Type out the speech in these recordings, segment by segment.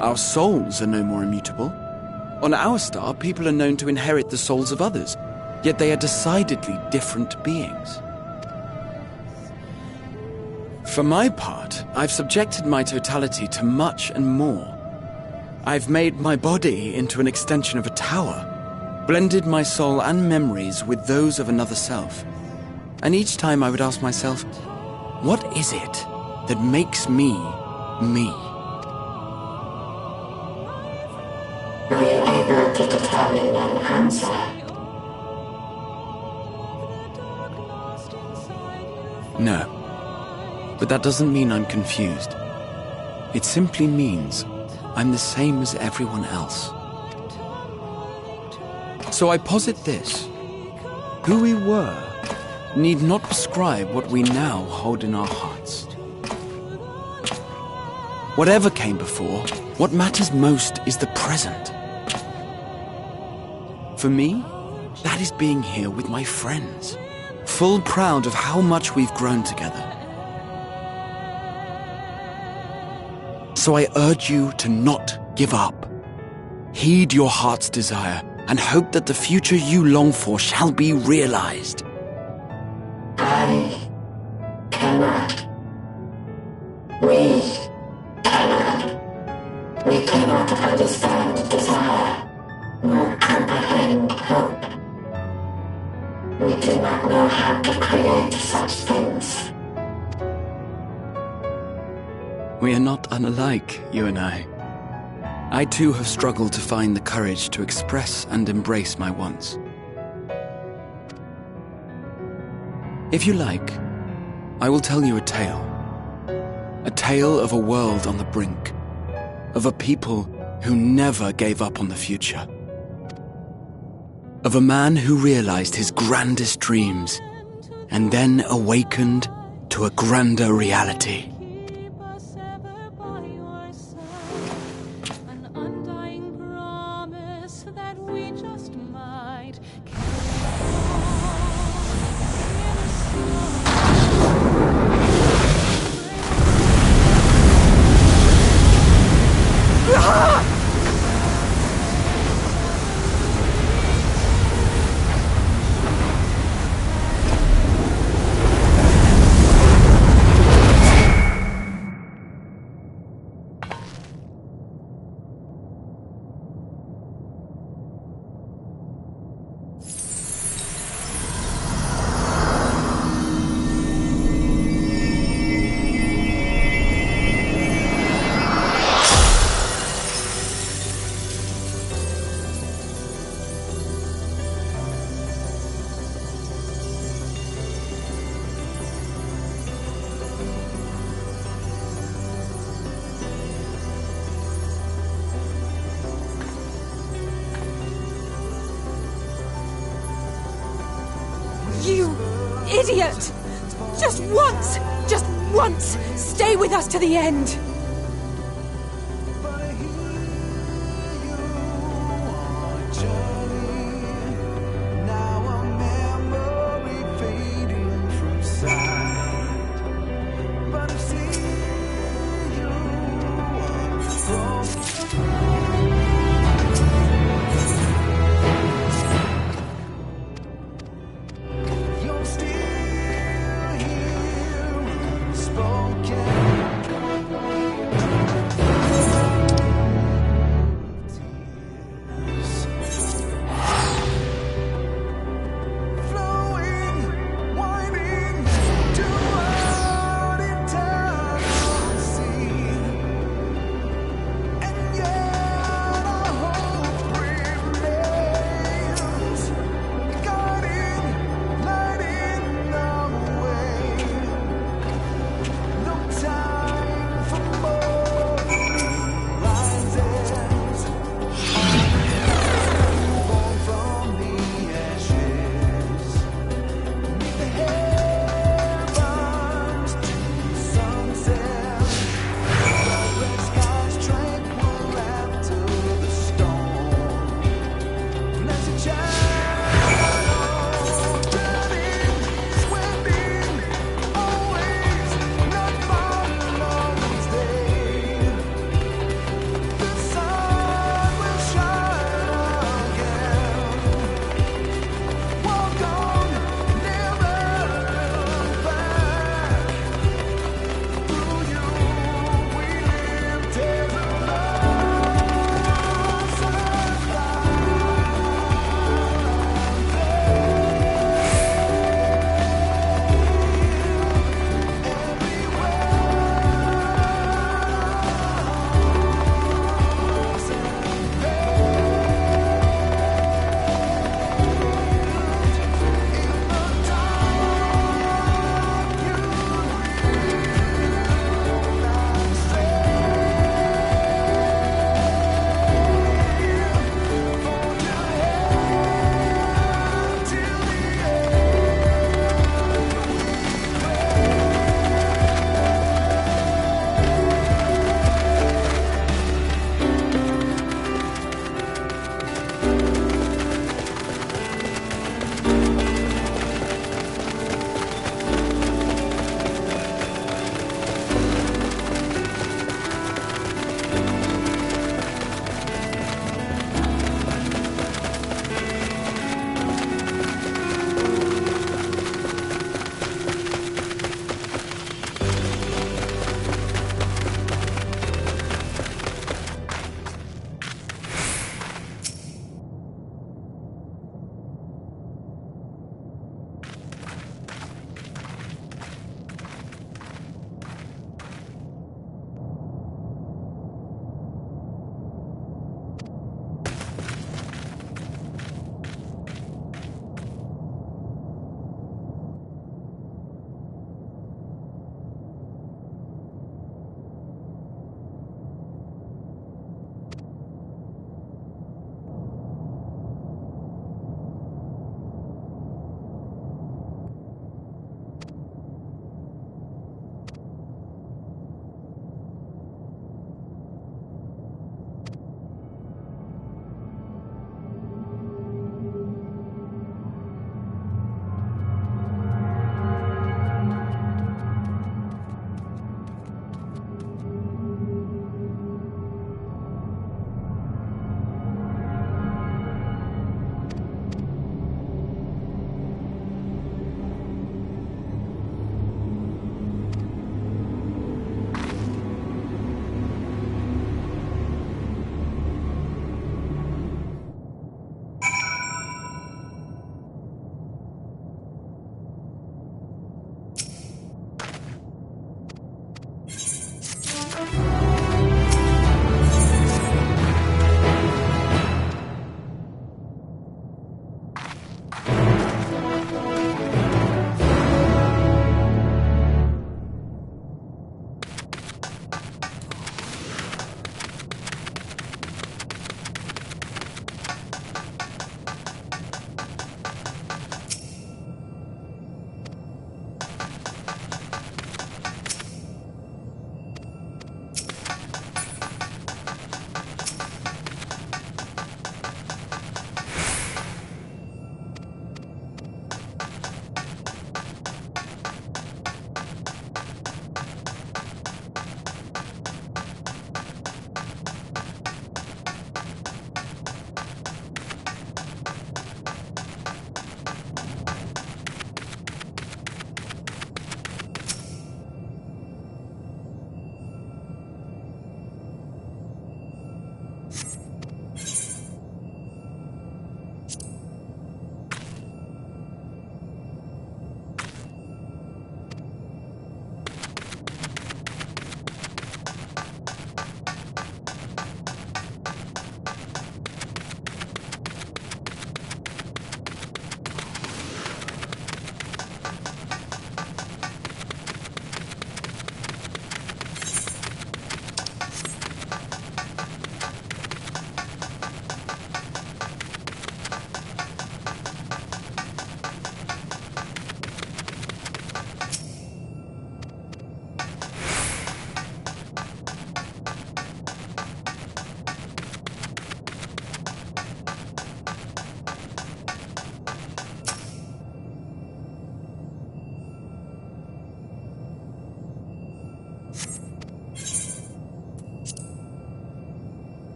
Our souls are no more immutable. On our star, people are known to inherit the souls of others, yet they are decidedly different beings. For my part, I've subjected my totality to much and more. I've made my body into an extension of a tower, blended my soul and memories with those of another self. And each time I would ask myself, what is it that makes me, me? Were you able to determine an answer? No. But that doesn't mean I'm confused. It simply means I'm the same as everyone else. So I posit this. Who we were need not prescribe what we now hold in our hearts. Whatever came before, what matters most is the present. For me, that is being here with my friends, full proud of how much we've grown together. So I urge you to not give up. Heed your heart's desire and hope that the future you long for shall be realized. I cannot. We cannot. We cannot understand desire, nor comprehend hope. We do not know how to create such things. We are not unlike, you and I. I too have struggled to find the courage to express and embrace my wants. If you like, I will tell you a tale. A tale of a world on the brink, of a people who never gave up on the future. Of a man who realized his grandest dreams and then awakened to a grander reality. You idiot! Just once, stay with us to the end!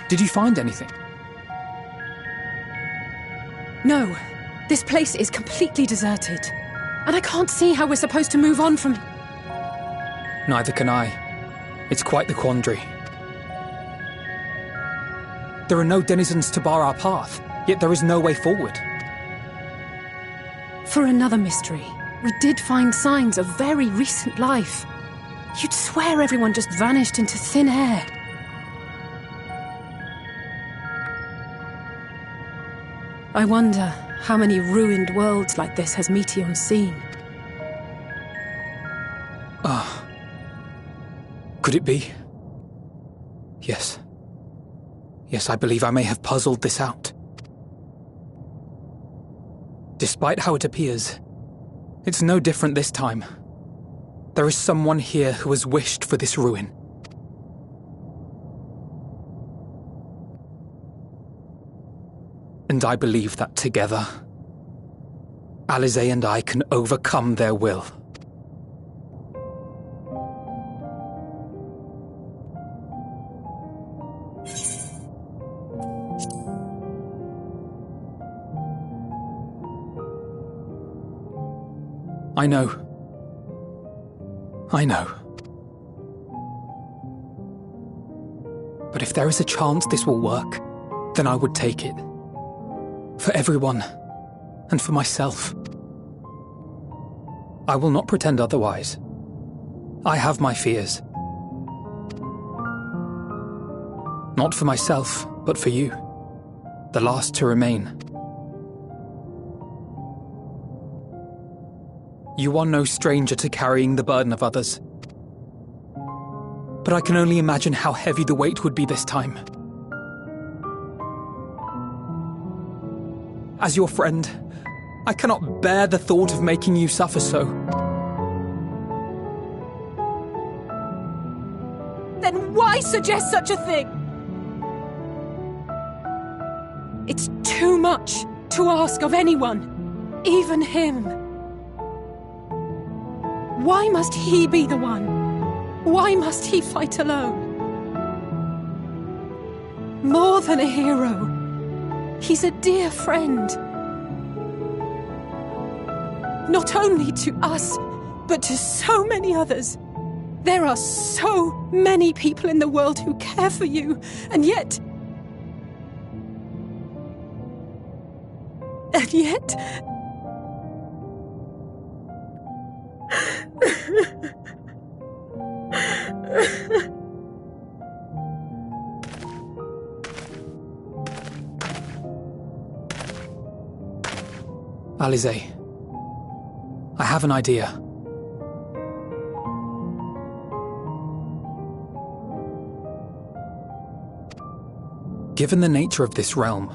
Did you find anything? No. This place is completely deserted. And I can't see how we're supposed to move on from... Neither can I. It's quite the quandary. There are no denizens to bar our path, yet there is no way forward. For another mystery, we did find signs of very recent life. You'd swear everyone just vanished into thin air. I wonder how many ruined worlds like this has Meteion seen. Could it be? Yes. Yes, I believe I may have puzzled this out. Despite how it appears, it's no different this time. There is someone here who has wished for this ruin. And I believe that together, Alize and I can overcome their will. I know. I know. But if there is a chance this will work, then I would take it. For everyone, and for myself. I will not pretend otherwise. I have my fears. Not for myself, but for you. The last to remain. You are no stranger to carrying the burden of others. But I can only imagine how heavy the weight would be this time. As your friend, I cannot bear the thought of making you suffer so. Then why suggest such a thing? It's too much to ask of anyone, even him. Why must he be the one? Why must he fight alone? More than a hero, he's a dear friend. Not only to us, but to so many others. There are so many people in the world who care for you, and yet... Alize, I have an idea. Given the nature of this realm,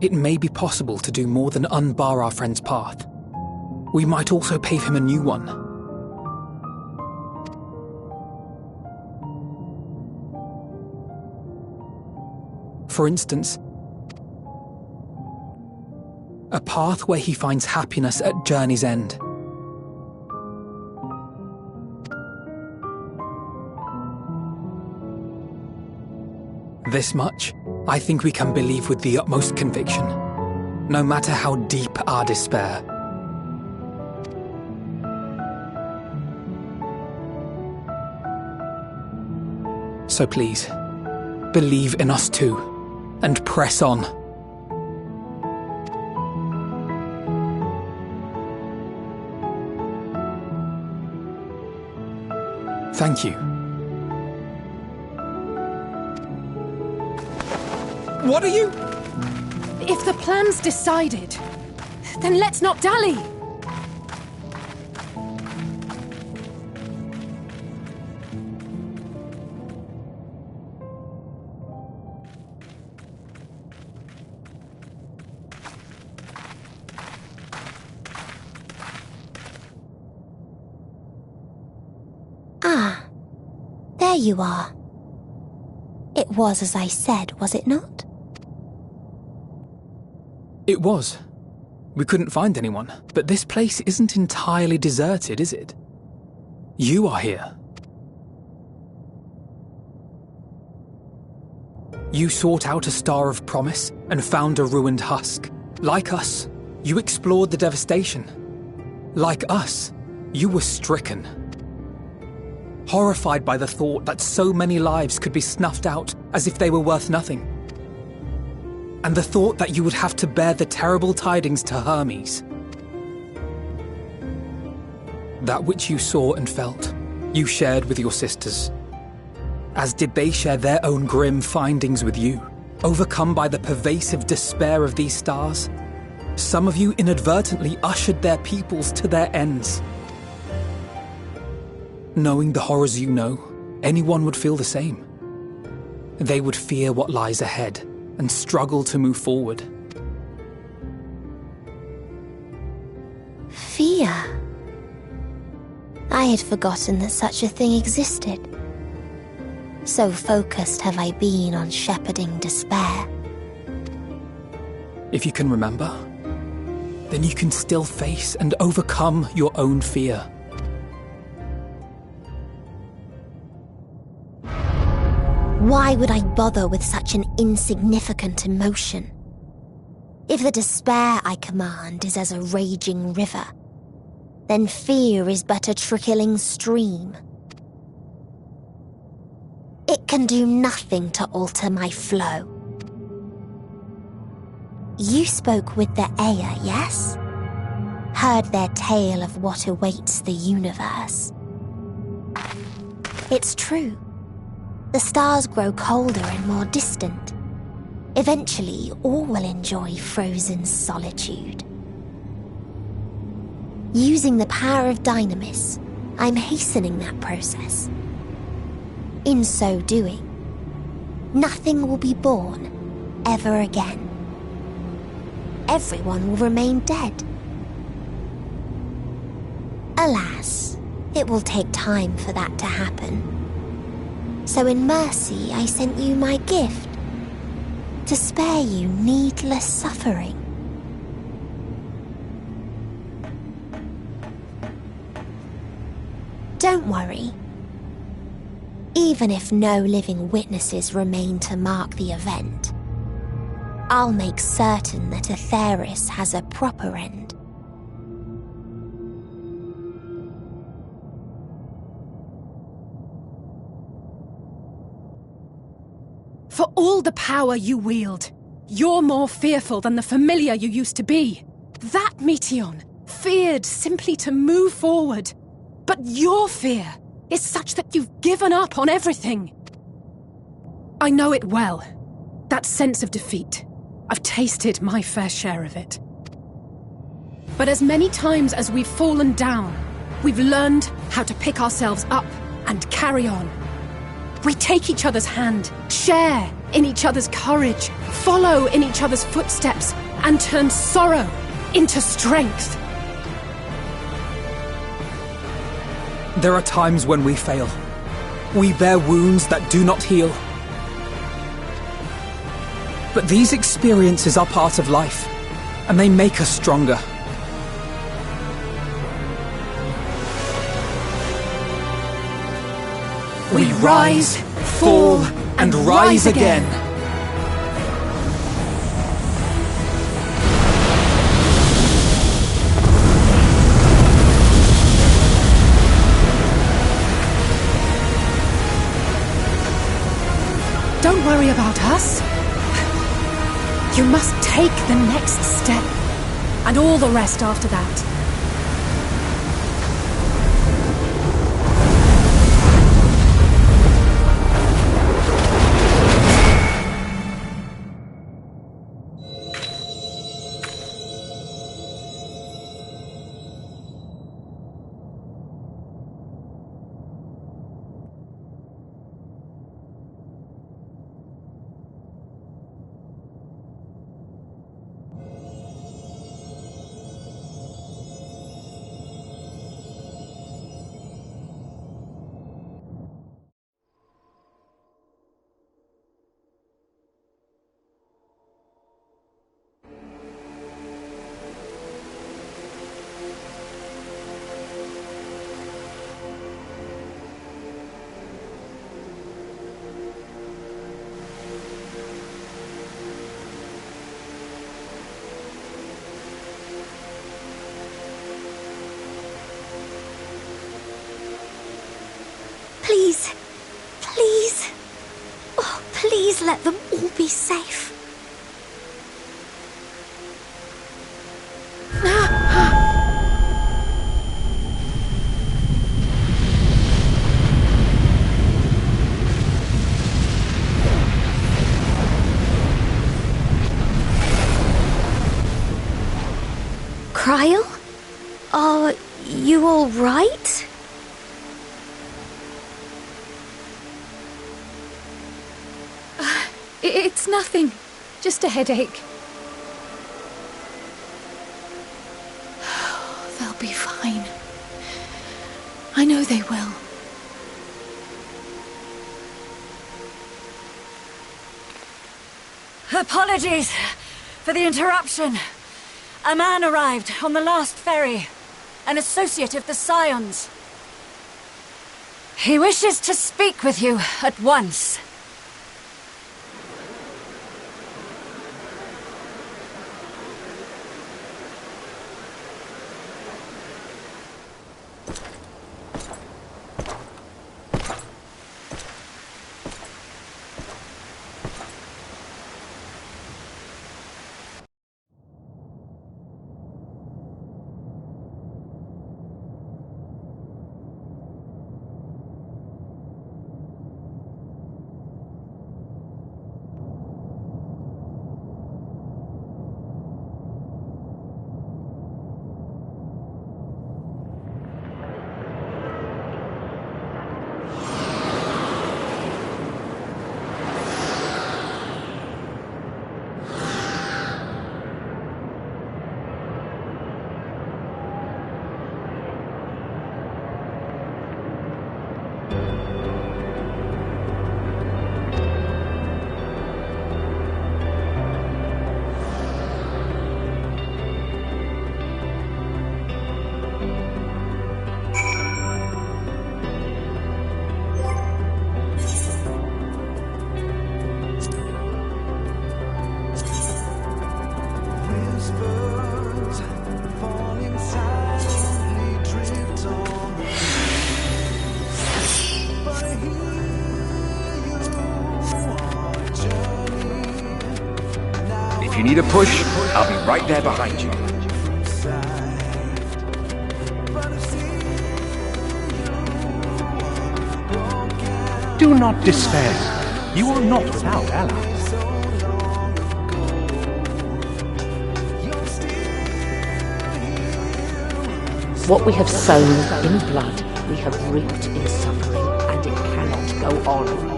it may be possible to do more than unbar our friend's path. We might also pave him a new one. For instance, a path where he finds happiness at journey's end. This much, I think we can believe with the utmost conviction, no matter how deep our despair. So please, believe in us too, and press on. Thank you. What are you? If the plan's decided, then let's not dally. Ah, there you are. It was as I said, was it not? It was. We couldn't find anyone, but this place isn't entirely deserted, is it? You are here. You sought out a star of promise and found a ruined husk. Like us, you explored the devastation. Like us, you were stricken. Horrified by the thought that so many lives could be snuffed out as if they were worth nothing. And the thought that you would have to bear the terrible tidings to Hermes. That which you saw and felt, you shared with your sisters. As did they share their own grim findings with you, overcome by the pervasive despair of these stars. Some of you inadvertently ushered their peoples to their ends. Knowing the horrors you know, anyone would feel the same. They would fear what lies ahead and struggle to move forward. Fear? I had forgotten that such a thing existed. So focused have I been on shepherding despair. If you can remember, then you can still face and overcome your own fear. Why would I bother with such an insignificant emotion? If the despair I command is as a raging river, then fear is but a trickling stream. It can do nothing to alter my flow. You spoke with the Aya, yes? Heard their tale of what awaits the universe. It's true. The stars grow colder and more distant. Eventually, all will enjoy frozen solitude. Using the power of Dynamis, I'm hastening that process. In so doing, nothing will be born ever again. Everyone will remain dead. Alas, it will take time for that to happen. So in mercy, I sent you my gift, to spare you needless suffering. Don't worry. Even if no living witnesses remain to mark the event, I'll make certain that Aetheris has a proper end. For all the power you wield, you're more fearful than the familiar you used to be. That Meteion feared simply to move forward. But your fear is such that you've given up on everything. I know it well. That sense of defeat. I've tasted my fair share of it. But as many times as we've fallen down, we've learned how to pick ourselves up and carry on. We take each other's hand, share in each other's courage, follow in each other's footsteps, and turn sorrow into strength. There are times when we fail. We bear wounds that do not heal. But these experiences are part of life, and they make us stronger. We rise, fall, and rise again. Don't worry about us. You must take the next step, and all the rest after that. Please, please, oh, please let them all be safe. Cryle? Are you all right? It's nothing. Just a headache. They'll be fine. I know they will. Apologies for the interruption. A man arrived on the last ferry. An associate of the Scions. He wishes to speak with you at once. Need a push? I'll be right there behind you. Do not despair. You are not without allies. What we have sown in blood, we have reaped in suffering, and it cannot go on.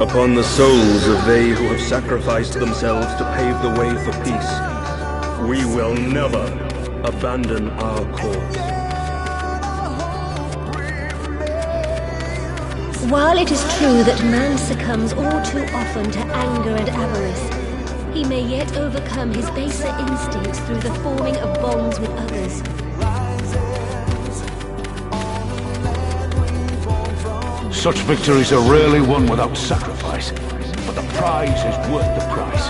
Upon the souls of they who have sacrificed themselves to pave the way for peace, we will never abandon our cause. While it is true that man succumbs all too often to anger and avarice, he may yet overcome his baser instincts through the forming of bonds with others. Such victories are rarely won without sacrifice, but the prize is worth the price.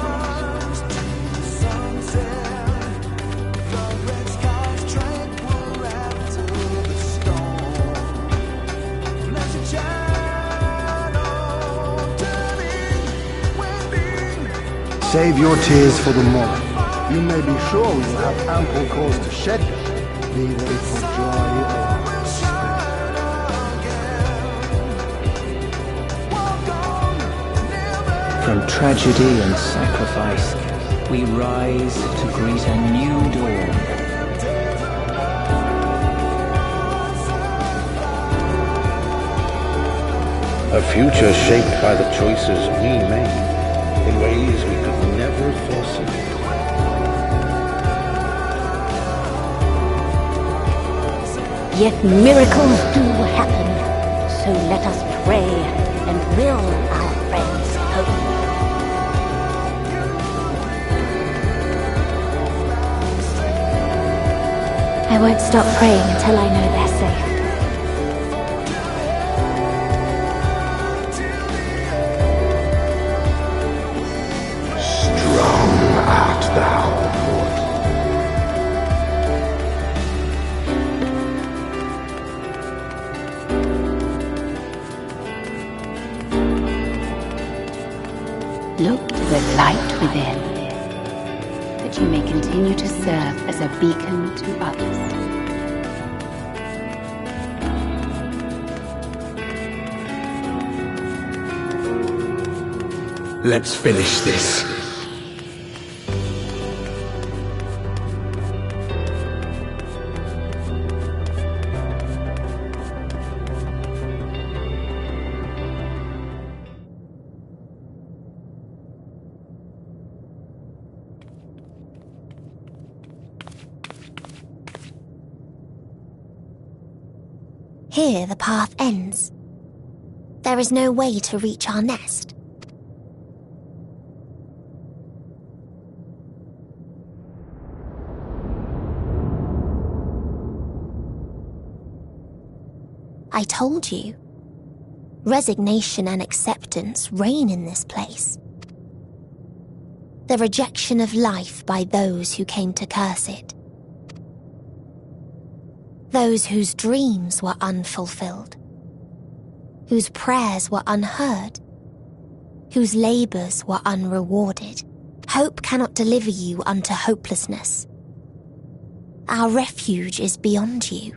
Save your tears for the morrow. You may be sure we will have ample cause to shed them, be they for joy or From tragedy and sacrifice, we rise to greet a new dawn. A future shaped by the choices we made in ways we could never foresee. Yet miracles do happen, so let us pray and will our friends hope. I won't stop praying until I know they're safe. Strong art thou, mortal. Look to the light within, that you may continue to serve as a beacon to others. Let's finish this. Here the path ends. There is no way to reach our nest. I told you. Resignation and acceptance reign in this place. The rejection of life by those who came to curse it. Those whose dreams were unfulfilled. Whose prayers were unheard. Whose labors were unrewarded. Hope cannot deliver you unto hopelessness. Our refuge is beyond you.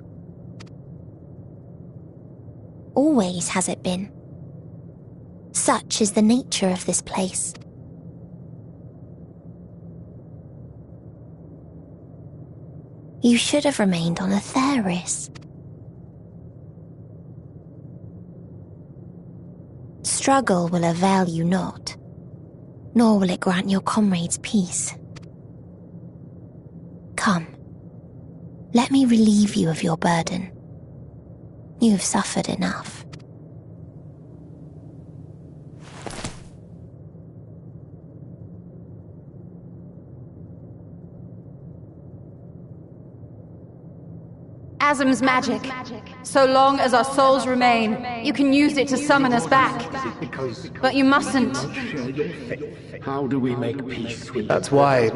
Always has it been. Such is the nature of this place. You should have remained on Etheris. Struggle will avail you not, nor will it grant your comrades peace. Come, let me relieve you of your burden. You've suffered enough. Asm's magic. So long as our souls remain, you can use it to summon us back. But you mustn't. How do we make peace with That's why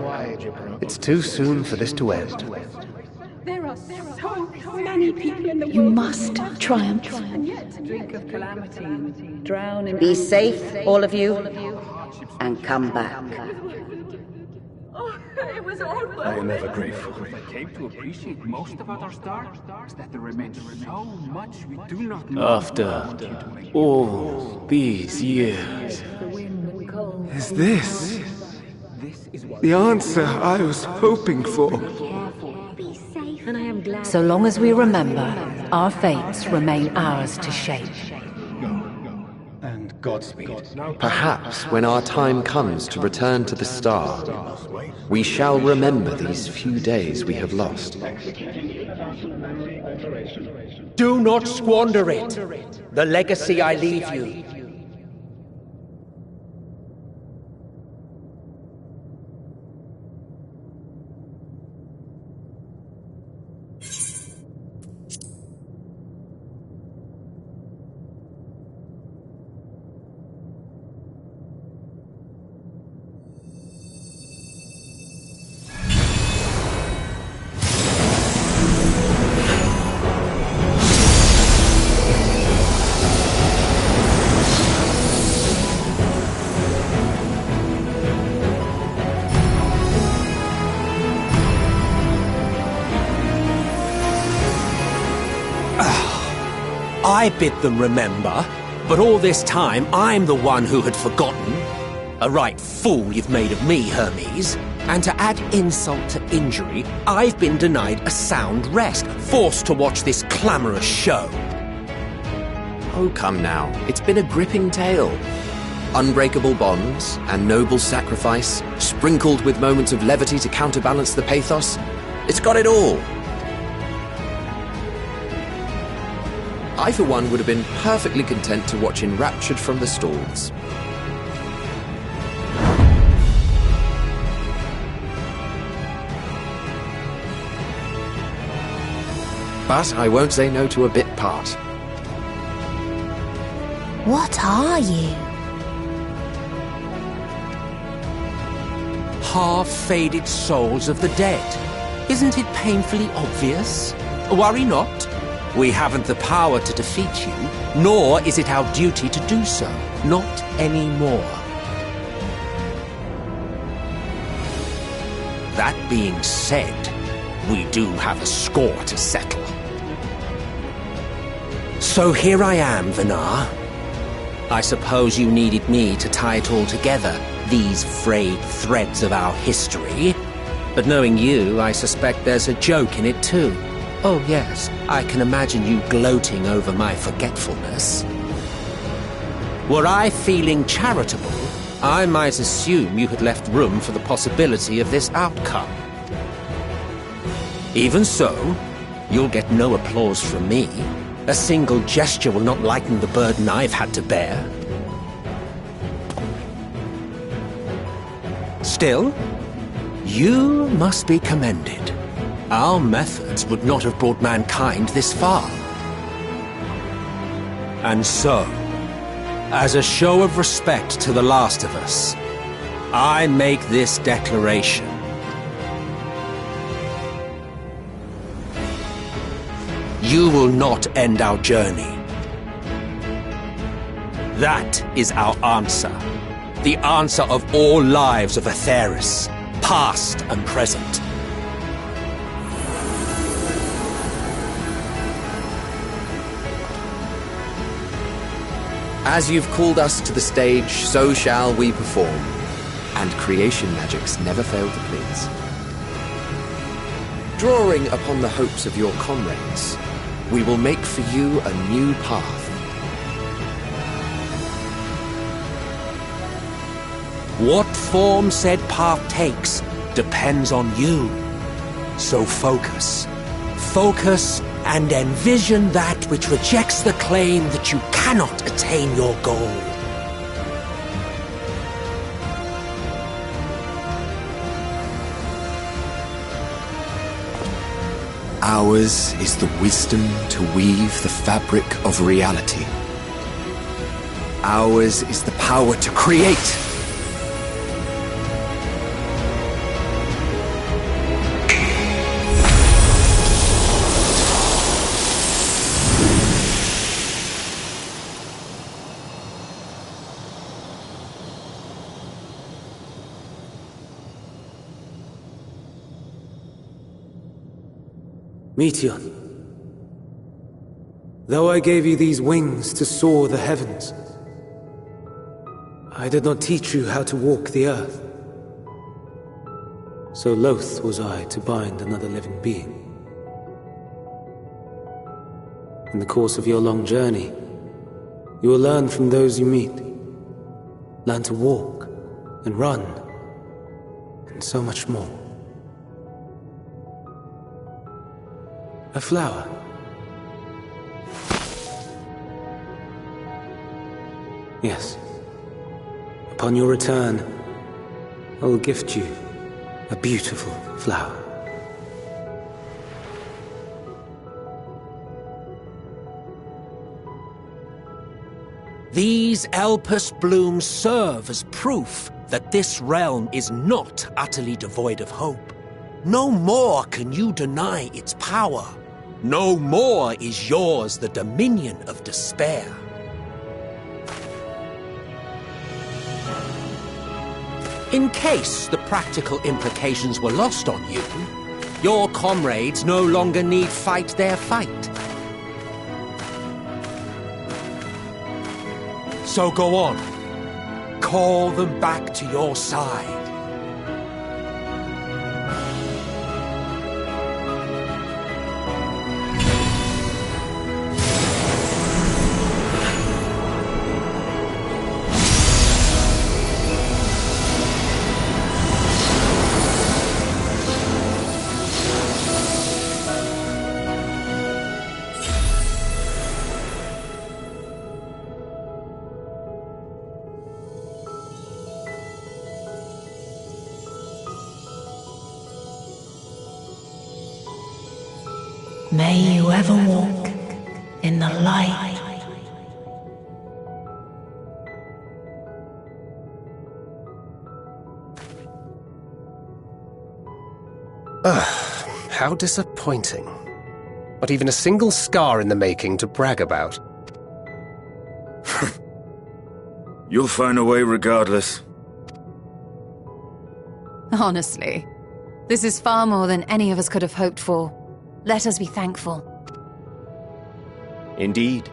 it's too soon for this to end. There are so many people in the world. You must triumph. Drink of calamity and drown in... Be safe, all of you, and come back. It was all worth I am ever grateful. I came to appreciate most about our star is that there remains so much we do not know. After all these years, is this the answer I was hoping for? So long as we remember, our fates remain ours to shape. And Godspeed. Perhaps when our time comes to return to the star, we shall remember these few days we have lost. Do not squander it. The legacy I leave you. I bid them remember, but all this time I'm the one who had forgotten. A right fool you've made of me, Hermes. And to add insult to injury, I've been denied a sound rest, forced to watch this clamorous show. Oh, come now. It's been a gripping tale. Unbreakable bonds and noble sacrifice, sprinkled with moments of levity to counterbalance the pathos. It's got it all. I, for one, would have been perfectly content to watch enraptured from the stalls. But I won't say no to a bit part. What are you? Half-faded souls of the dead. Isn't it painfully obvious? Worry not. We haven't the power to defeat you, nor is it our duty to do so. Not anymore. That being said, we do have a score to settle. So here I am, Vinar. I suppose you needed me to tie it all together, these frayed threads of our history. But knowing you, I suspect there's a joke in it too. Oh yes, I can imagine you gloating over my forgetfulness. Were I feeling charitable, I might assume you had left room for the possibility of this outcome. Even so, you'll get no applause from me. A single gesture will not lighten the burden I've had to bear. Still, you must be commended. Our methods would not have brought mankind this far. And so, as a show of respect to the last of us, I make this declaration. You will not end our journey. That is our answer. The answer of all lives of Aetheris, past and present. As you've called us to the stage, so shall we perform. And creation magics never fail to please. Drawing upon the hopes of your comrades, we will make for you a new path. What form said path takes depends on you. So focus. Focus and envision that which rejects the claim that you cannot attain your goal. Ours is the wisdom to weave the fabric of reality. Ours is the power to create. Meteon, though I gave you these wings to soar the heavens, I did not teach you how to walk the earth. So loath was I to bind another living being. In the course of your long journey, you will learn from those you meet. Learn to walk and run, and so much more. A flower. Yes. Upon your return, I will gift you a beautiful flower. These Elpis blooms serve as proof that this realm is not utterly devoid of hope. No more can you deny its power. No more is yours the dominion of despair. In case the practical implications were lost on you, your comrades no longer need fight their fight. So go on. Call them back to your side. May you ever walk in the light. How disappointing. Not even a single scar in the making to brag about. You'll find a way regardless. Honestly, this is far more than any of us could have hoped for. Let us be thankful. Indeed.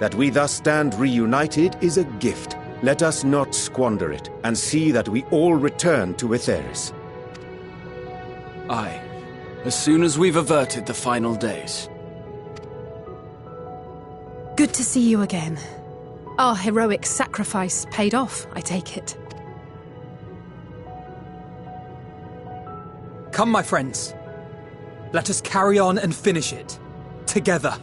That we thus stand reunited is a gift. Let us not squander it, and see that we all return to Etheris. Aye. As soon as we've averted the final days. Good to see you again. Our heroic sacrifice paid off, I take it. Come, my friends. Let us carry on and finish it. Together.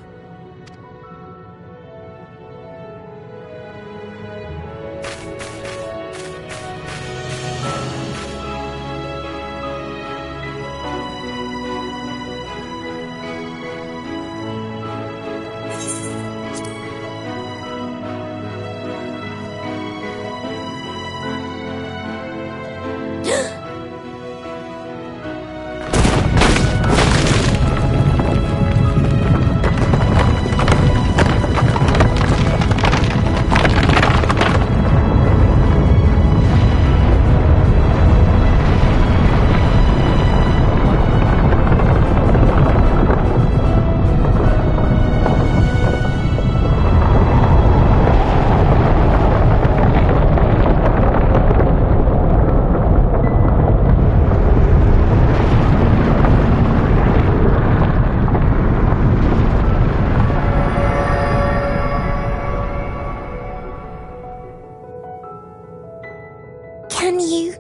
Can you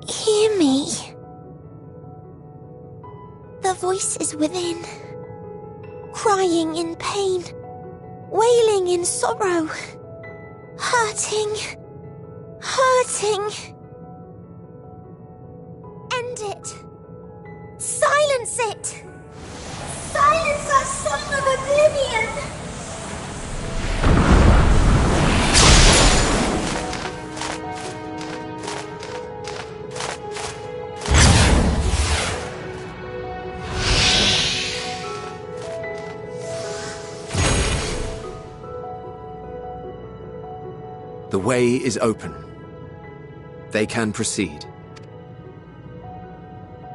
hear me? The voice is within, crying in pain, wailing in sorrow, hurting. End it. Silence it. Silence our song of oblivion. The way is open. They can proceed.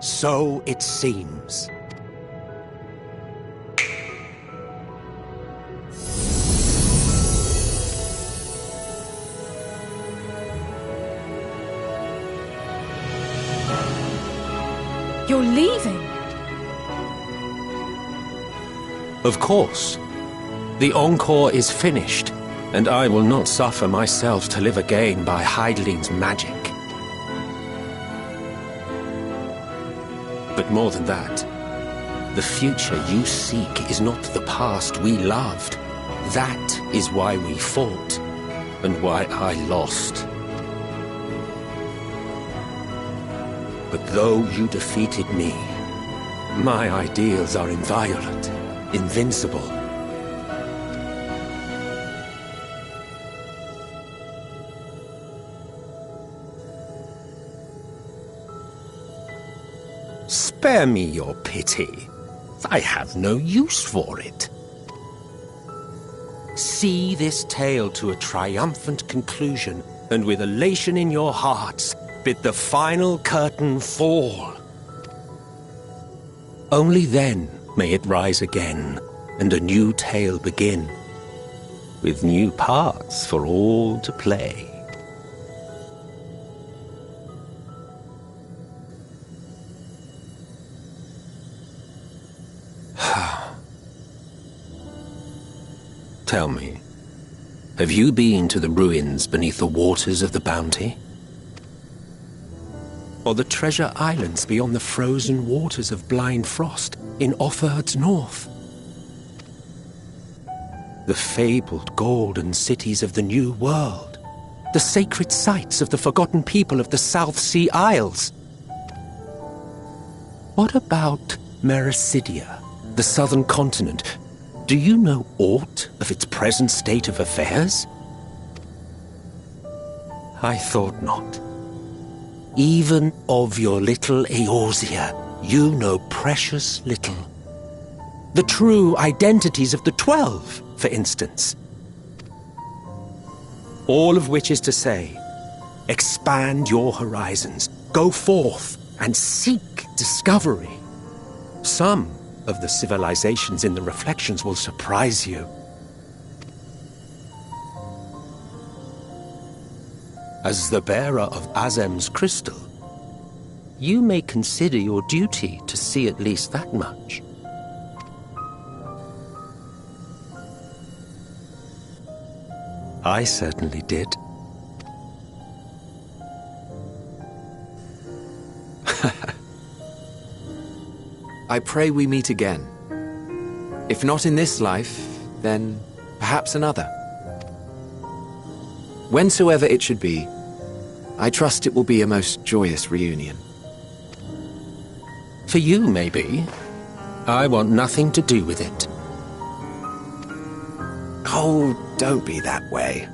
So it seems. You're leaving? Of course. The Encore is finished, and I will not suffer myself to live again by Heideling's magic. But more than that, the future you seek is not the past we loved. That is why we fought, and why I lost. But though you defeated me, my ideals are inviolate, invincible. Spare me your pity. I have no use for it. See this tale to a triumphant conclusion, and with elation in your hearts, bid the final curtain fall. Only then may it rise again, and a new tale begin, with new parts for all to play. Tell me, have you been to the ruins beneath the waters of the Bounty? Or the treasure islands beyond the frozen waters of Blind Frost in Offerd's north? The fabled golden cities of the New World, the sacred sites of the forgotten people of the South Sea Isles? What about Mericidia, the southern continent? Do you know aught of its present state of affairs? I thought not. Even of your little Eorzea, you know precious little. The true identities of the 12, for instance. All of which is to say, expand your horizons, go forth and seek discovery. Some of the civilizations in the reflections will surprise you. As the bearer of Azem's crystal, you may consider your duty to see at least that much. I certainly did. I pray we meet again. If not in this life, then perhaps another. Whensoever it should be, I trust it will be a most joyous reunion. For you, maybe. I want nothing to do with it. Oh, don't be that way.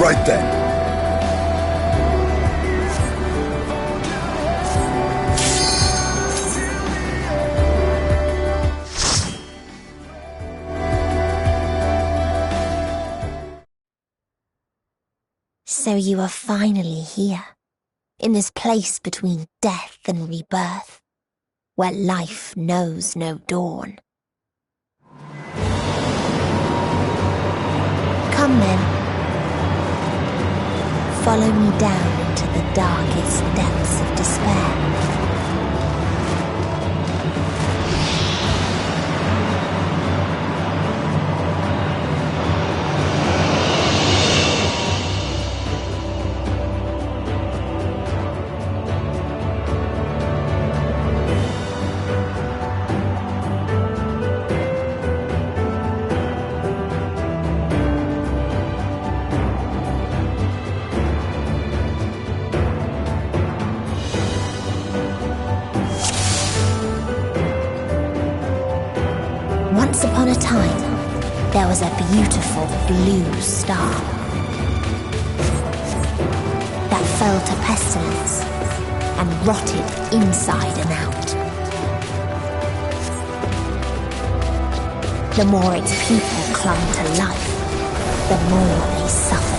right then. So you are finally here, in this place between death and rebirth, where life knows no dawn. Come then, follow me down into the darkest depths of despair. Once upon a time, there was a beautiful blue star that fell to pestilence and rotted inside and out. The more its people clung to life, the more they suffered.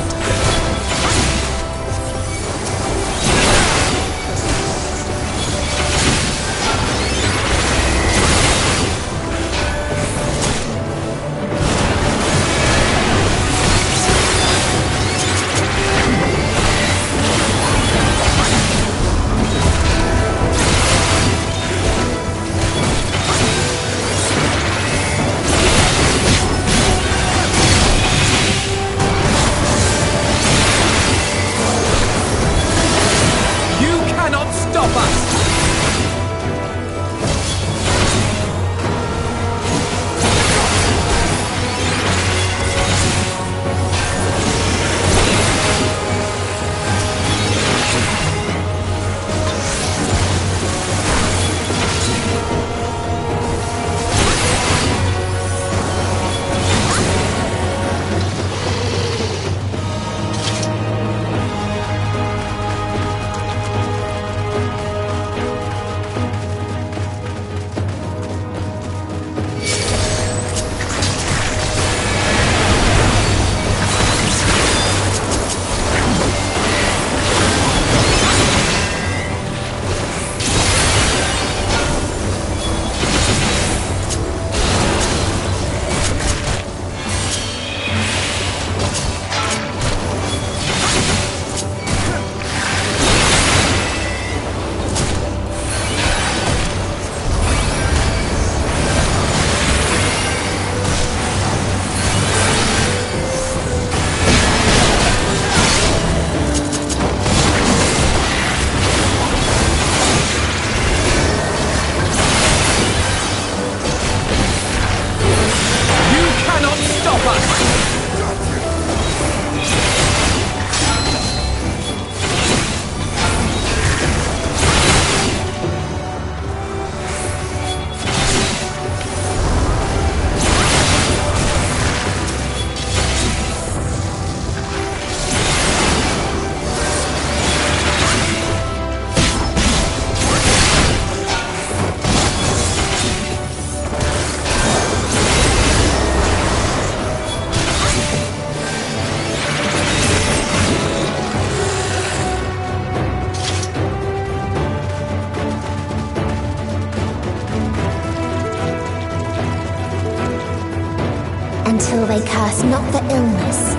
Until they curse not the illness,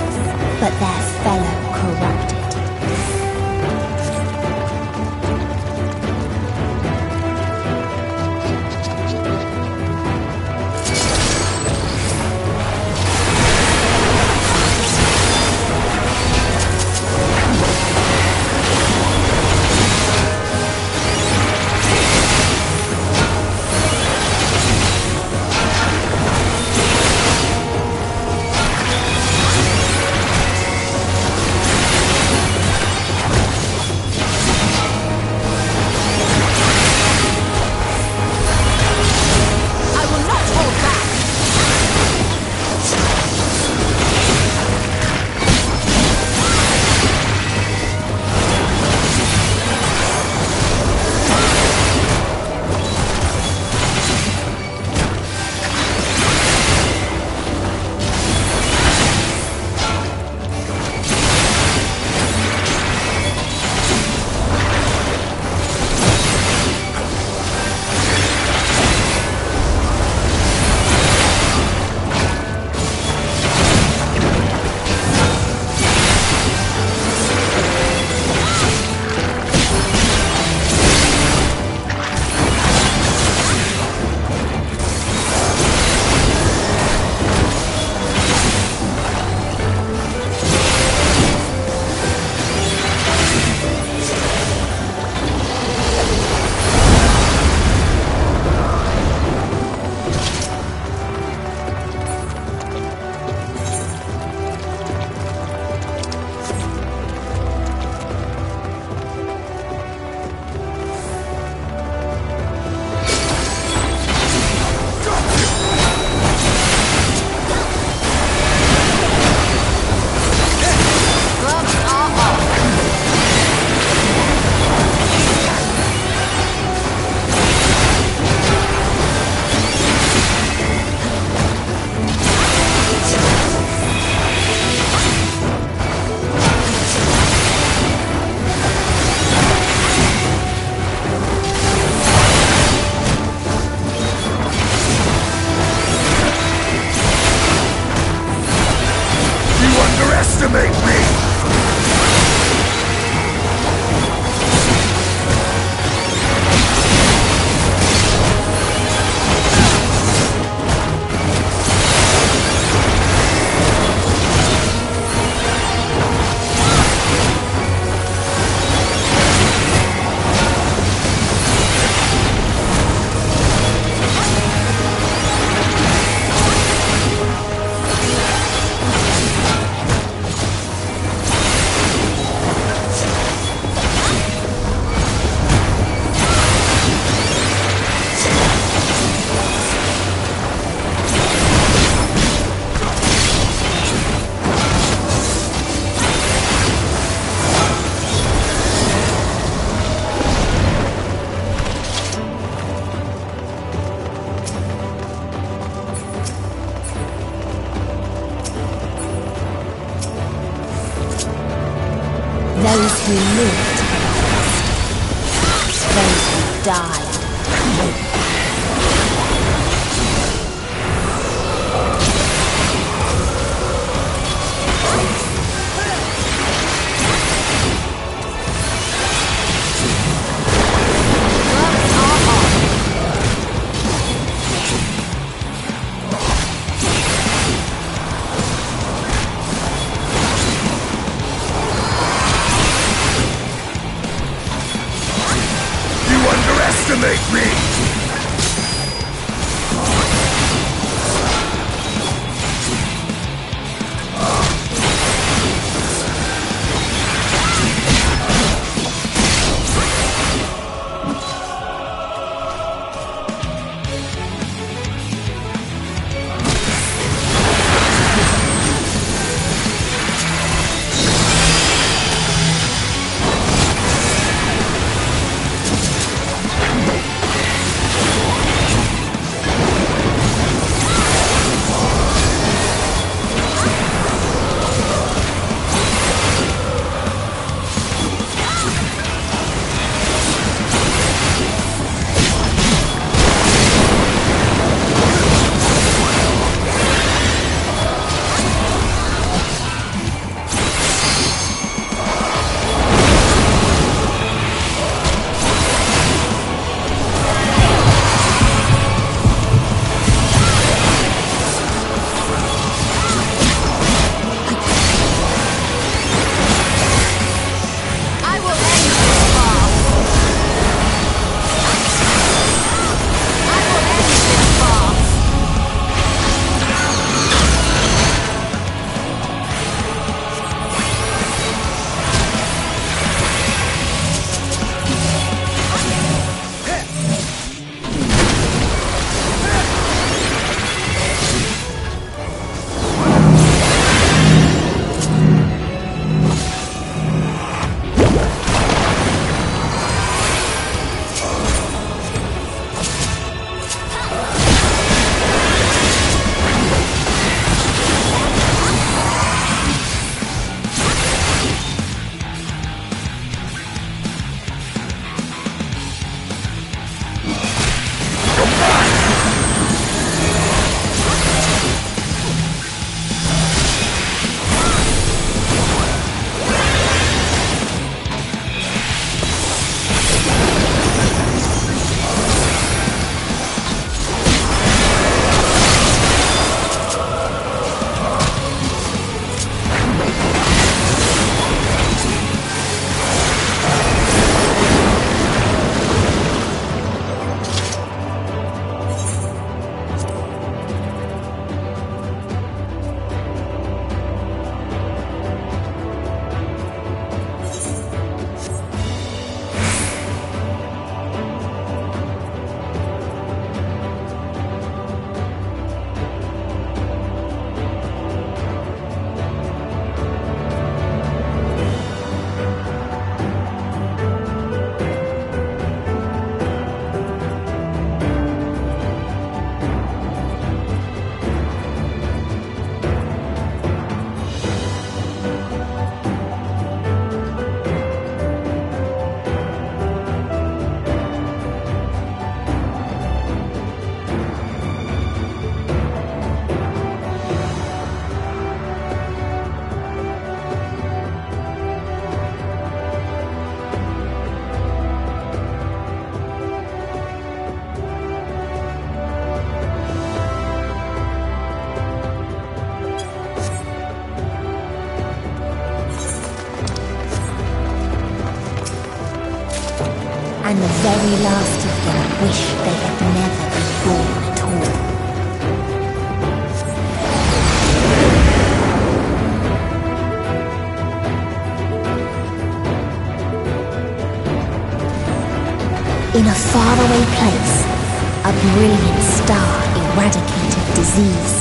but their fellow corrupted. died. Underestimate me! And the very last of them wish they had never been born at all. In a faraway place, a brilliant star eradicated disease.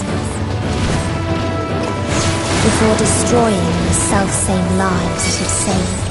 Before destroying the selfsame lives it had saved.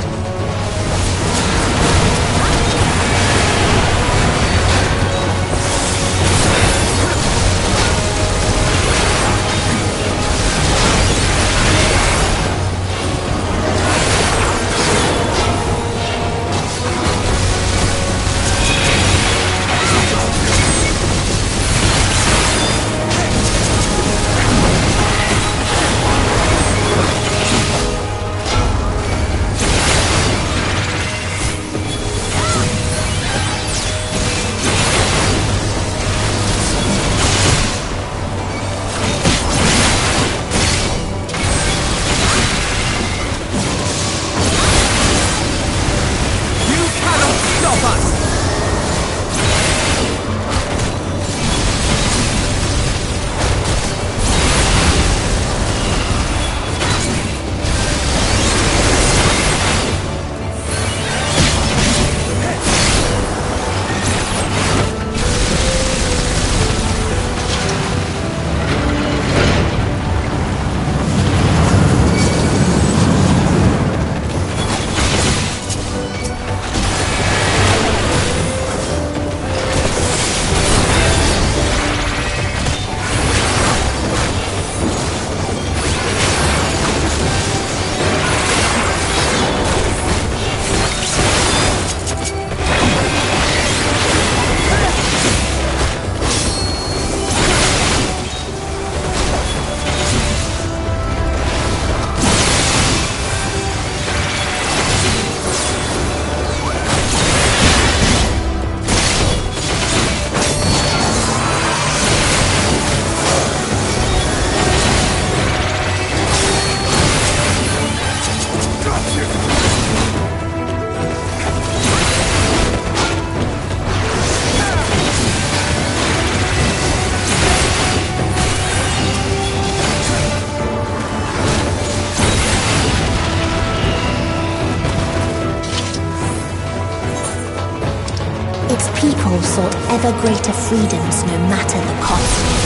ever greater freedoms no matter the cost.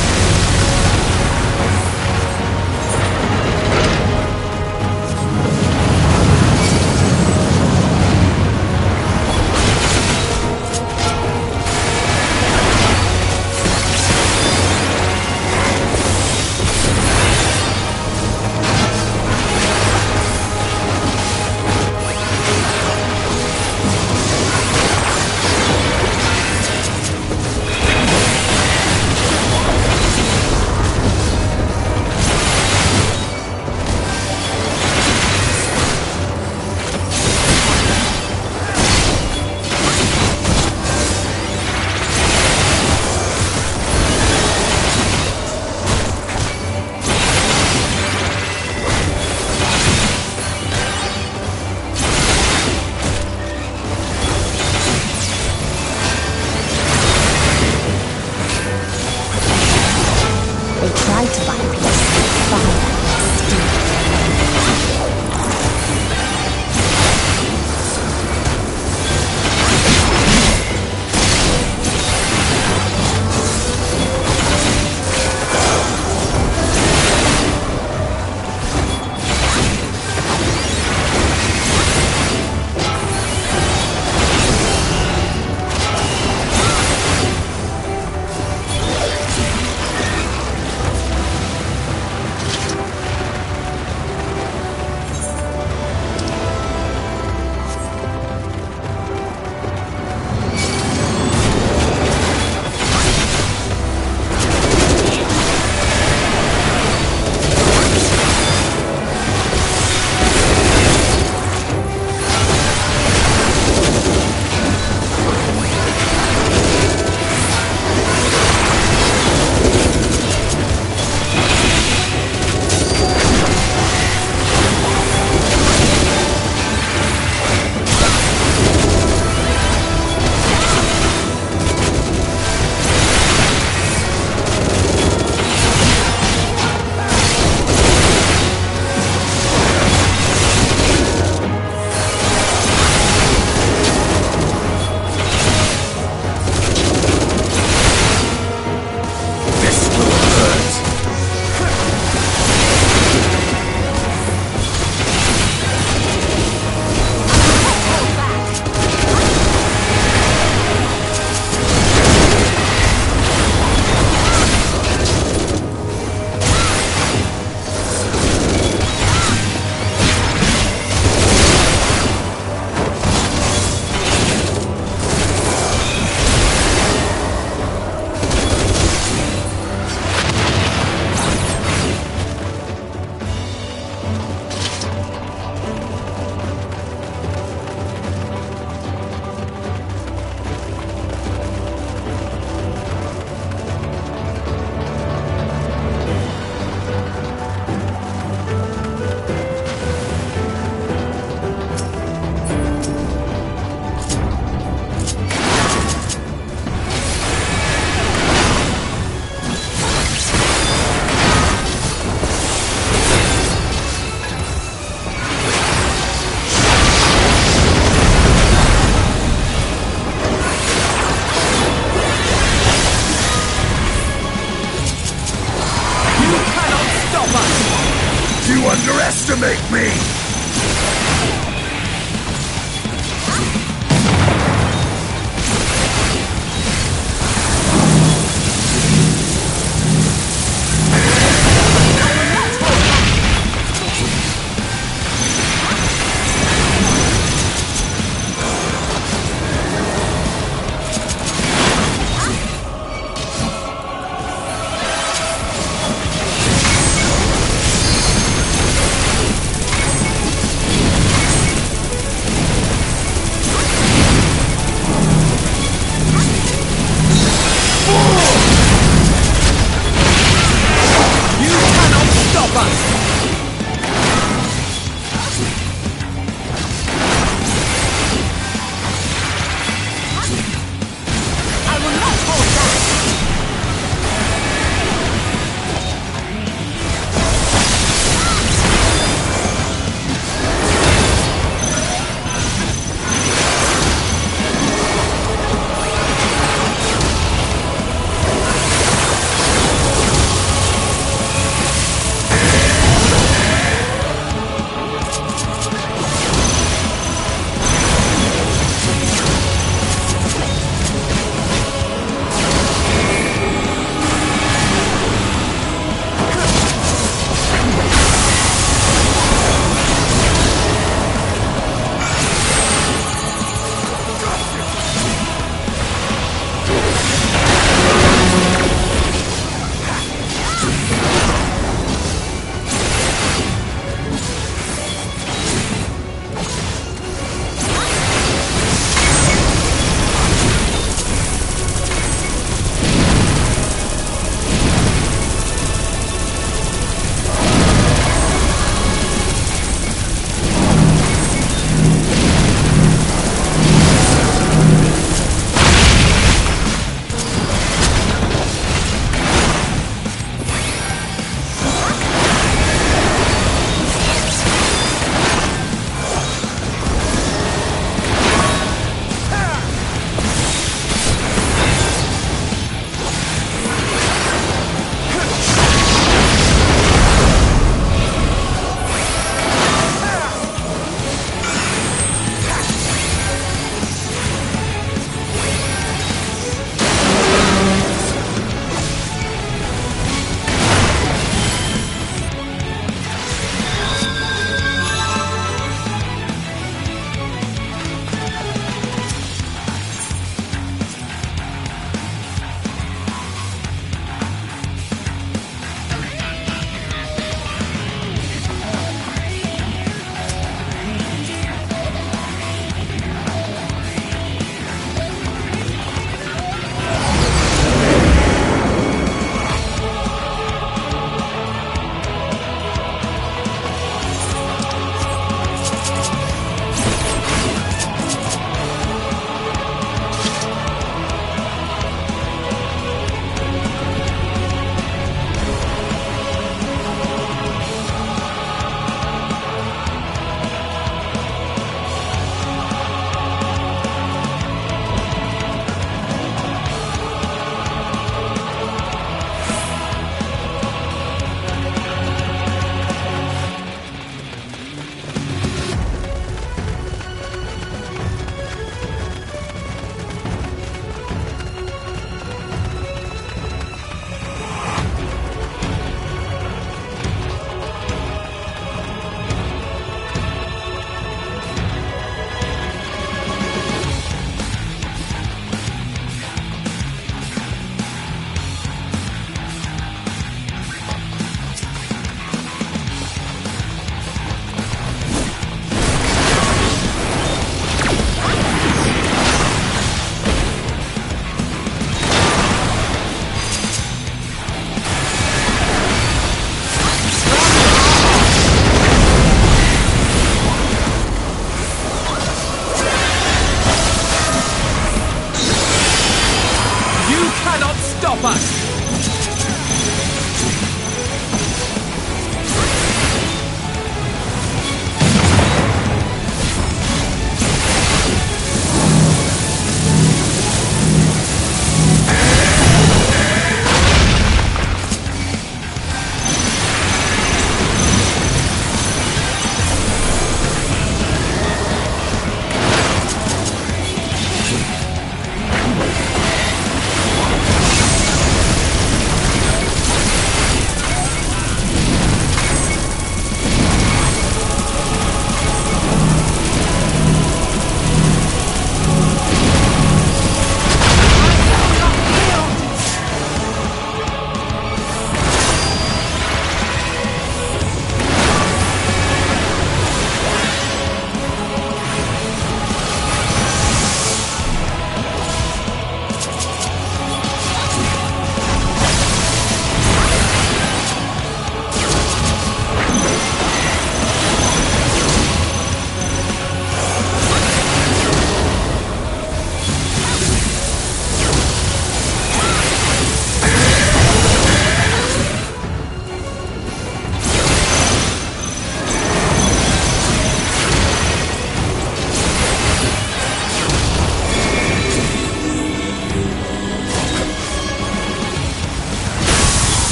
underestimate me!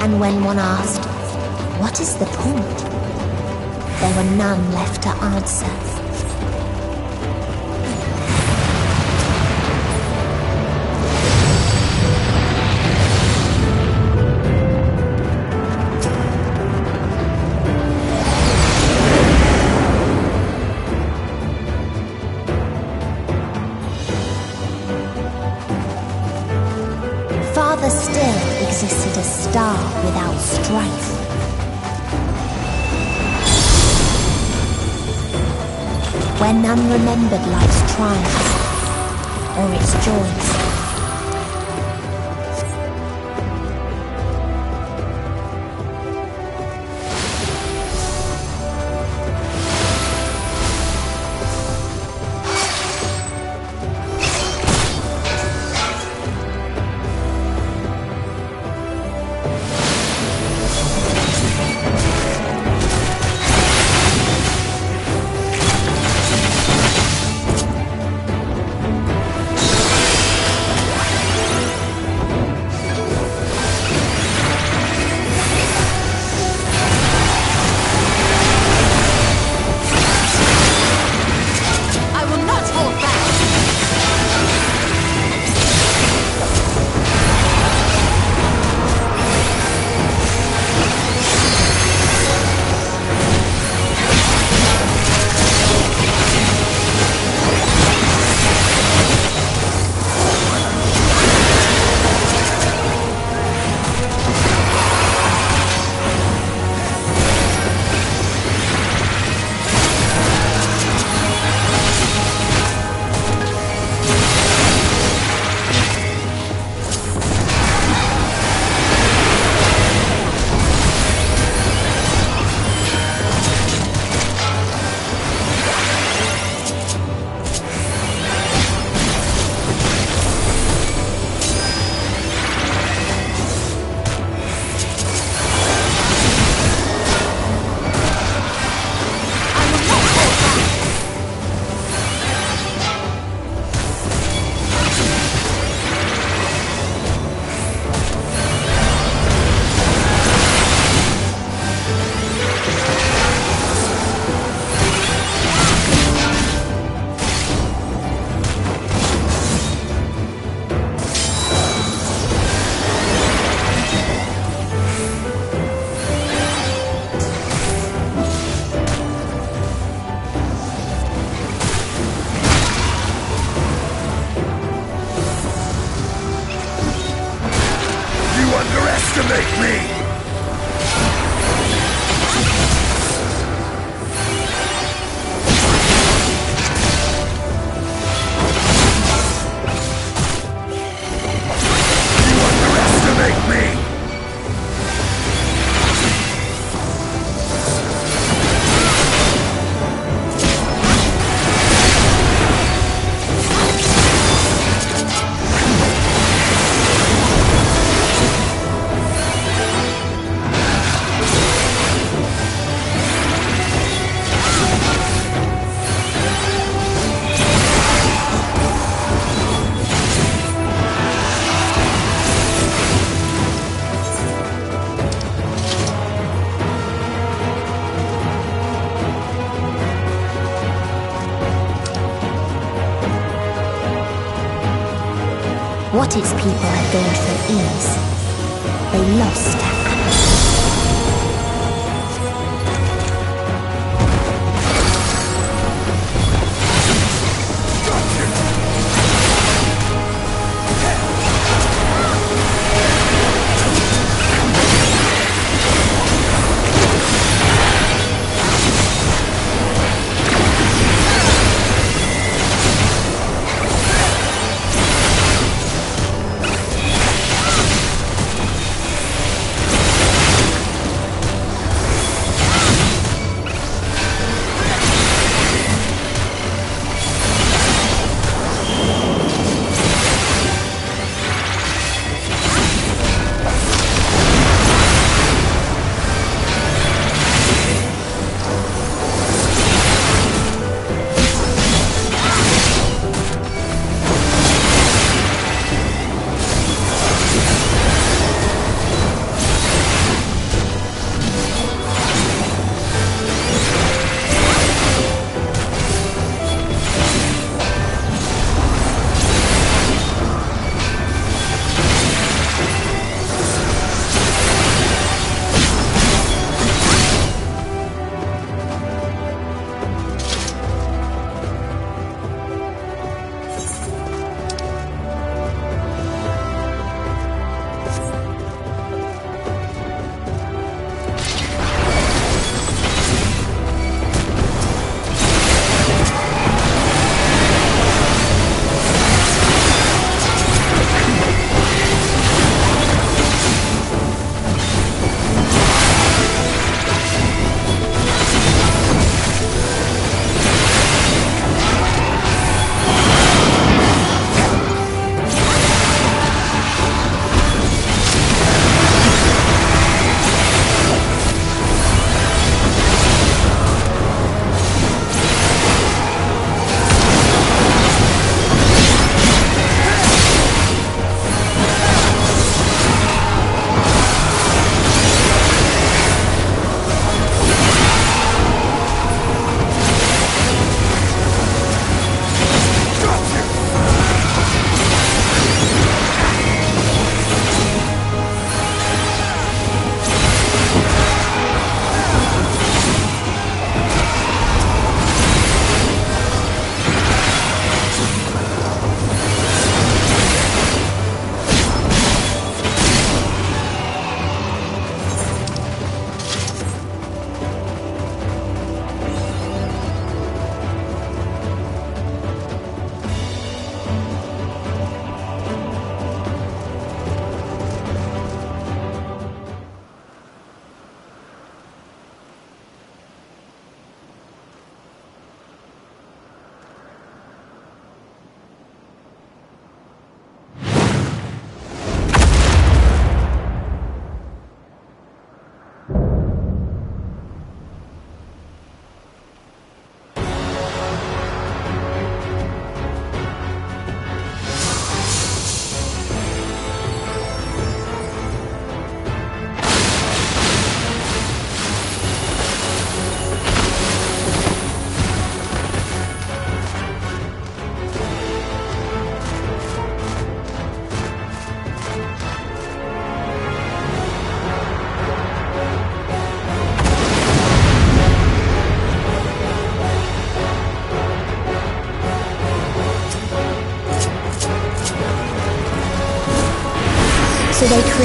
And when one asked, what is the point? There were none left to answer. Farther still existed a star without strife. Where none remembered life's triumphs or its joys. underestimate me! What its people had gained for ease, they lost to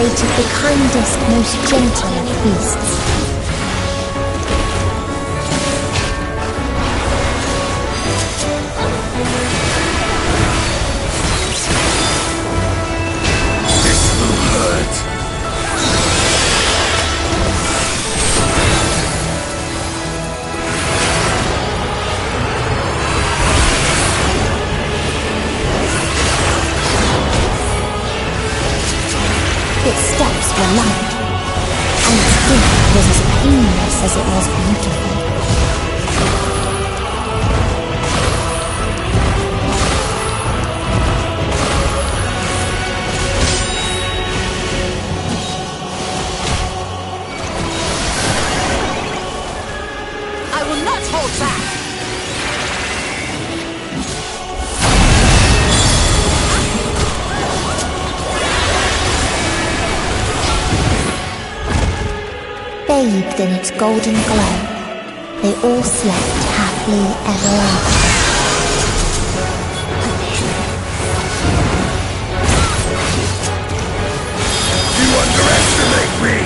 created the kindest, most gentle of beasts. Its steps were light, and its gift was as painless as it was beautiful. I will not hold back! Bathed in its golden glow, they all slept happily ever after. You underestimate me!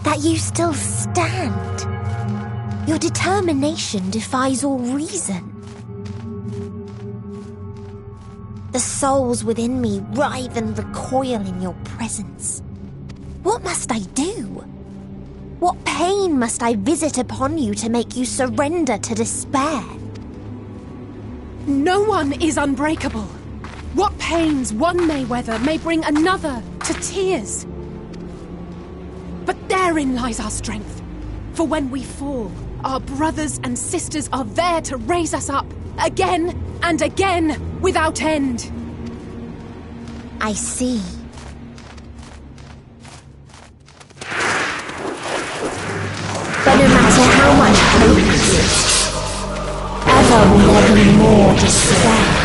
that you still stand. Your determination defies all reason. The souls within me writhe and recoil in your presence. What must I do? What pain must I visit upon you to make you surrender to despair? No one is unbreakable. What pains one may weather may bring another to tears. But therein lies our strength. For when we fall, our brothers and sisters are there to raise us up, again and again, without end. I see. But no matter how much hope exists, ever will there be more despair.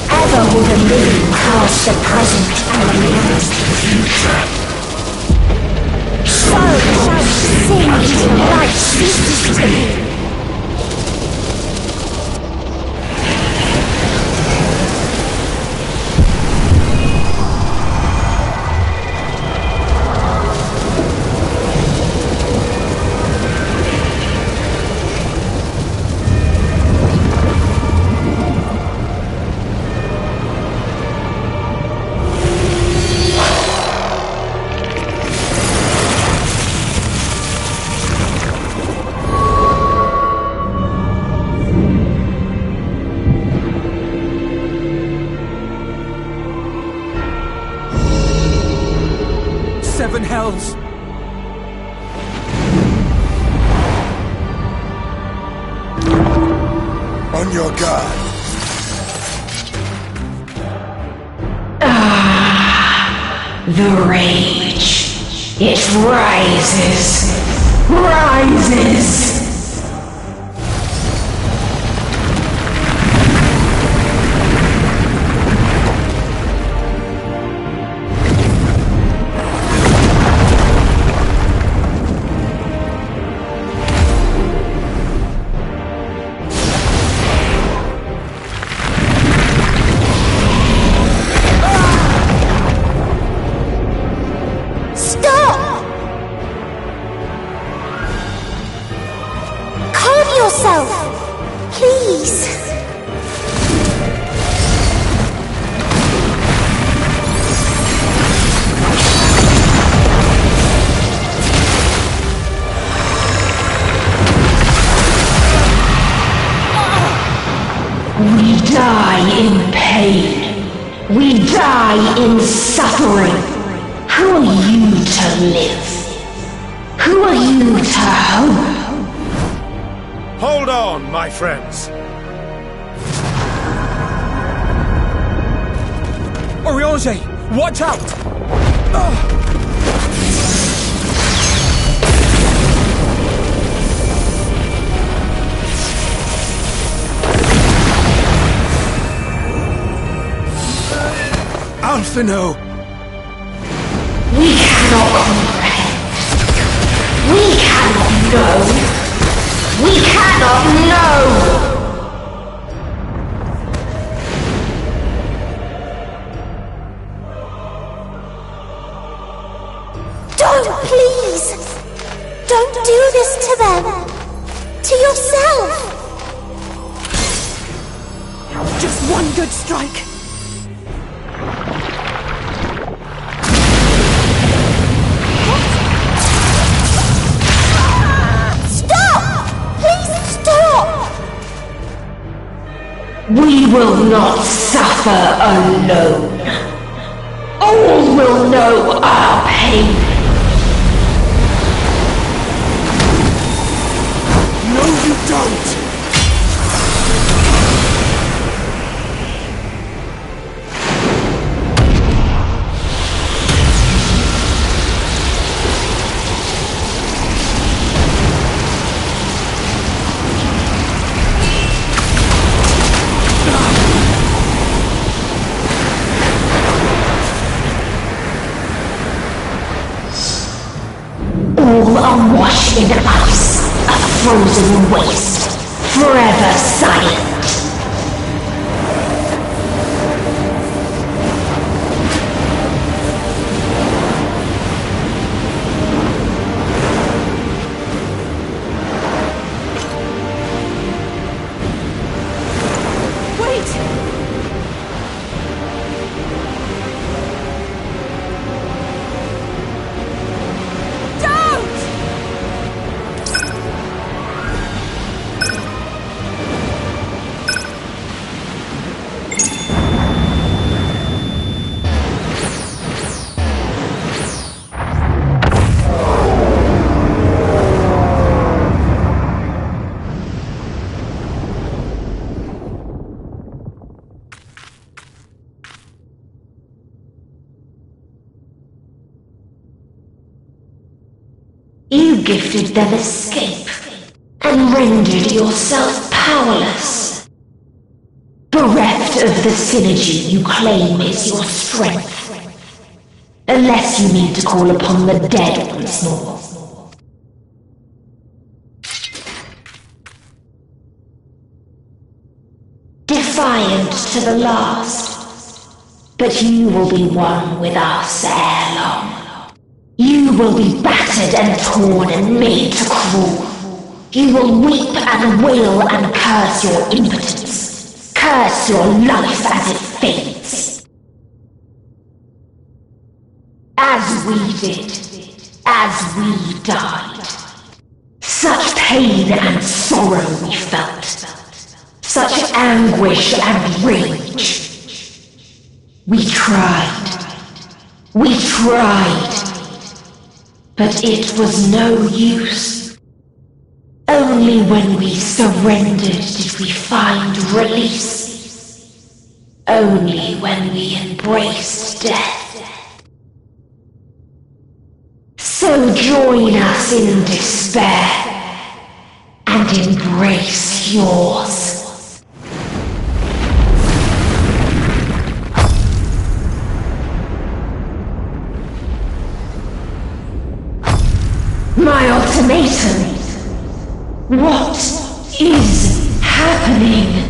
Ever will the living cast the present and announce the future. So shall sin into light ceases to be. Seven hells! On your guard. The rage. It rises. Rises. We die in pain. We die in suffering. Who are you to live? Who are you to hope? Hold on, my friends. Oriange, watch out! Alphino! We cannot comprehend. We cannot know. We cannot know! Don't, please! Don't do this to them! To yourself! Just one good strike! We will not suffer alone. All will know our pain. No, you don't! All are washed in ice, a frozen waste, forever silent. You gifted them escape and rendered yourself powerless. Bereft of the synergy you claim is your strength. Unless you mean to call upon the dead once more. Defiant to the last, but you will be one with us ere long. You will be battered and torn and made to crawl. You will weep and wail and curse your impotence. Curse your life as it fades. As we did, as we died. Such pain and sorrow we felt. Such anguish and rage. We tried. We tried. But it was no use. Only when we surrendered did we find release. Only when we embraced death. So join us in despair and embrace yours. My ultimatum. What is happening?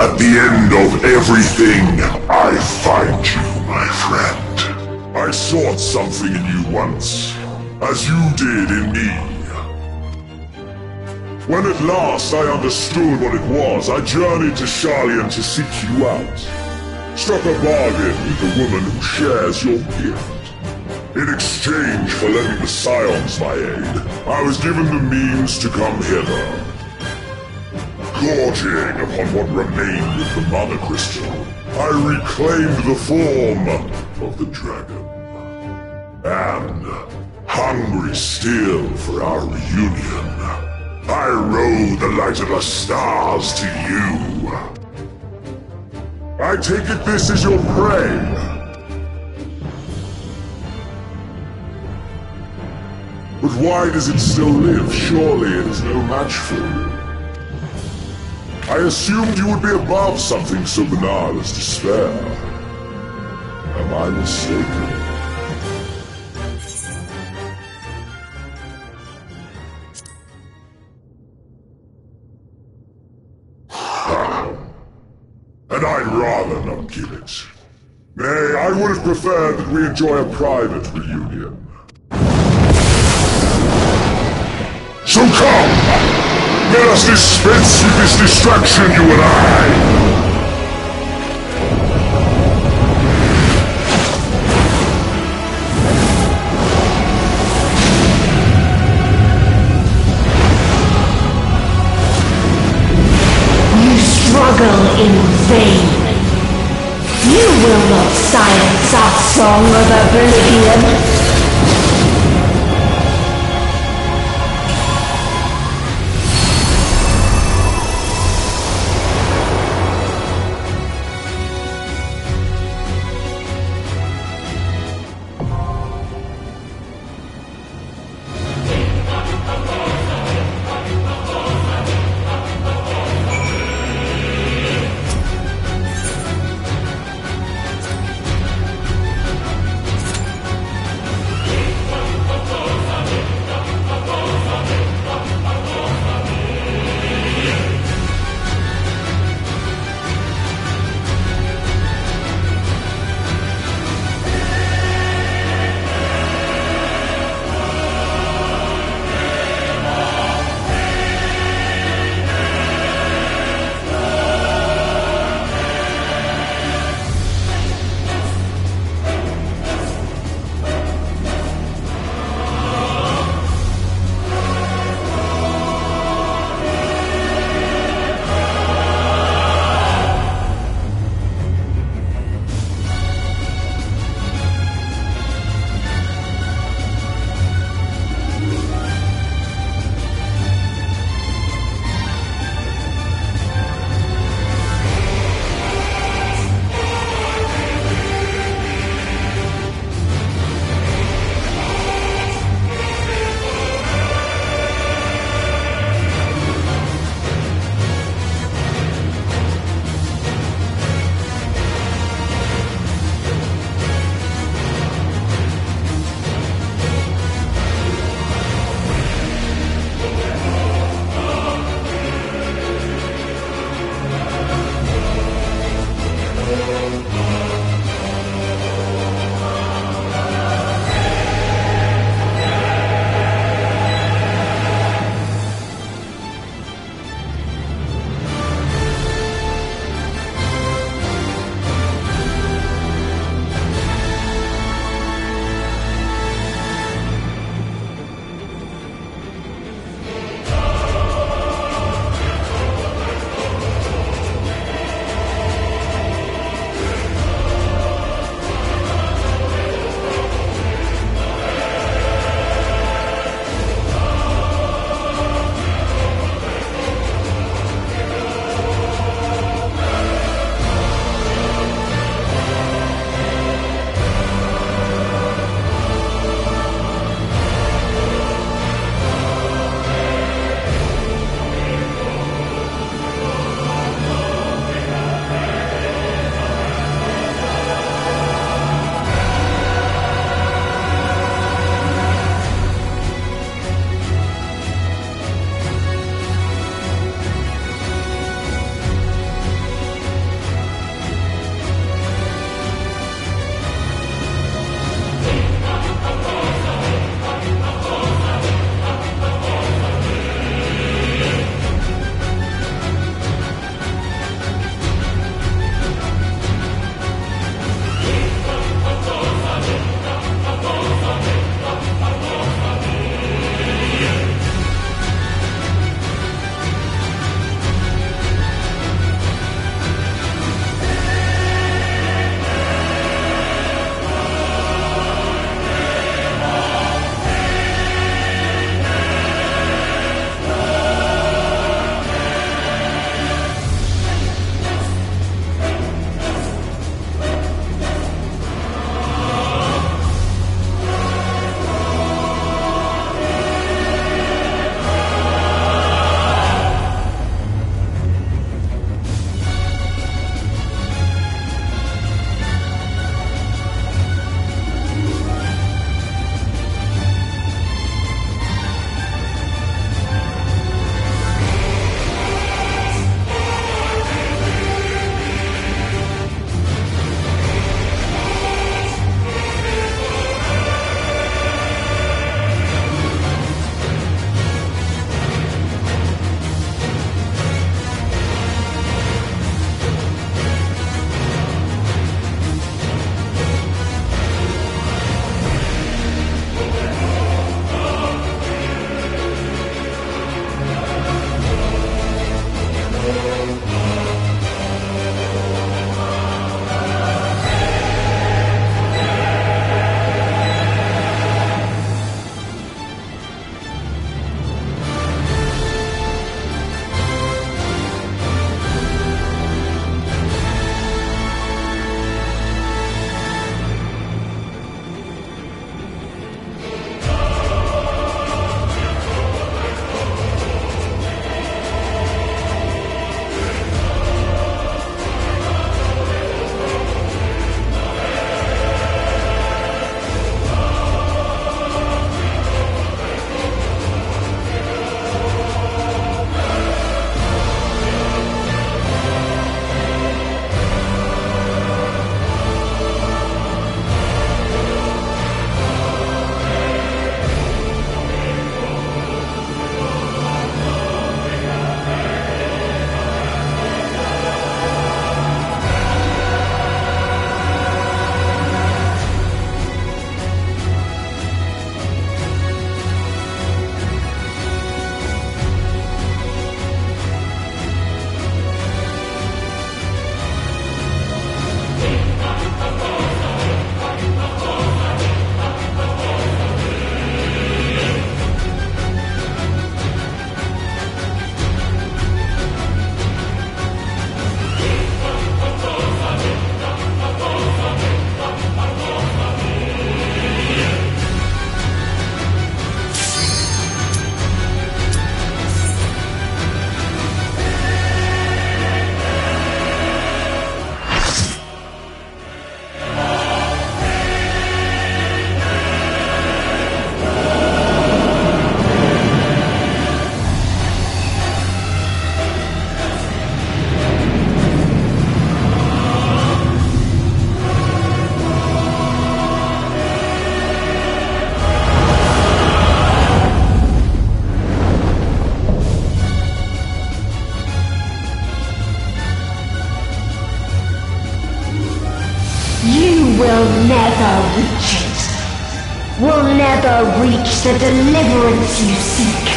At the end of everything, I find you, my friend. I sought something in you once, as you did in me. When at last I understood what it was, I journeyed to Sharlayan to seek you out. Struck a bargain with the woman who shares your gift. In exchange for lending the Scions my aid, I was given the means to come hither. Gorging upon what remained of the Mother Crystal, I reclaimed the form of the dragon. And, hungry still for our reunion, I rode the light of the stars to you. I take it this is your prey. But why does it still live? Surely it is no match for you. I assumed you would be above something so banal as despair. Am I mistaken? And I'd rather not give it. Nay, I would have preferred that we enjoy a private reunion. So come! Let us dispense with this distraction, you and I! You struggle in vain. You will not silence our song of oblivion. will never reach the deliverance you seek.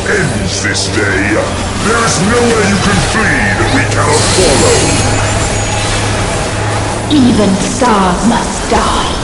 Ends this day. There is nowhere you can flee that we cannot follow. Even stars must die.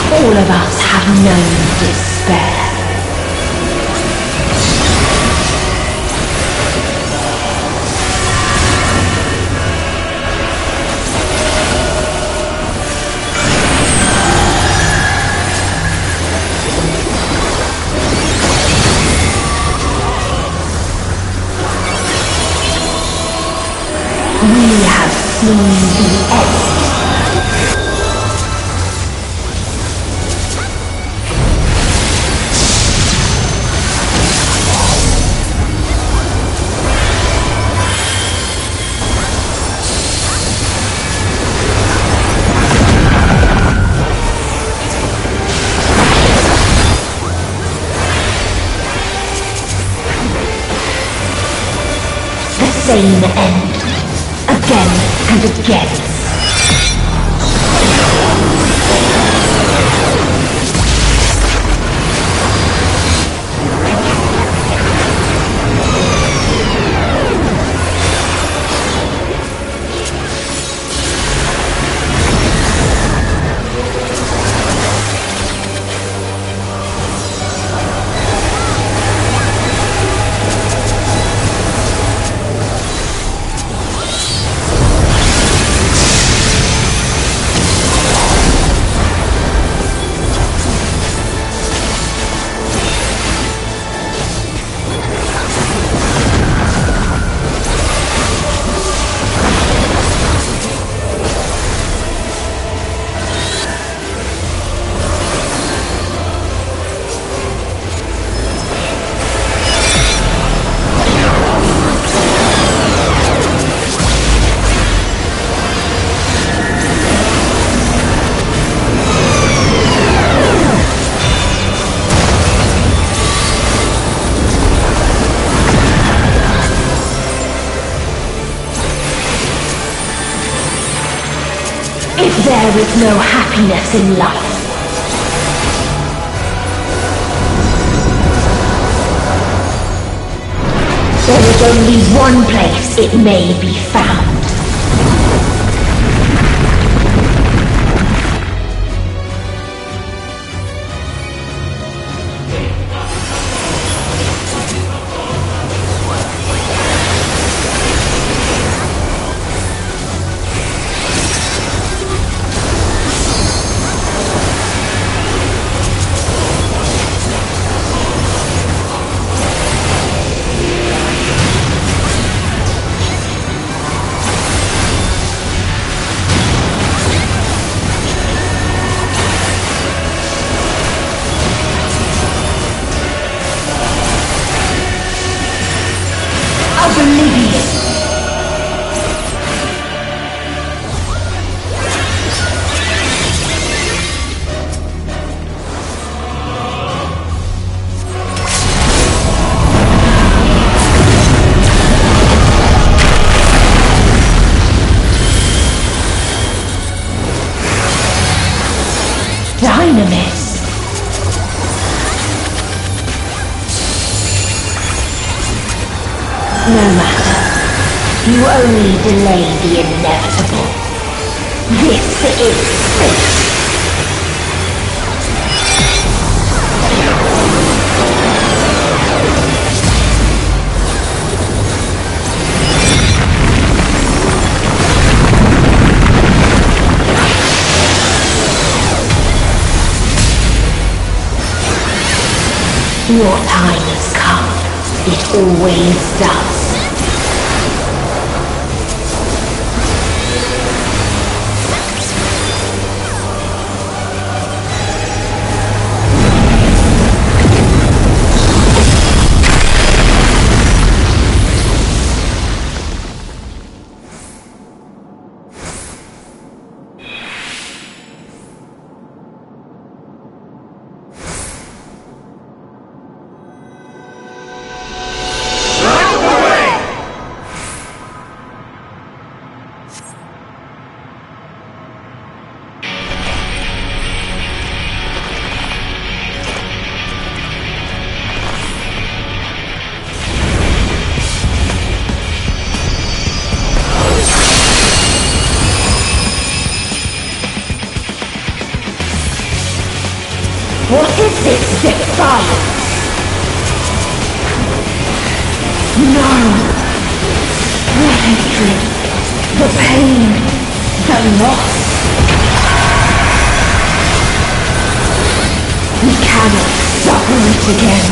All of us have known despair. We have seen the end. Same end, again and again. There is no happiness in life. There is only one place it may be found. dynamis. No matter. You only delay the inevitable. This is fate. Your time has come. It always does. What is this defiance? No! The hatred, the pain, the loss. We cannot suffer it again.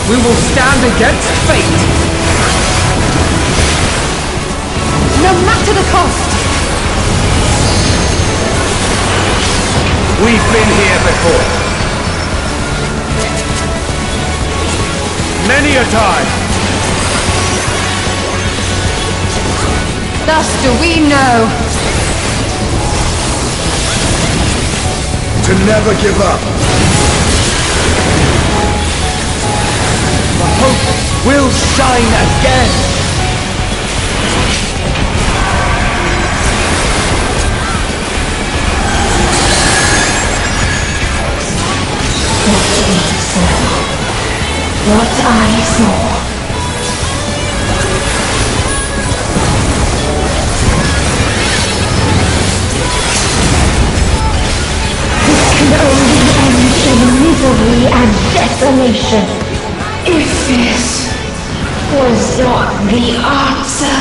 We will stand against fate! No matter the cost! We've been here before. Many a time. Thus do we know. To never give up. Hope will shine again! What we saw. What I saw. This can only end in misery and desolation. If this was not the answer,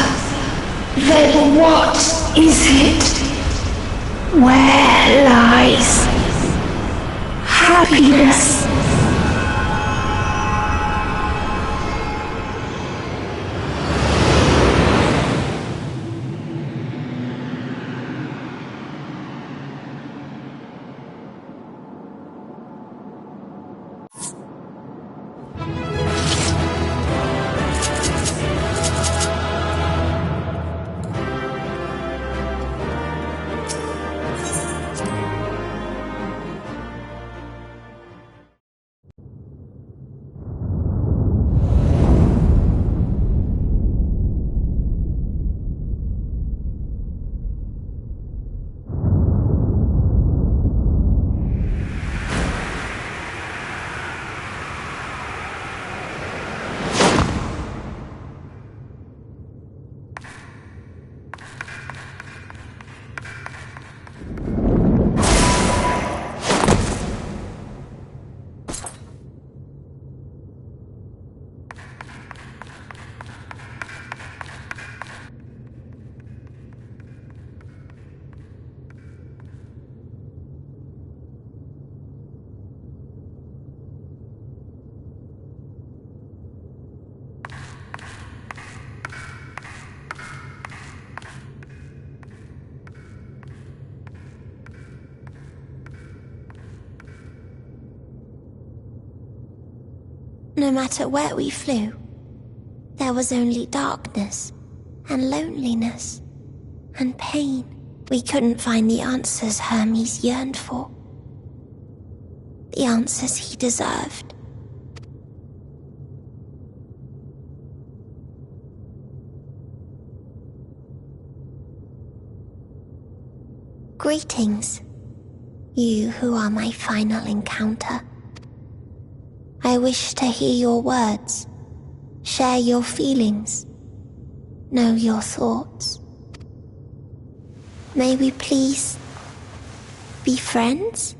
then what is it? Where lies happiness? No matter where we flew, there was only darkness and loneliness and pain. We couldn't find the answers Hermes yearned for. The answers he deserved. Greetings, you who are my final encounter. I wish to hear your words, share your feelings, know your thoughts. May we please be friends?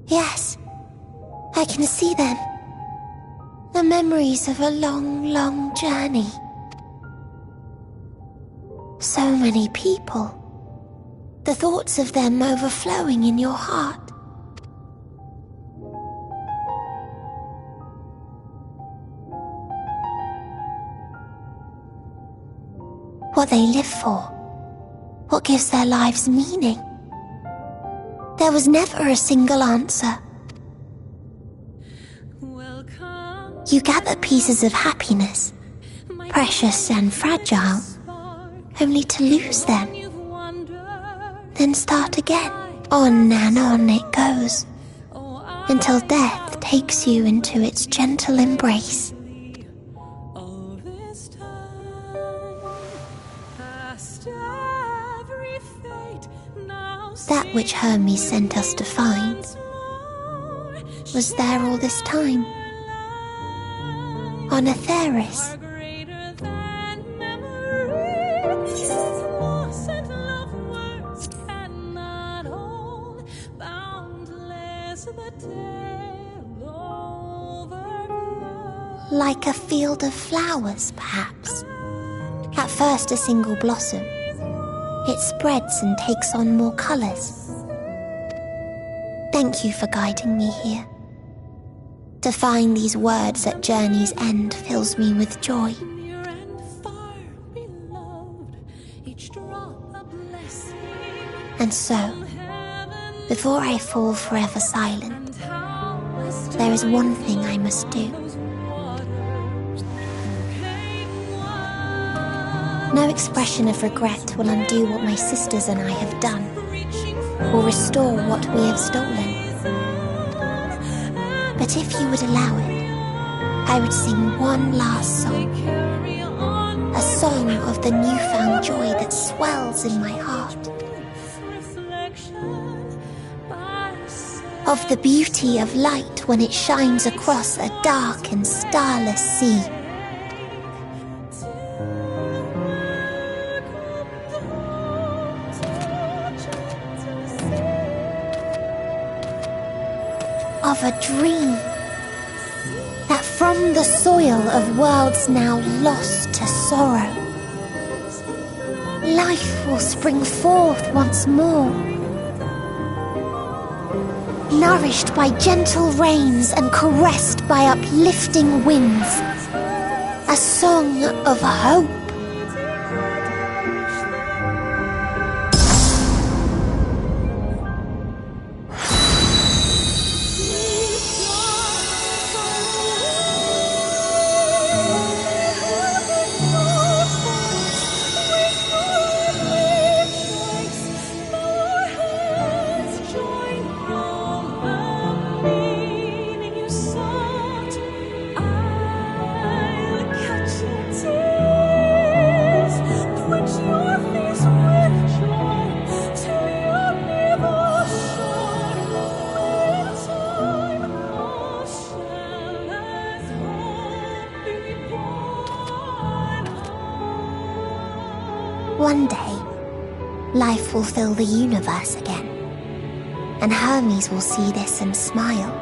Yes, I can see them. The memories of a long, long journey. So many people. The thoughts of them overflowing in your heart. What they live for. What gives their lives meaning. There was never a single answer. You gather pieces of happiness, precious and fragile, only to lose them. Then start again. On and on it goes, until death takes you into its gentle embrace. That which Hermes sent us to find was there all this time. On Ffxiv. Like a field of flowers, perhaps. At first a single blossom. It spreads and takes on more colours. Thank you for guiding me here. To find these words at journey's end fills me with joy. And so, before I fall forever silent, there is one thing I must do. No expression of regret will undo what my sisters and I have done, or restore what we have stolen. But if you would allow it, I would sing one last song. A song of the newfound joy that swells in my heart. Of the beauty of light when it shines across a dark and starless sea. Of a dream that from the soil of worlds now lost to sorrow, life will spring forth once more, nourished by gentle rains and caressed by uplifting winds, a song of hope. One day, life will fill the universe again, and Hermes will see this and smile.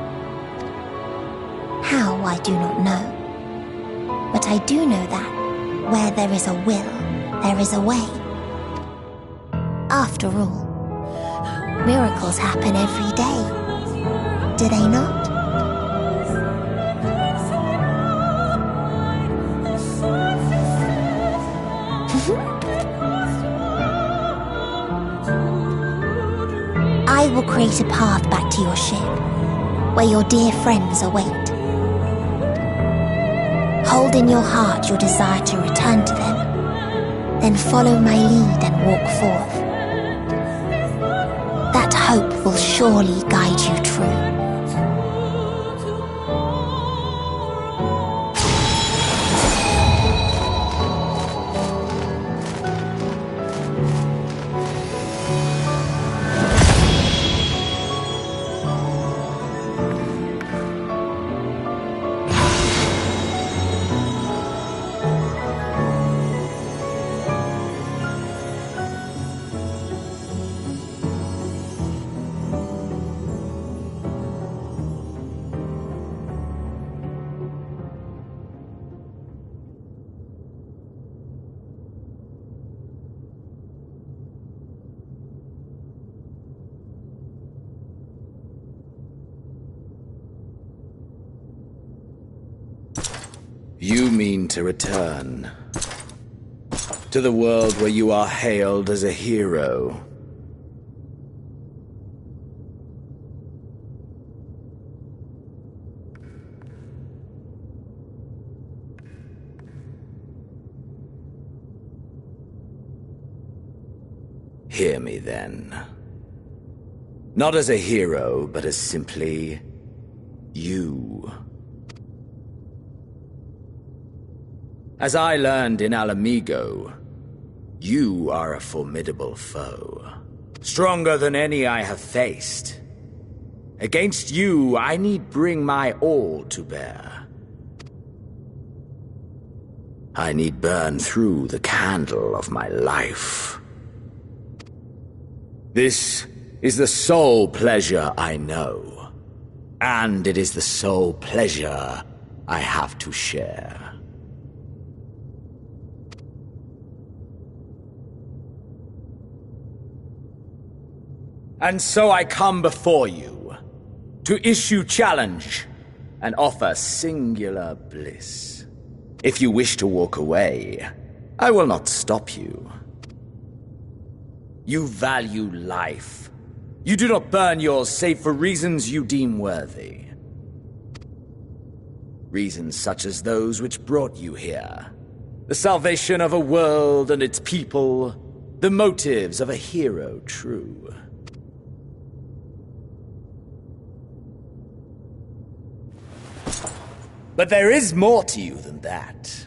How, I do not know. But I do know that, where there is a will, there is a way. After all, miracles happen every day, do they not? I will create a path back to your ship, where your dear friends await. Hold in your heart your desire to return to them. Then follow my lead and walk forth. That hope will surely guide you true. You mean to return to the world where you are hailed as a hero. Hear me then. Not as a hero, but as simply you. As I learned in Alamigo, you are a formidable foe. Stronger than any I have faced. Against you, I need bring my all to bear. I need burn through the candle of my life. This is the sole pleasure I know, and it is the sole pleasure I have to share. And so I come before you, to issue challenge, and offer singular bliss. If you wish to walk away, I will not stop you. You value life. You do not burn yours save for reasons you deem worthy. Reasons such as those which brought you here. The salvation of a world and its people. The motives of a hero true. But there is more to you than that.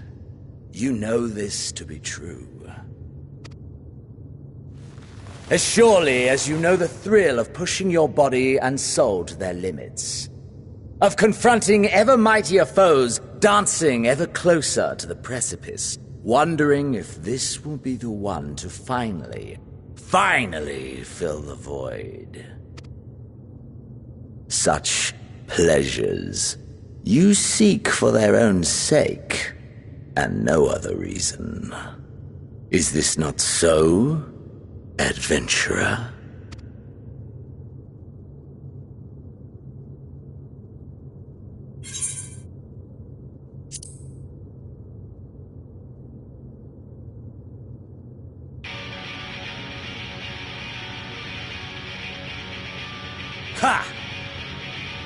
You know this to be true. As surely as you know the thrill of pushing your body and soul to their limits. Of confronting ever mightier foes, dancing ever closer to the precipice, wondering if this will be the one to finally fill the void. Such pleasures you seek for their own sake, and no other reason. Is this not so, adventurer? Ha!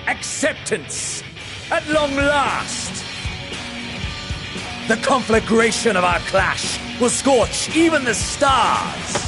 Acceptance! At long last! The conflagration of our clash will scorch even the stars!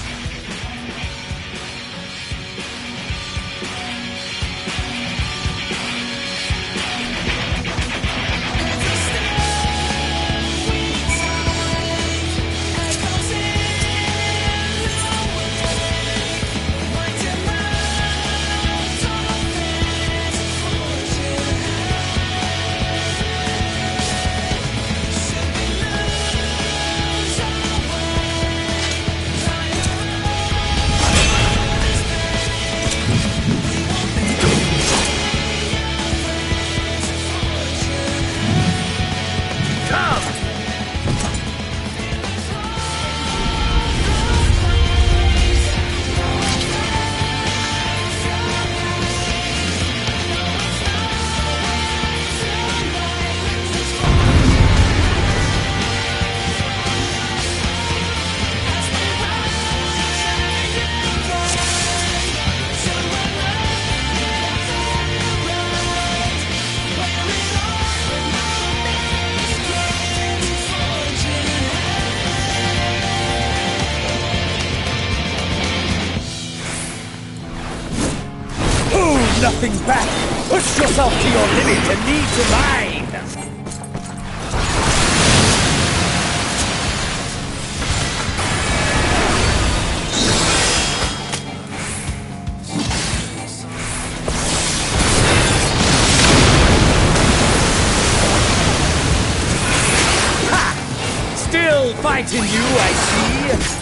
nothing back. Push yourself to your limit and knee to mine. Still fighting you, I see.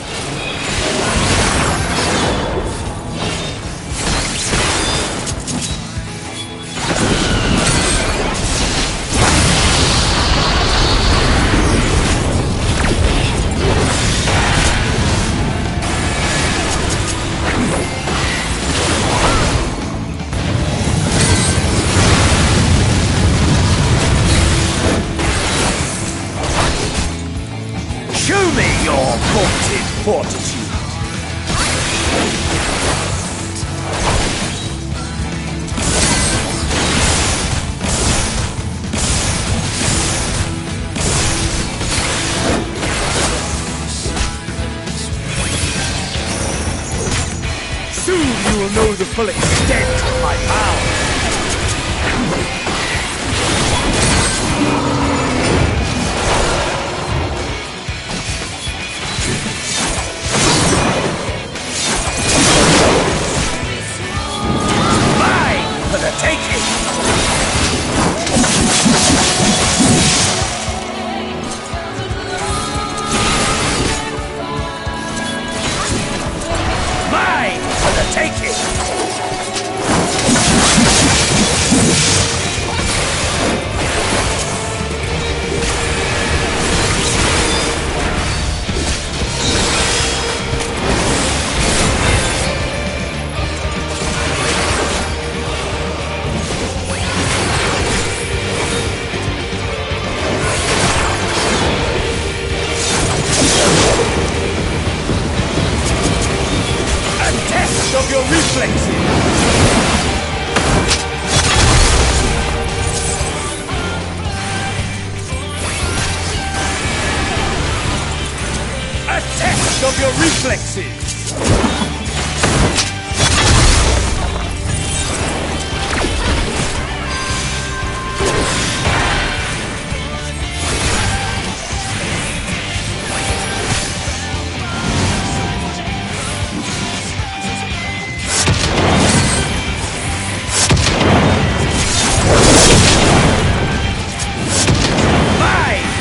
Show me your vaunted fortitude. Soon you will know the full extent of my power. For the taking! Mine for the taking! Of your reflexes! A test of your reflexes!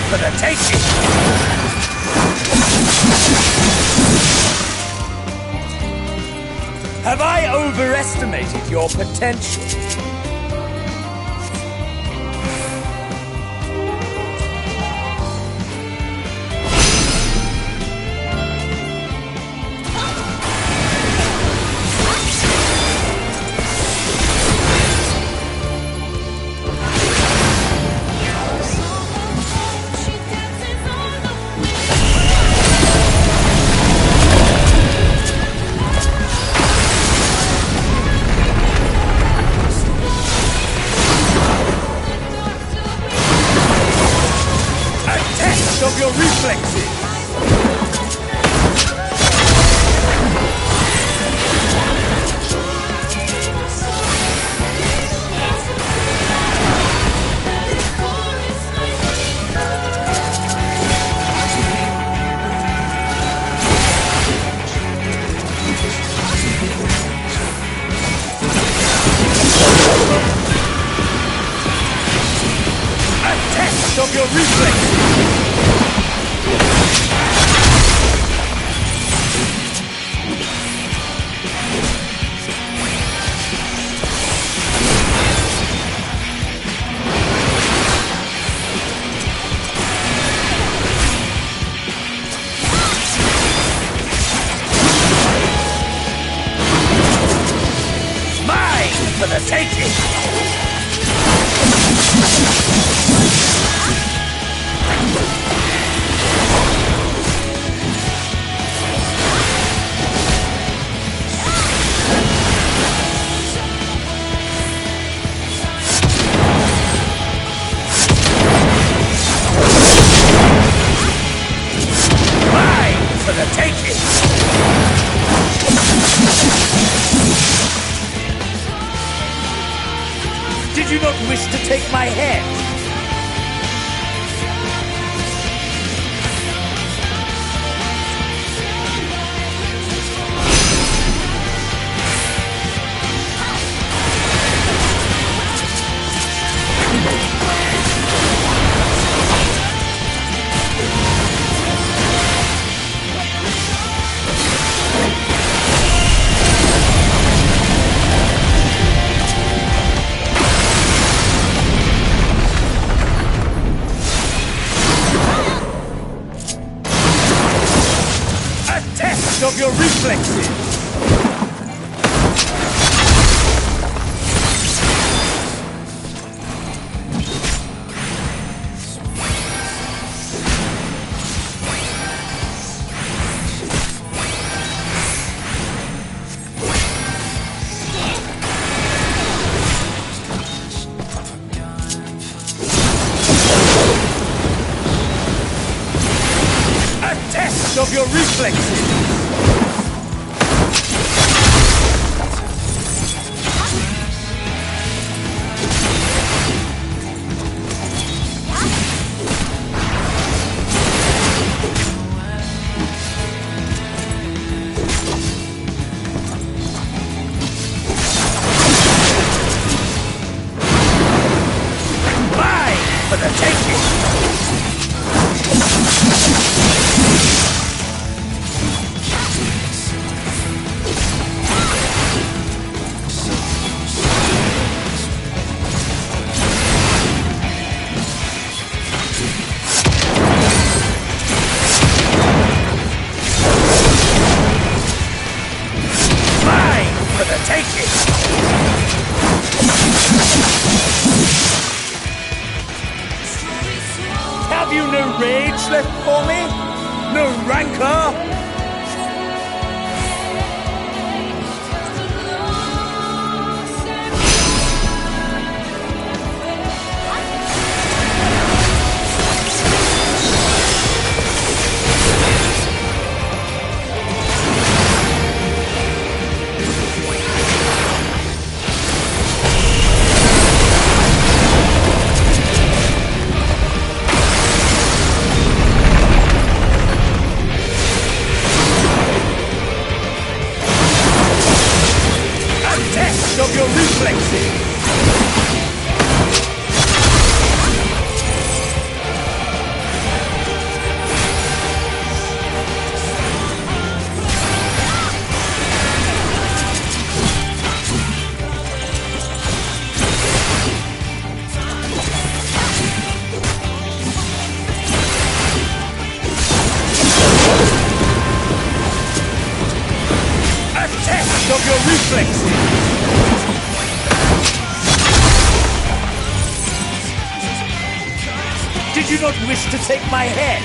For the taking! Have I overestimated your potential? Of your reflexes! A test of your reflexes! For the taking! Mine for the taking! not wish to take my head? Of your reflexes! A test of your reflexes! For the taking! Mine for the taking! Have you no rage left for me? No rancor? Of your reflexes! A test of your reflexes! Did you not wish to take my head?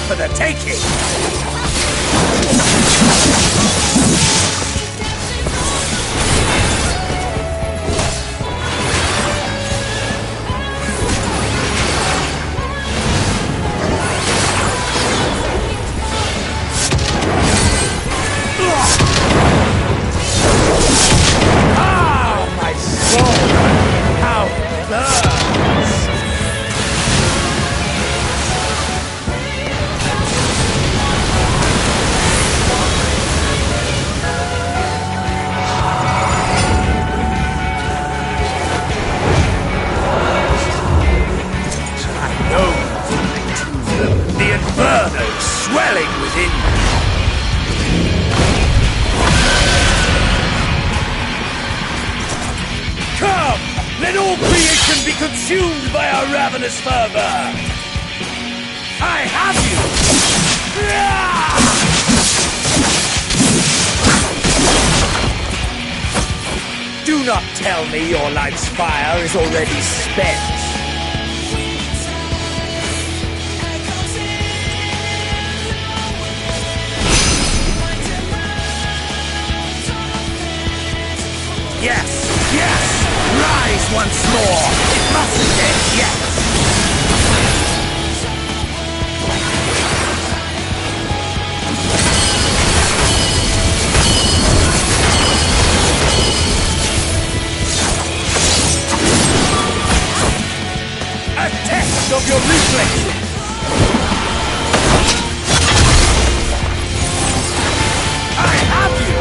For the taking! Ah, my soul! How it burns! The inferno swelling within me. Come! Let all creation be consumed by our ravenous fervor! I have you! Do Do not tell me your life's fire is already spent. Yes, yes! Rise once more! It mustn't end yet! A test of your reflexes! I have you!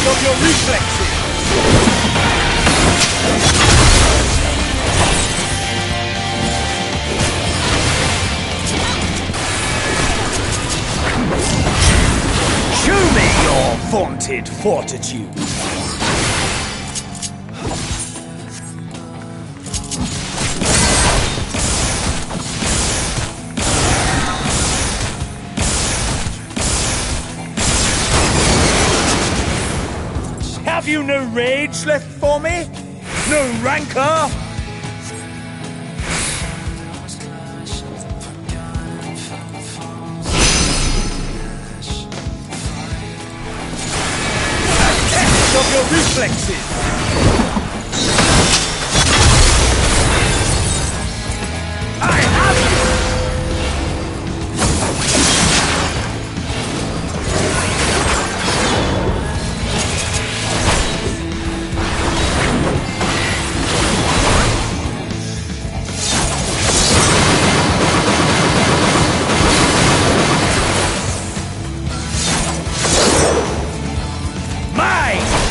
Of your reflexes! Show me your vaunted fortitude! Have you no rage left for me? No rancor? A test of your reflexes! I have you!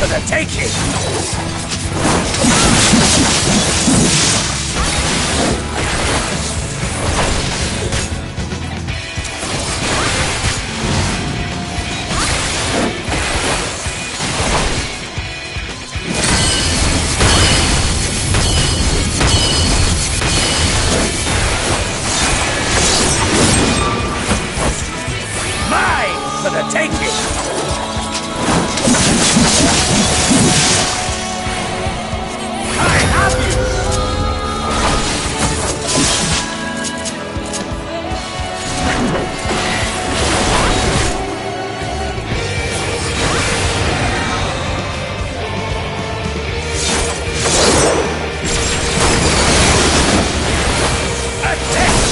For the taking! Mine for the taking!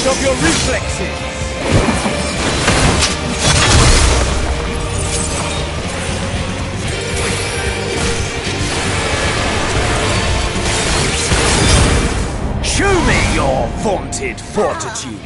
Of your reflexes! Show me your vaunted fortitude!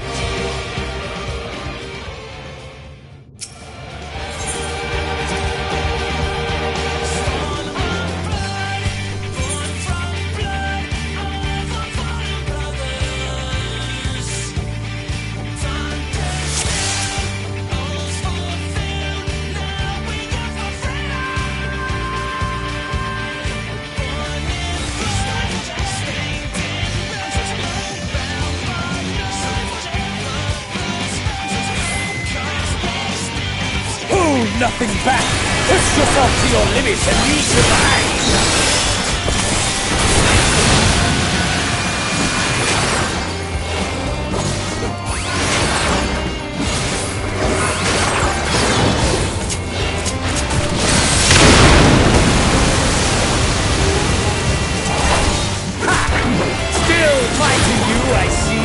Nothing back! Push yourself to your limits and leave the behind! Ha! Still fighting you, I see!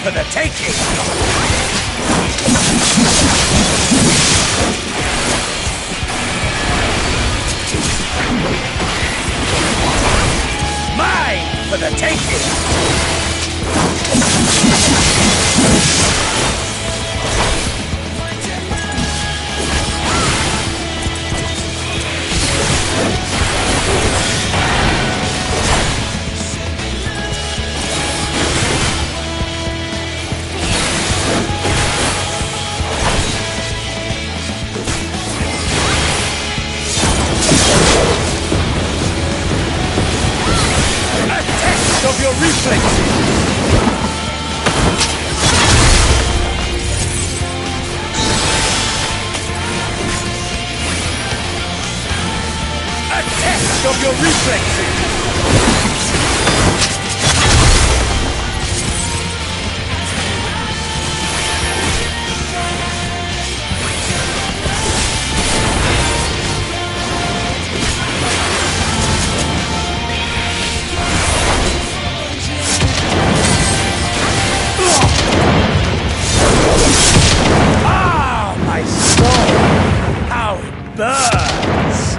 for the taking! Mine for the taking! Of your reflexes! A test of your reflexes! Burns!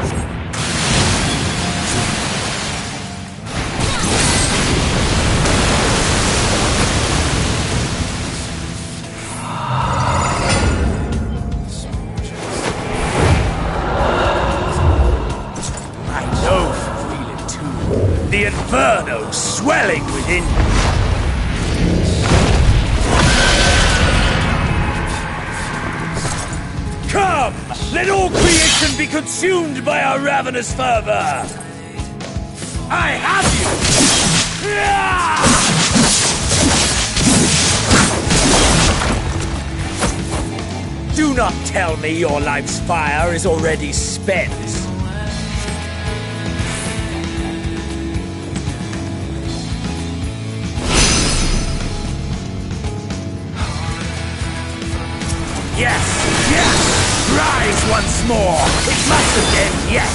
I know you feel it too. The inferno swelling within you. Come! Let all creation be consumed by our ravenous fervor! I have you! Do not tell me your life's fire is already spent. Yes! Yes! Rise once more! It must have been yes!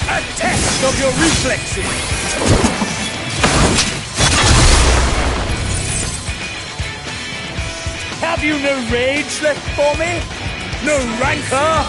A test of your reflexes! Have you no rage left for me? No rancor?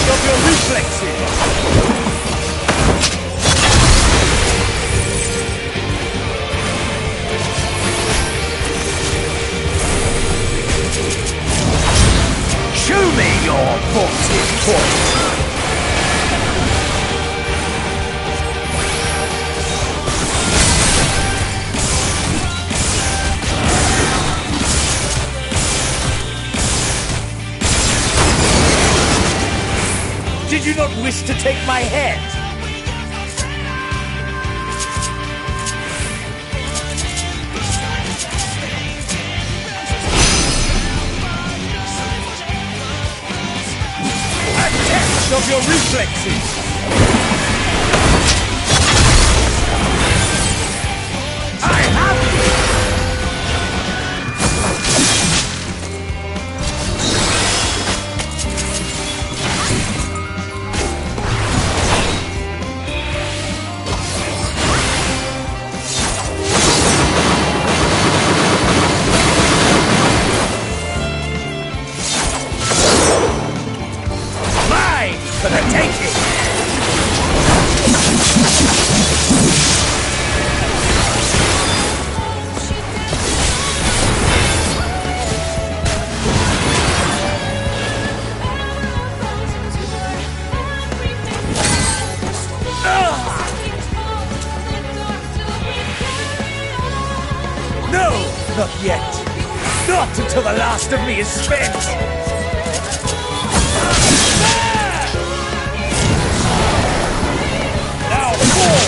Of your reflexes! Show me your vaulted point! Did you not wish to take my head? A test of your reflexes! I have you! For the taking! Not until the last of me is spent! Now fall!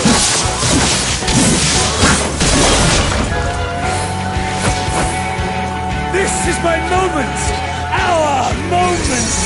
This is my moment! Our moment!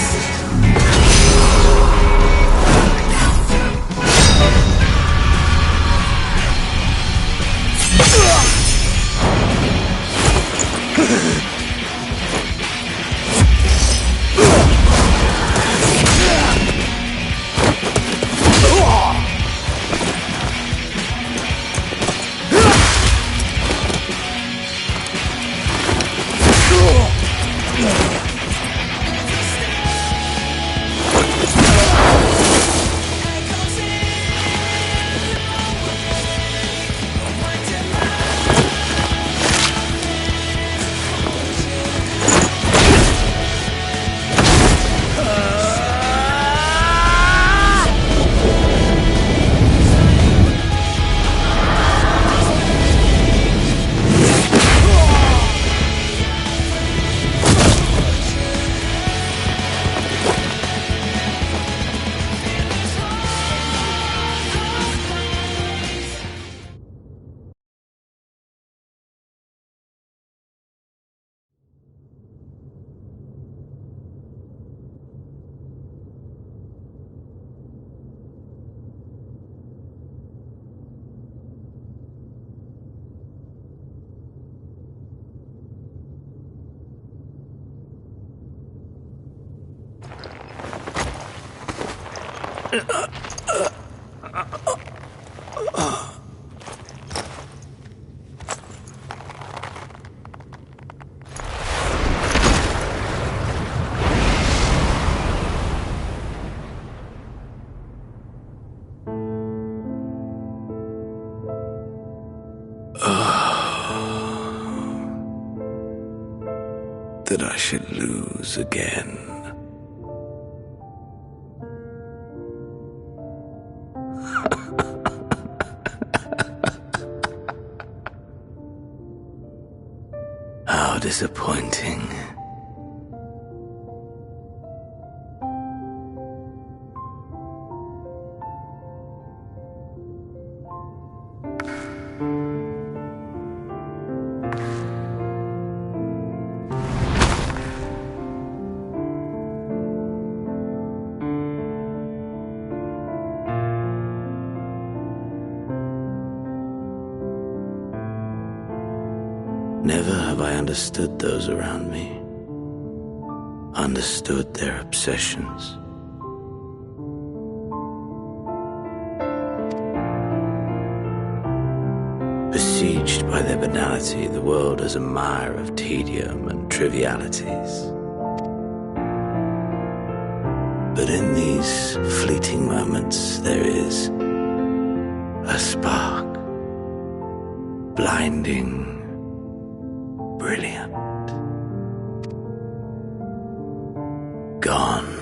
That I should lose again. How disappointing. Never have I understood those around me, understood their obsessions. Besieged by their banality, the world is a mire of tedium and trivialities. But in these fleeting moments there is a spark, blinding, brilliant, gone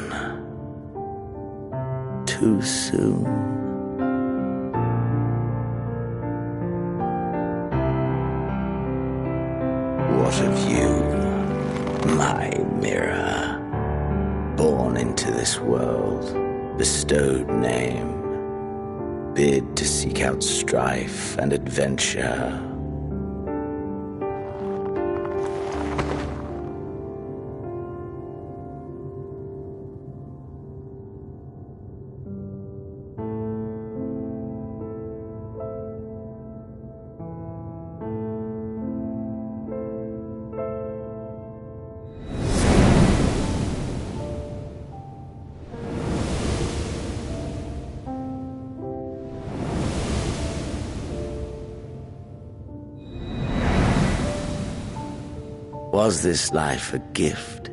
too soon. What of you, my mirror, born into this world, bestowed name, bid to seek out strife and adventure? Was this life a gift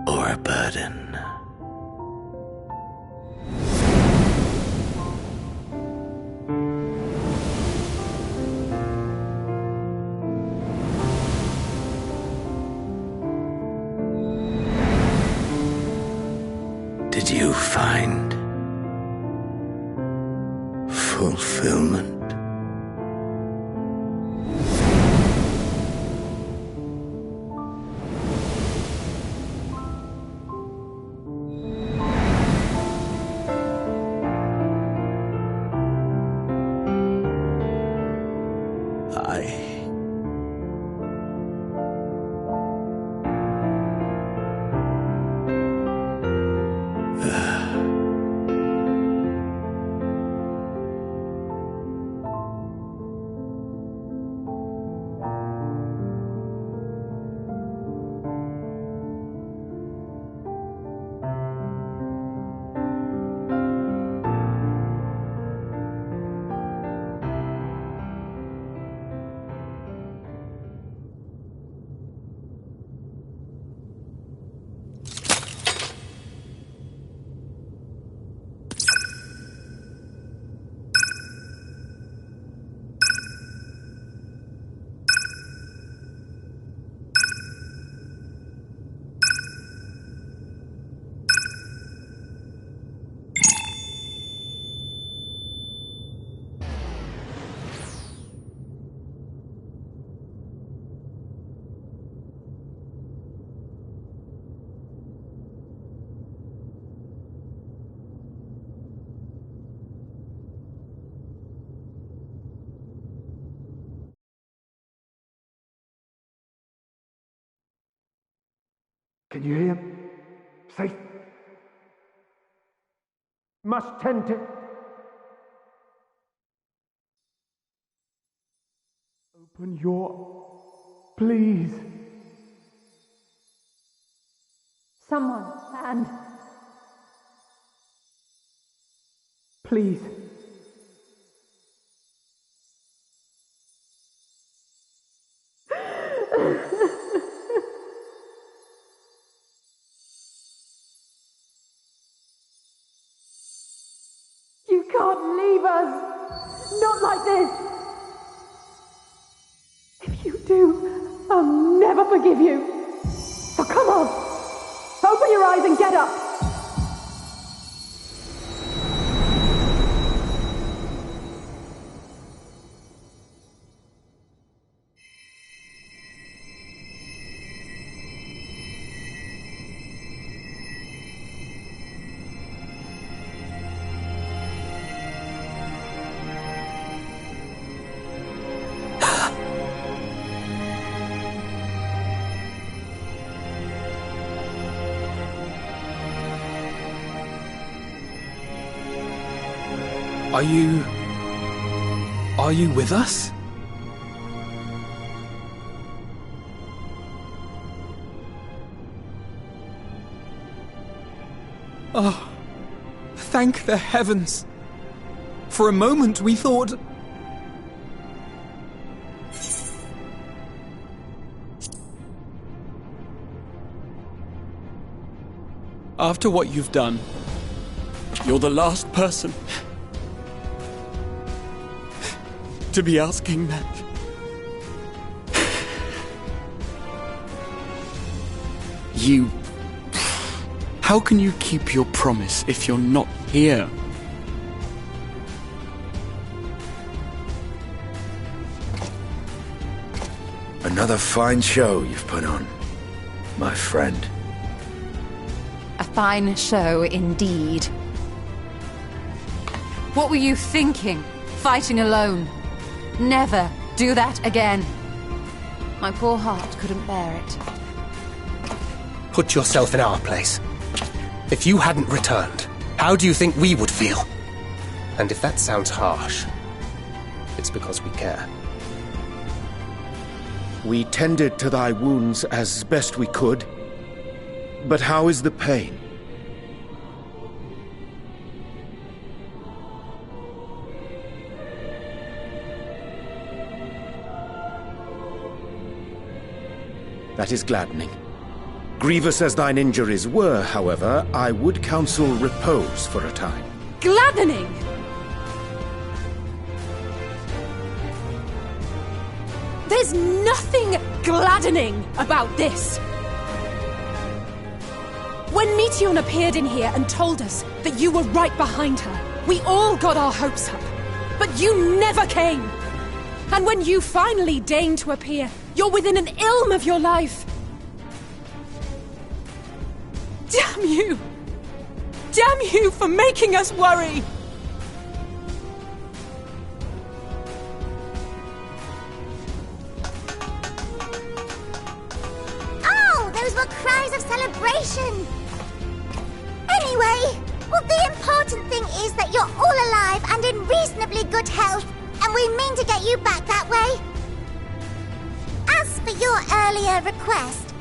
or a burden? Did you find fulfillment? Can you hear? Safe. Must tend to... Open your... Please. Someone, and... Please. You can't leave us! Not like this! If you do, I'll never forgive you! So come on! Open your eyes and get up! Are you with us? Oh, thank the heavens. For a moment we thought... After what you've done, you're the last person to be asking that. You... How can you keep your promise if you're not here? Another fine show you've put on, my friend. A fine show indeed. What were you thinking? Fighting alone? Never do that again. My poor heart couldn't bear it. Put yourself in our place. If you hadn't returned, how do you think we would feel? And if that sounds harsh, it's because we care. We tended to thy wounds as best we could. But how is the pain? That is gladdening. Grievous as thine injuries were, however, I would counsel repose for a time. Gladdening! There's nothing gladdening about this! When Meteion appeared in here and told us that you were right behind her, we all got our hopes up. But you never came! And when you finally deign to appear, you're within an ilm of your life! Damn you! Damn you for making us worry! Oh, those were cries of celebration! Anyway, well, the important thing is that you're all alive and in reasonably good health, and we mean to get you back that way. As for your earlier request,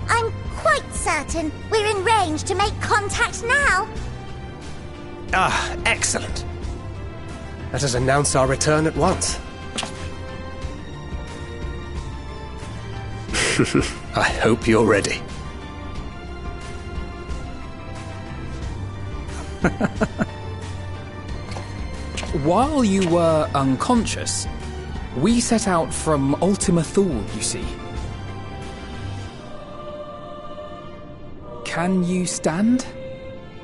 I'm quite certain we're in range to make contact now. Ah, excellent. Let us announce our return at once. I hope you're ready. While you were unconscious, we set out from Ultima Thule, you see. Can you stand?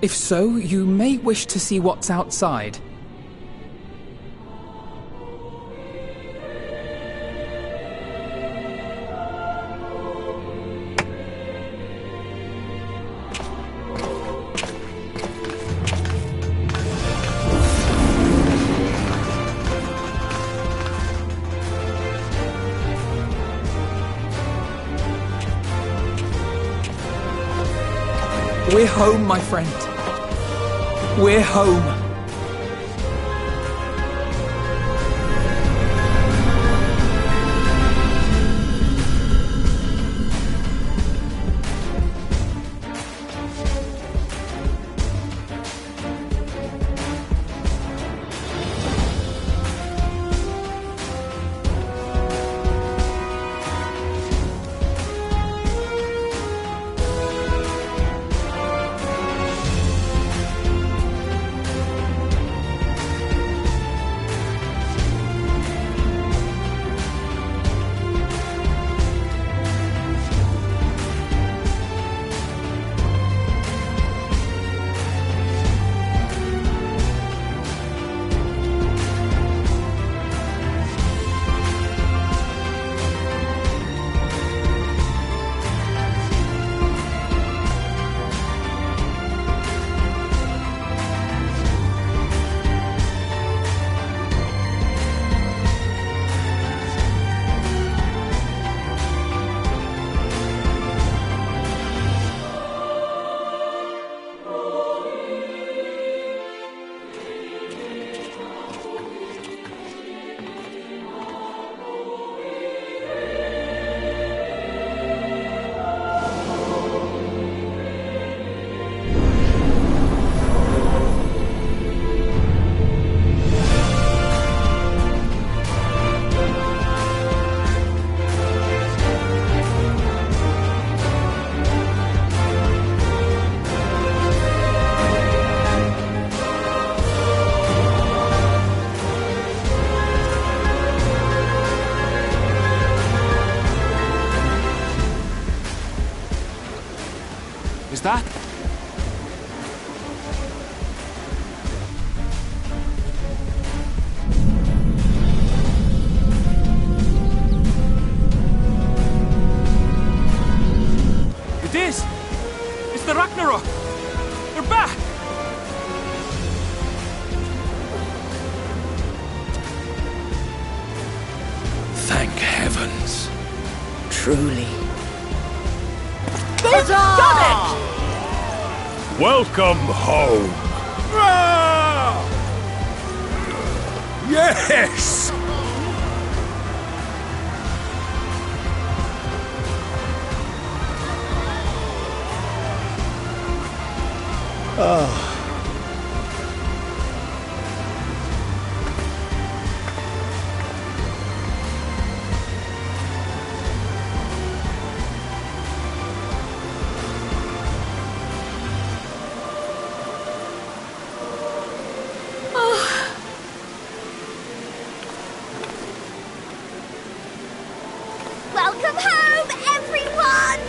If so, you may wish to see what's outside. We're home, my friend. We're home. Is that? It is! It's the Ragnarok! They're back! Thank heavens. Truly. They've done it! Welcome home. Yes! Oh. Welcome home, everyone!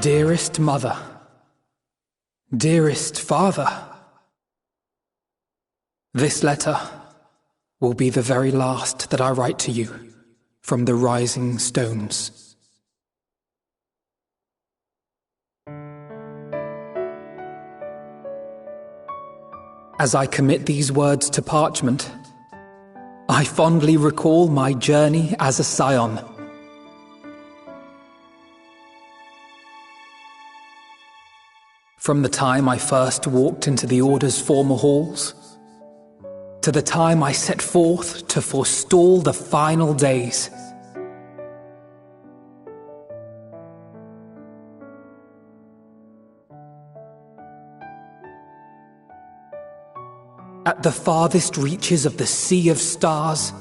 Dearest Mother, dearest Father, this letter will be the very last that I write to you from the Rising Stones. As I commit these words to parchment, I fondly recall my journey as a scion. From the time I first walked into the Order's former halls, to the time I set forth to forestall the final days. At the farthest reaches of the Sea of Stars,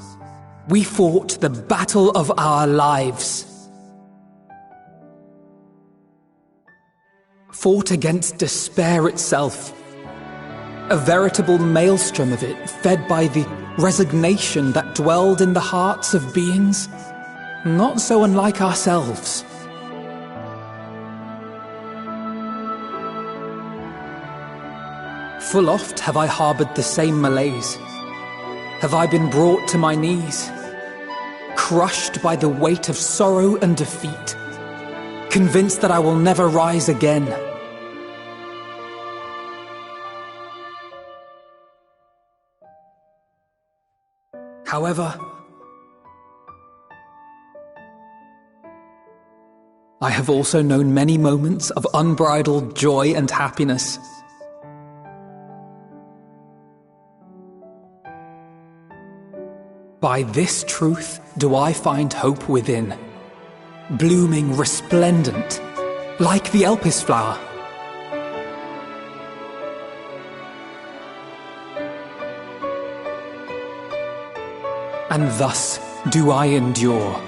we fought the battle of our lives. Fought against despair itself, a veritable maelstrom of it, fed by the resignation that dwelled in the hearts of beings not so unlike ourselves. Full oft have I harboured the same malaise. Have I been brought to my knees, crushed by the weight of sorrow and defeat, convinced that I will never rise again. However, I have also known many moments of unbridled joy and happiness. By this truth do I find hope within, blooming resplendent, like the Elpis flower. And thus do I endure.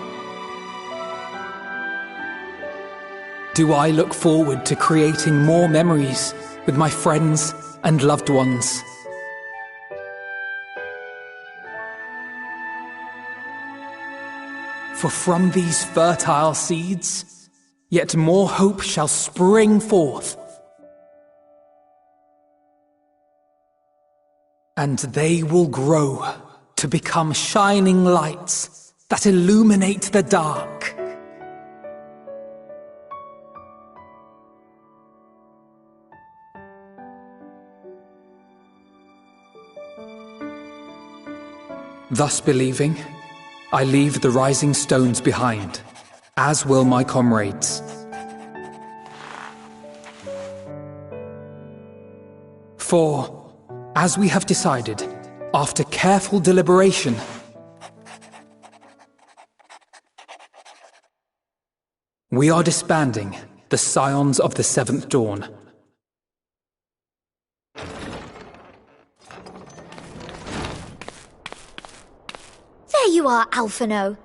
Do I look forward to creating more memories with my friends and loved ones. For from these fertile seeds, yet more hope shall spring forth. And they will grow to become shining lights that illuminate the dark. Thus believing, I leave the rising stones behind, as will my comrades. For, as we have decided, after careful deliberation, we are disbanding the Scions of the Seventh Dawn. There you are, Alphino.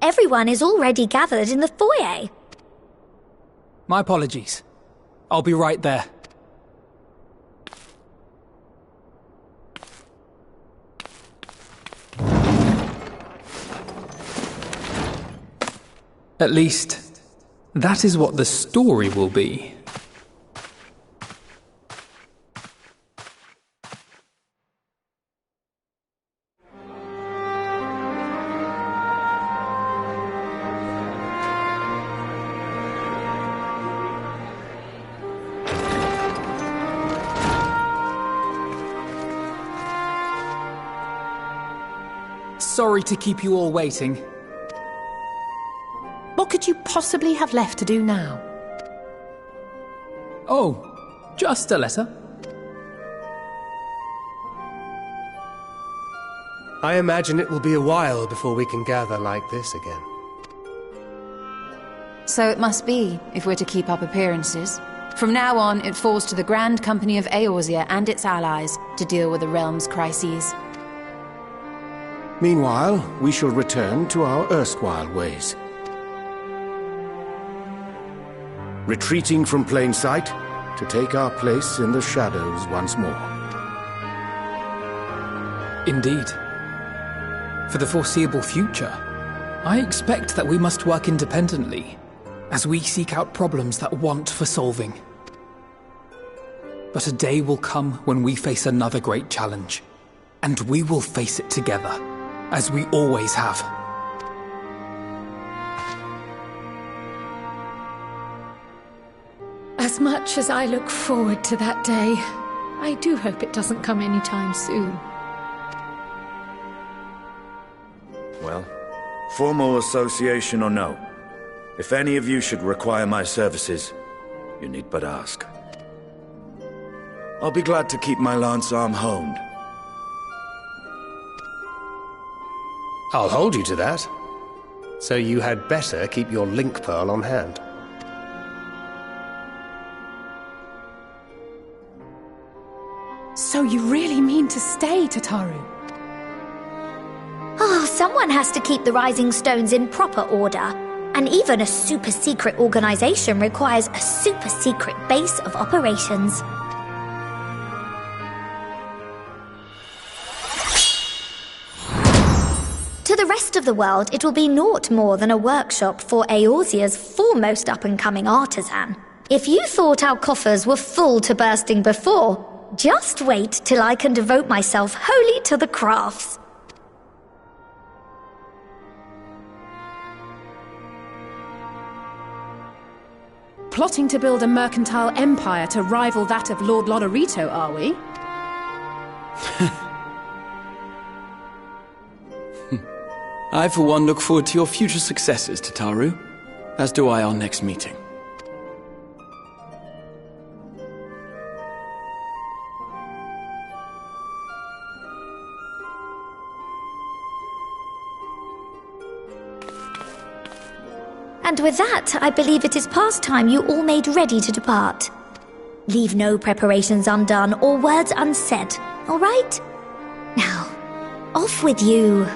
Everyone is already gathered in the foyer. My apologies. I'll be right there. At least, that is what the story will be. Sorry to keep you all waiting. What could you possibly have left to do now? Oh, just a letter. I imagine it will be a while before we can gather like this again. So it must be, if we're to keep up appearances. From now on, it falls to the Grand Company of Eorzea and its allies to deal with the realm's crises. Meanwhile, we shall return to our erstwhile ways. Retreating from plain sight to take our place in the shadows once more. Indeed. For the foreseeable future, I expect that we must work independently, as we seek out problems that want for solving. But a day will come when we face another great challenge, and we will face it together, as we always have. As much as I look forward to that day, I do hope it doesn't come anytime soon. Well, formal association or no, if any of you should require my services, you need but ask. I'll be glad to keep my lance arm honed. I'll hold you to that. So you had better keep your link pearl on hand. So you really mean to stay, Tataru? Oh, someone has to keep the Rising Stones in proper order. And even a super-secret organization requires a super-secret base of operations. To the rest of the world, it will be naught more than a workshop for Eorzea's foremost up-and-coming artisan. If you thought our coffers were full to bursting before, just wait till I can devote myself wholly to the crafts. Plotting to build a mercantile empire to rival that of Lord Lodorito, are we? I, for one, look forward to your future successes, Tataru, as do I our next meeting. And with that, I believe it is past time you all made ready to depart. Leave no preparations undone or words unsaid, all right? Now, off with you.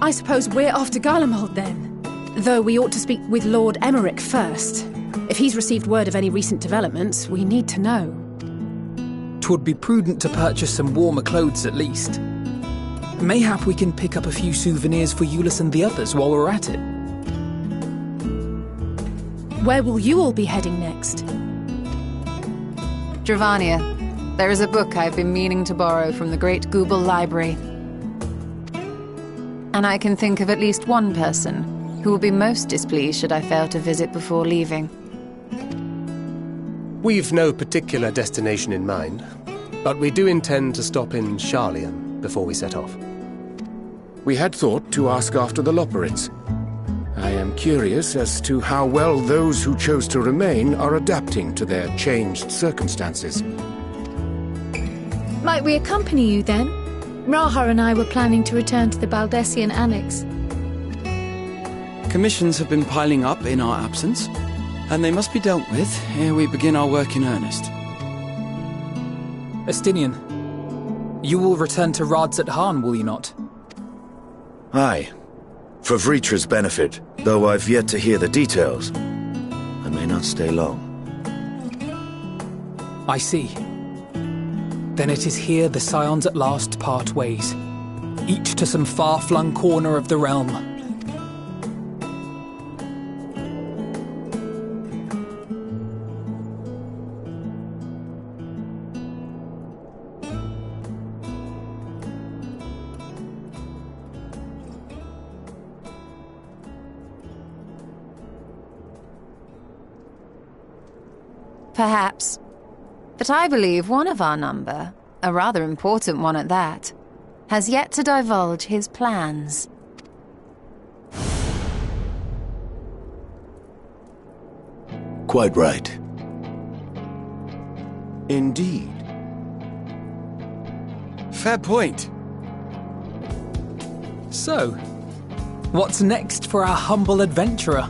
I suppose we're off to Garlemald then. Though we ought to speak with Lord Emmerich first. If he's received word of any recent developments, we need to know. 'Twould be prudent to purchase some warmer clothes at least. Mayhap we can pick up a few souvenirs for Euless and the others while we're at it. Where will you all be heading next? Dravania. There is a book I've been meaning to borrow from the Great Google Library. And I can think of at least one person who will be most displeased should I fail to visit before leaving. We've no particular destination in mind, but we do intend to stop in Sharlayan before we set off. We had thought to ask after the Loperids. I am curious as to how well those who chose to remain are adapting to their changed circumstances. Might we accompany you then? Raha and I were planning to return to the Baldessian Annex. Commissions have been piling up in our absence, and they must be dealt with ere we begin our work in earnest. Estinian, you will return to Radzat Han, will you not? Aye. For Vritra's benefit, though I've yet to hear the details. I may not stay long. I see. Then it is here the Scions at last part ways, each to some far-flung corner of the realm. Perhaps. But I believe one of our number, a rather important one at that, has yet to divulge his plans. Quite right. Indeed. Fair point. So, what's next for our humble adventurer?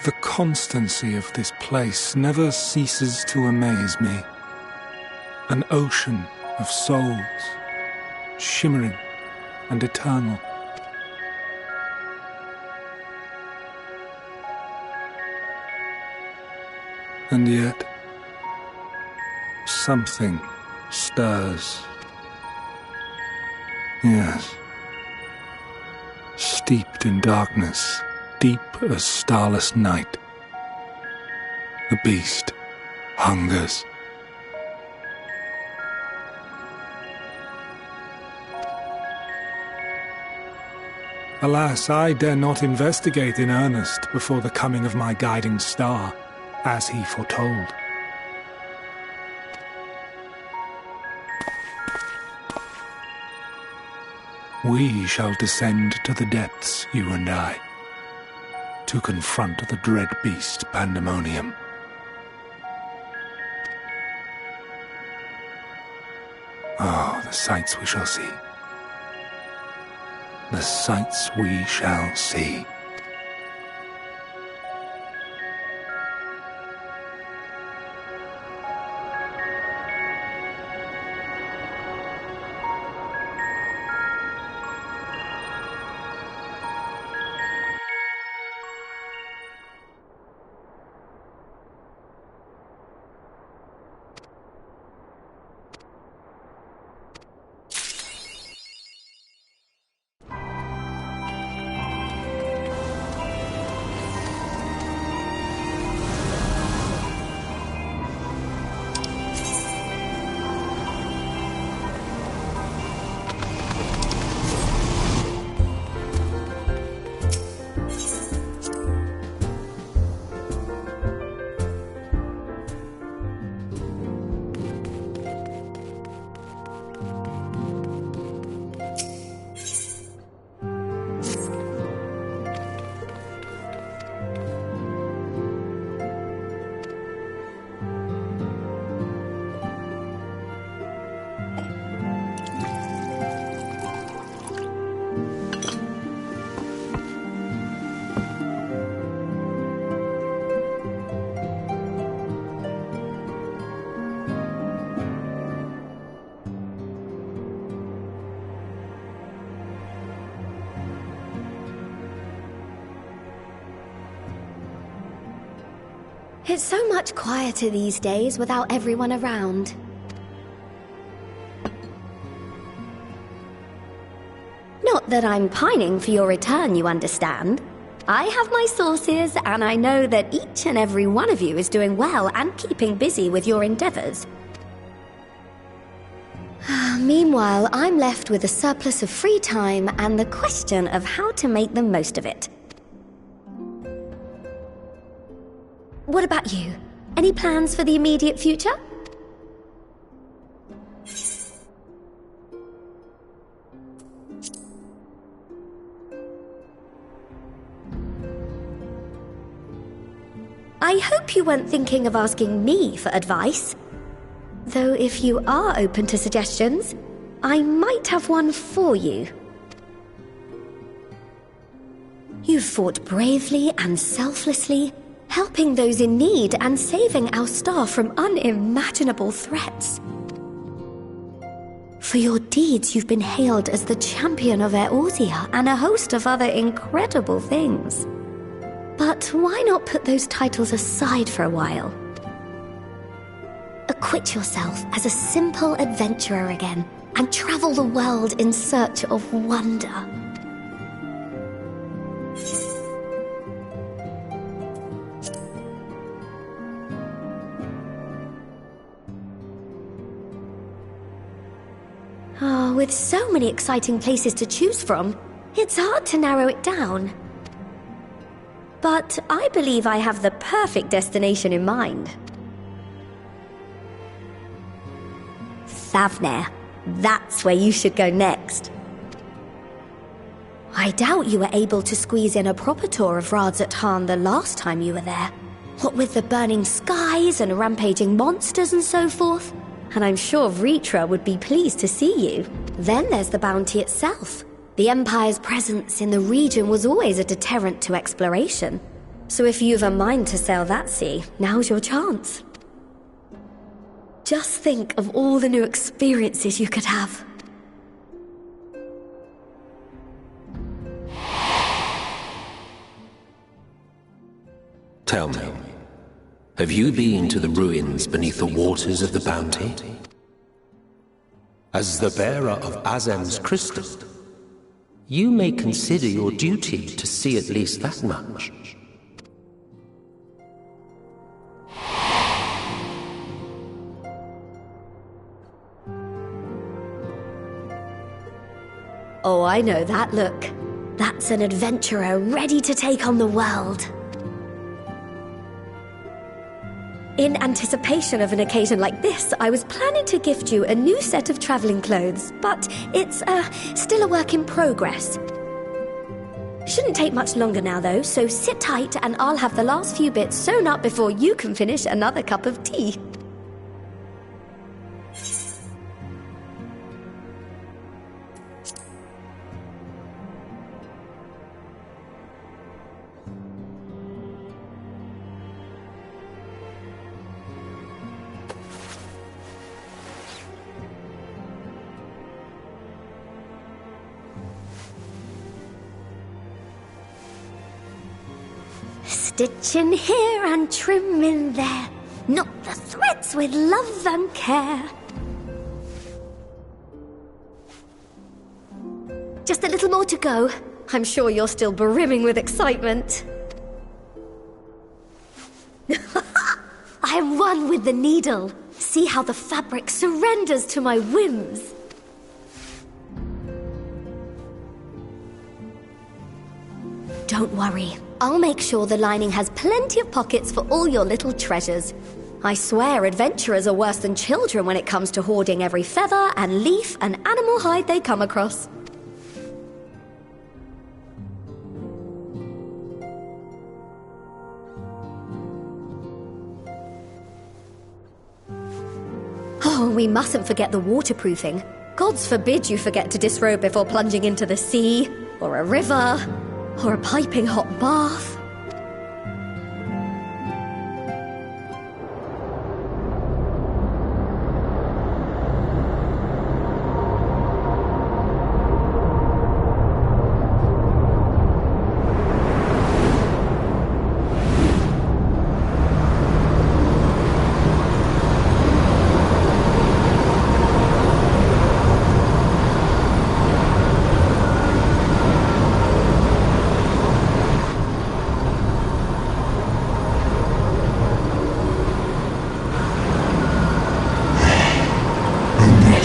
The constancy of this place never ceases to amaze me. An ocean of souls, shimmering and eternal. And yet, something stirs. Yes. Steeped in darkness, deep as starless night. The beast hungers. Alas, I dare not investigate in earnest before the coming of my guiding star, as he foretold. We shall descend to the depths, you and I, to confront the dread beast Pandemonium. Oh, the sights we shall see. The sights we shall see. It's so much quieter these days without everyone around. Not that I'm pining for your return, you understand. I have my sources, and I know that each and every one of you is doing well and keeping busy with your endeavors. Meanwhile, I'm left with a surplus of free time and the question of how to make the most of it. What about you? Any plans for the immediate future? I hope you weren't thinking of asking me for advice. Though if you are open to suggestions, I might have one for you. You've fought bravely and selflessly, helping those in need and saving our star from unimaginable threats. For your deeds, you've been hailed as the champion of Eorzea and a host of other incredible things. But why not put those titles aside for a while? Acquit yourself as a simple adventurer again and travel the world in search of wonder. With so many exciting places to choose from, it's hard to narrow it down. But I believe I have the perfect destination in mind. Thavnair. That's where you should go next. I doubt you were able to squeeze in a proper tour of Radzat the last time you were there. What with the burning skies and rampaging monsters and so forth. And I'm sure Vritra would be pleased to see you. Then there's the bounty itself. The Empire's presence in the region was always a deterrent to exploration. So if you've a mind to sail that sea, now's your chance. Just think of all the new experiences you could have. Tell me, have you been to the ruins beneath the waters of the Bounty? As the bearer of Azem's crystal, you may consider your duty to see at least that much. Oh, I know that look. That's an adventurer ready to take on the world. In anticipation of an occasion like this, I was planning to gift you a new set of traveling clothes, but it's still a work in progress. Shouldn't take much longer now, though, so sit tight and I'll have the last few bits sewn up before you can finish another cup of tea. Stitch in here and trim in there. Knot the threads with love and care. Just a little more to go. I'm sure you're still brimming with excitement. I am one with the needle. See how the fabric surrenders to my whims. Don't worry. I'll make sure the lining has plenty of pockets for all your little treasures. I swear adventurers are worse than children when it comes to hoarding every feather and leaf and animal hide they come across. Oh, we mustn't forget the waterproofing. Gods forbid you forget to disrobe before plunging into the sea, or a river, or a piping hot bath.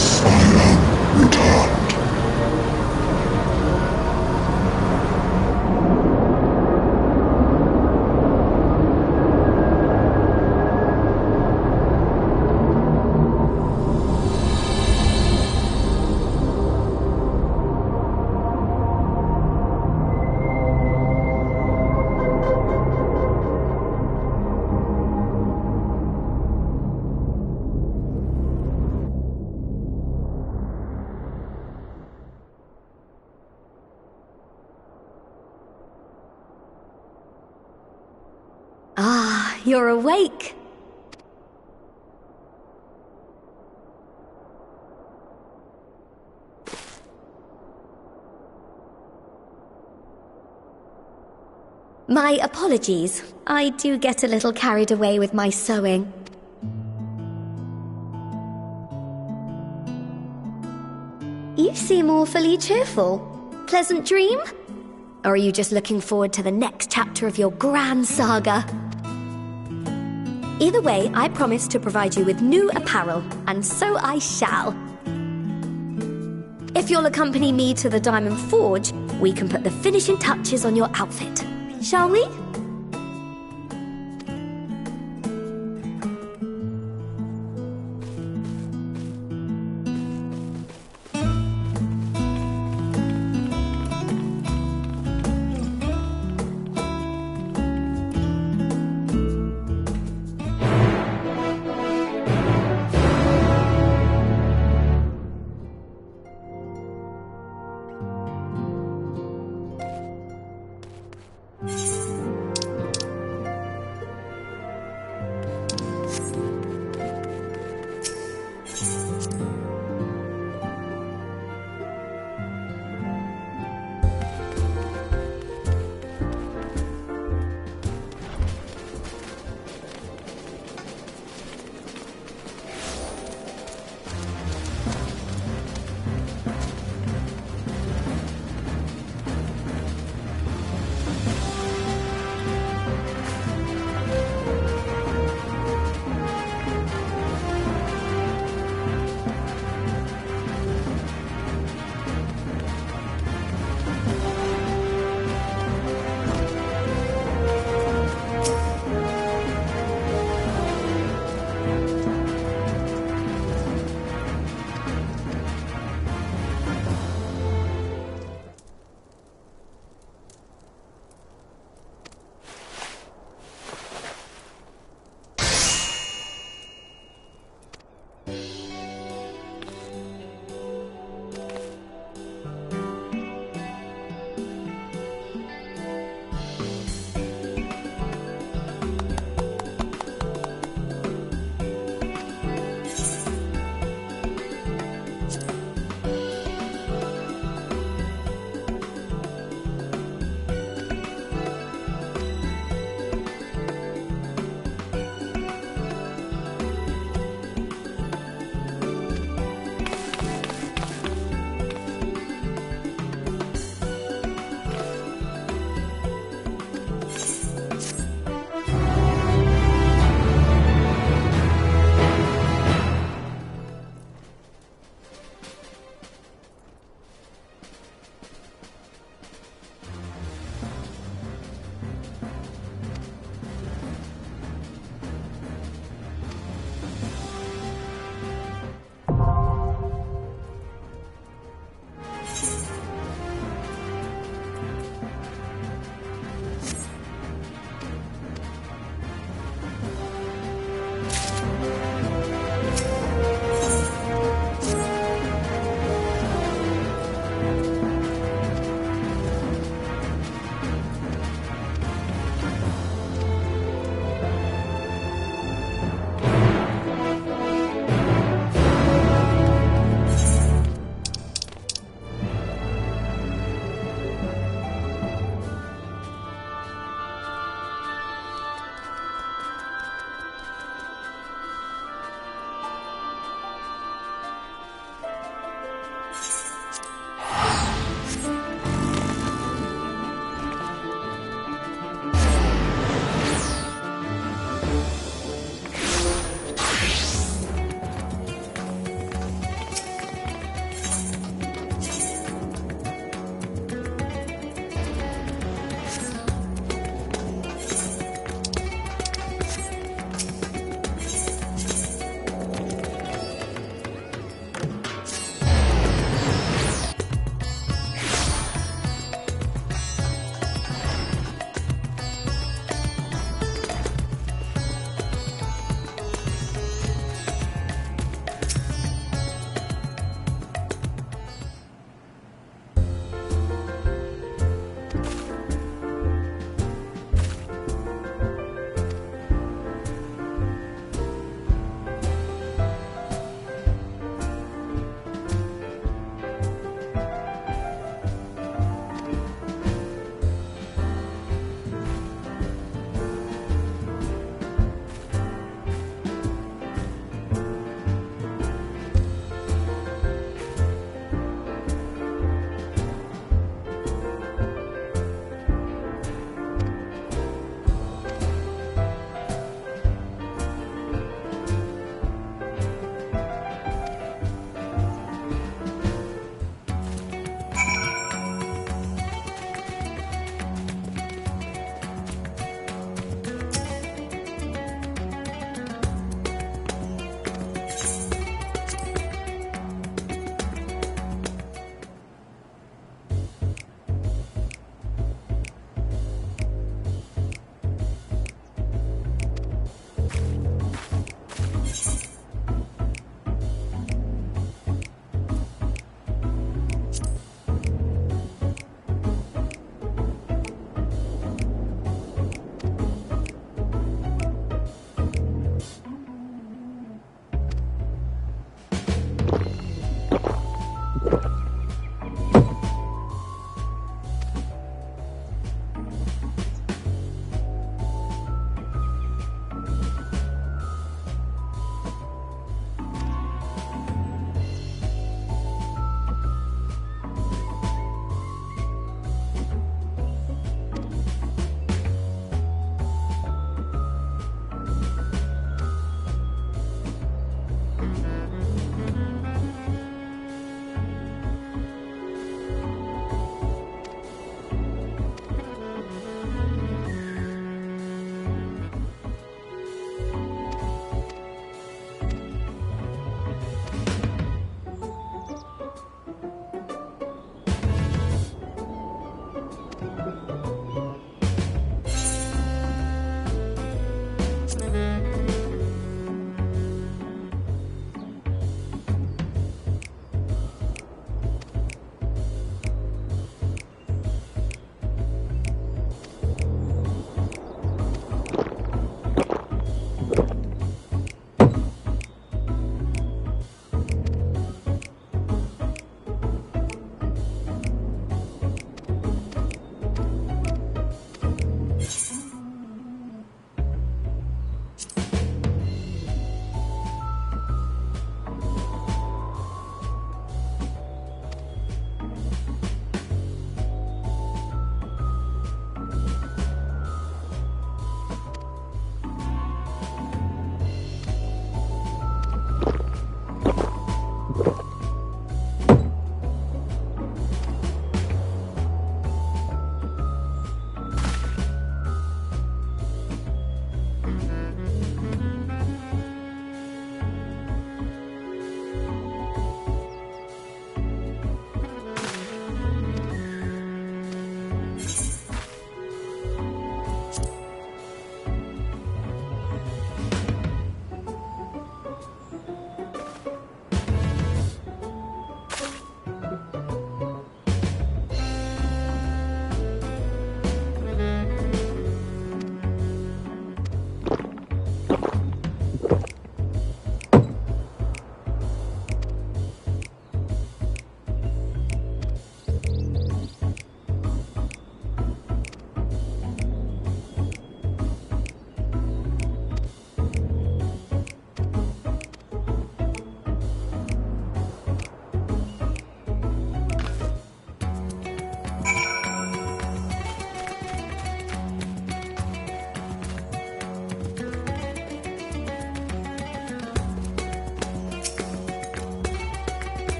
Yes, I am returned. Ah, you're awake. My apologies. I do get a little carried away with my sewing. You seem awfully cheerful. Pleasant dream? Or are you just looking forward to the next chapter of your grand saga? Either way, I promise to provide you with new apparel, and so I shall. If you'll accompany me to the Diamond Forge, we can put the finishing touches on your outfit. Shall we?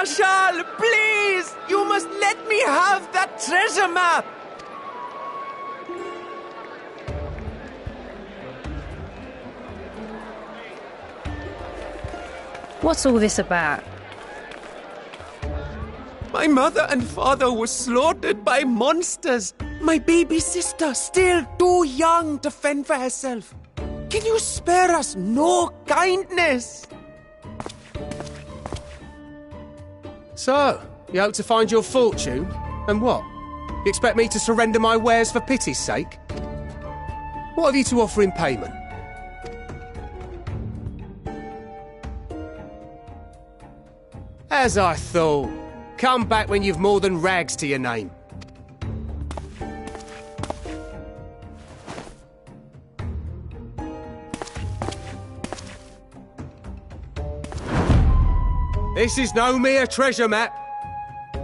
Marshal, please! You must let me have that treasure map! What's all this about? My mother and father were slaughtered by monsters. My baby sister, still too young to fend for herself. Can you spare us no kindness? So, you hope to find your fortune? And what? You expect me to surrender my wares for pity's sake? What have you to offer in payment? As I thought. Come back when you've more than rags to your name. This is no mere treasure map.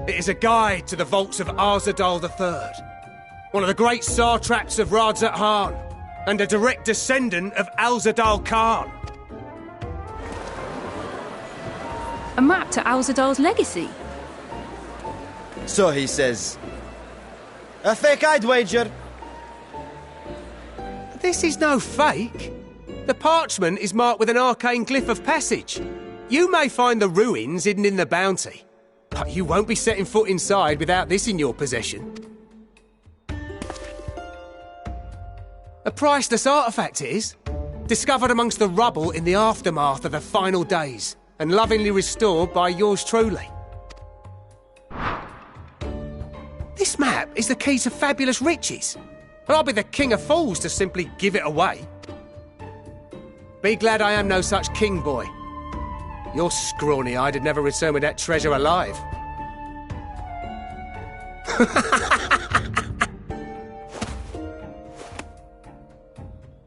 It is a guide to the vaults of Arzadal III, one of the great satraps of Radzat Han, and a direct descendant of Alzadal Khan. A map to Alzadal's legacy? So he says. A fake, I'd wager. This is no fake. The parchment is marked with an arcane glyph of passage. You may find the ruins hidden in the bounty, but you won't be setting foot inside without this in your possession. A priceless artifact it is, discovered amongst the rubble in the aftermath of the final days, and lovingly restored by yours truly. This map is the key to fabulous riches, and I'll be the king of fools to simply give it away. Be glad I am no such king, boy. Your scrawny-eyed had never returned with that treasure alive.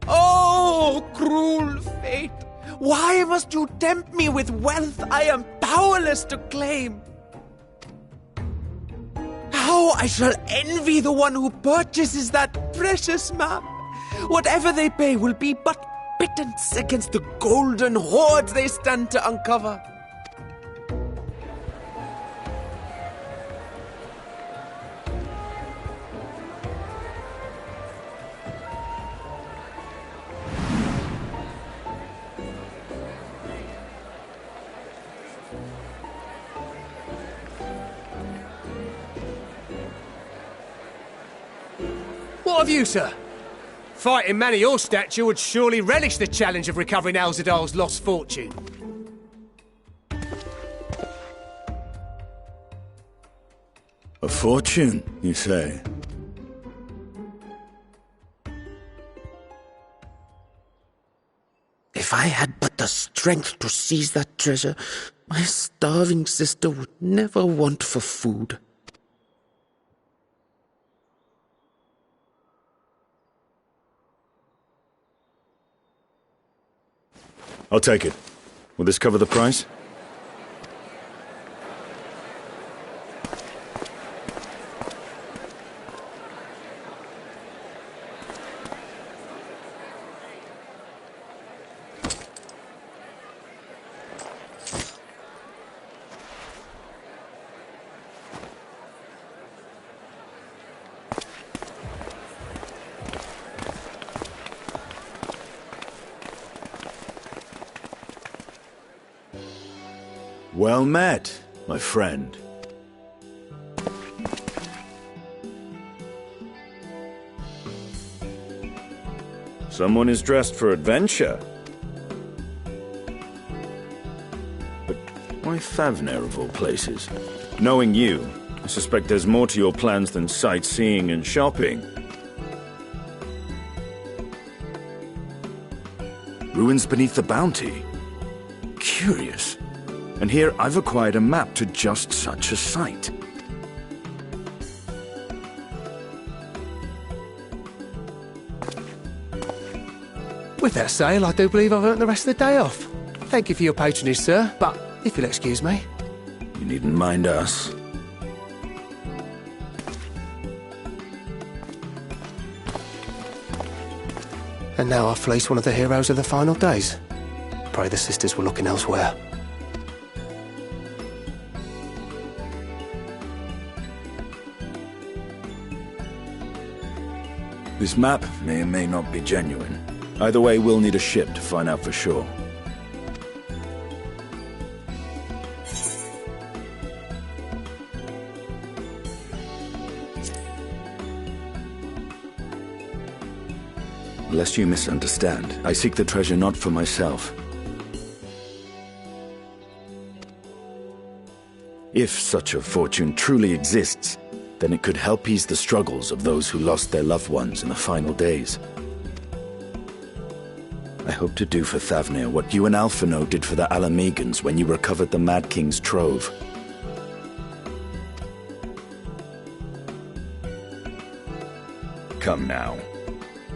Oh, cruel fate! Why must you tempt me with wealth I am powerless to claim? How I shall envy the one who purchases that precious map! Whatever they pay will be but pittance against the golden hoards they stand to uncover. What of you, sir? Fighting man of your stature would surely relish the challenge of recovering Alzadal's lost fortune. A fortune, you say? If I had but the strength to seize that treasure, my starving sister would never want for food. I'll take it. Will this cover the price? Well met, my friend. Someone is dressed for adventure. But why Favner of all places? Knowing you, I suspect there's more to your plans than sightseeing and shopping. Ruins beneath the bounty. Curious. And here I've acquired a map to just such a site. With that sale, I do believe I've earned the rest of the day off. Thank you for your patronage, sir, but if you'll excuse me. You needn't mind us. And now I fleece one of the heroes of the final days. Pray the sisters were looking elsewhere. This map may or may not be genuine. Either way, we'll need a ship to find out for sure. Lest you misunderstand, I seek the treasure not for myself. If such a fortune truly exists, then it could help ease the struggles of those who lost their loved ones in the final days. I hope to do for Thavnir what you and Alphino did for the Alamegans when you recovered the Mad King's trove. Come now.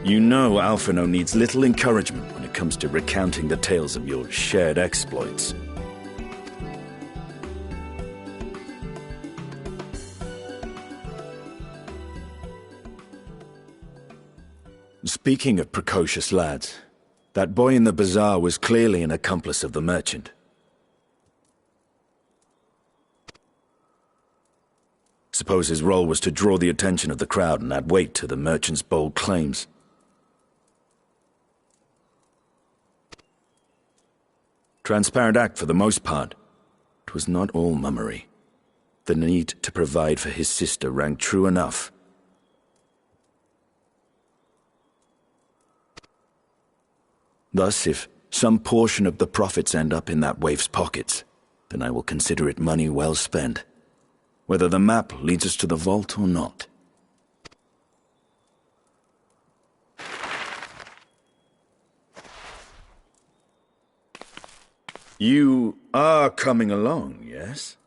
You know Alphino needs little encouragement when it comes to recounting the tales of your shared exploits. Speaking of precocious lads, that boy in the bazaar was clearly an accomplice of the merchant. Suppose his role was to draw the attention of the crowd and add weight to the merchant's bold claims. Transparent act for the most part. It was not all mummery. The need to provide for his sister rang true enough. Thus, if some portion of the profits end up in that waif's pockets, then I will consider it money well spent, whether the map leads us to the vault or not. You are coming along, yes?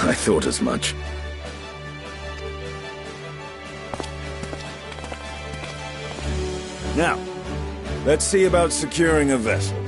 I thought as much. Now, let's see about securing a vessel.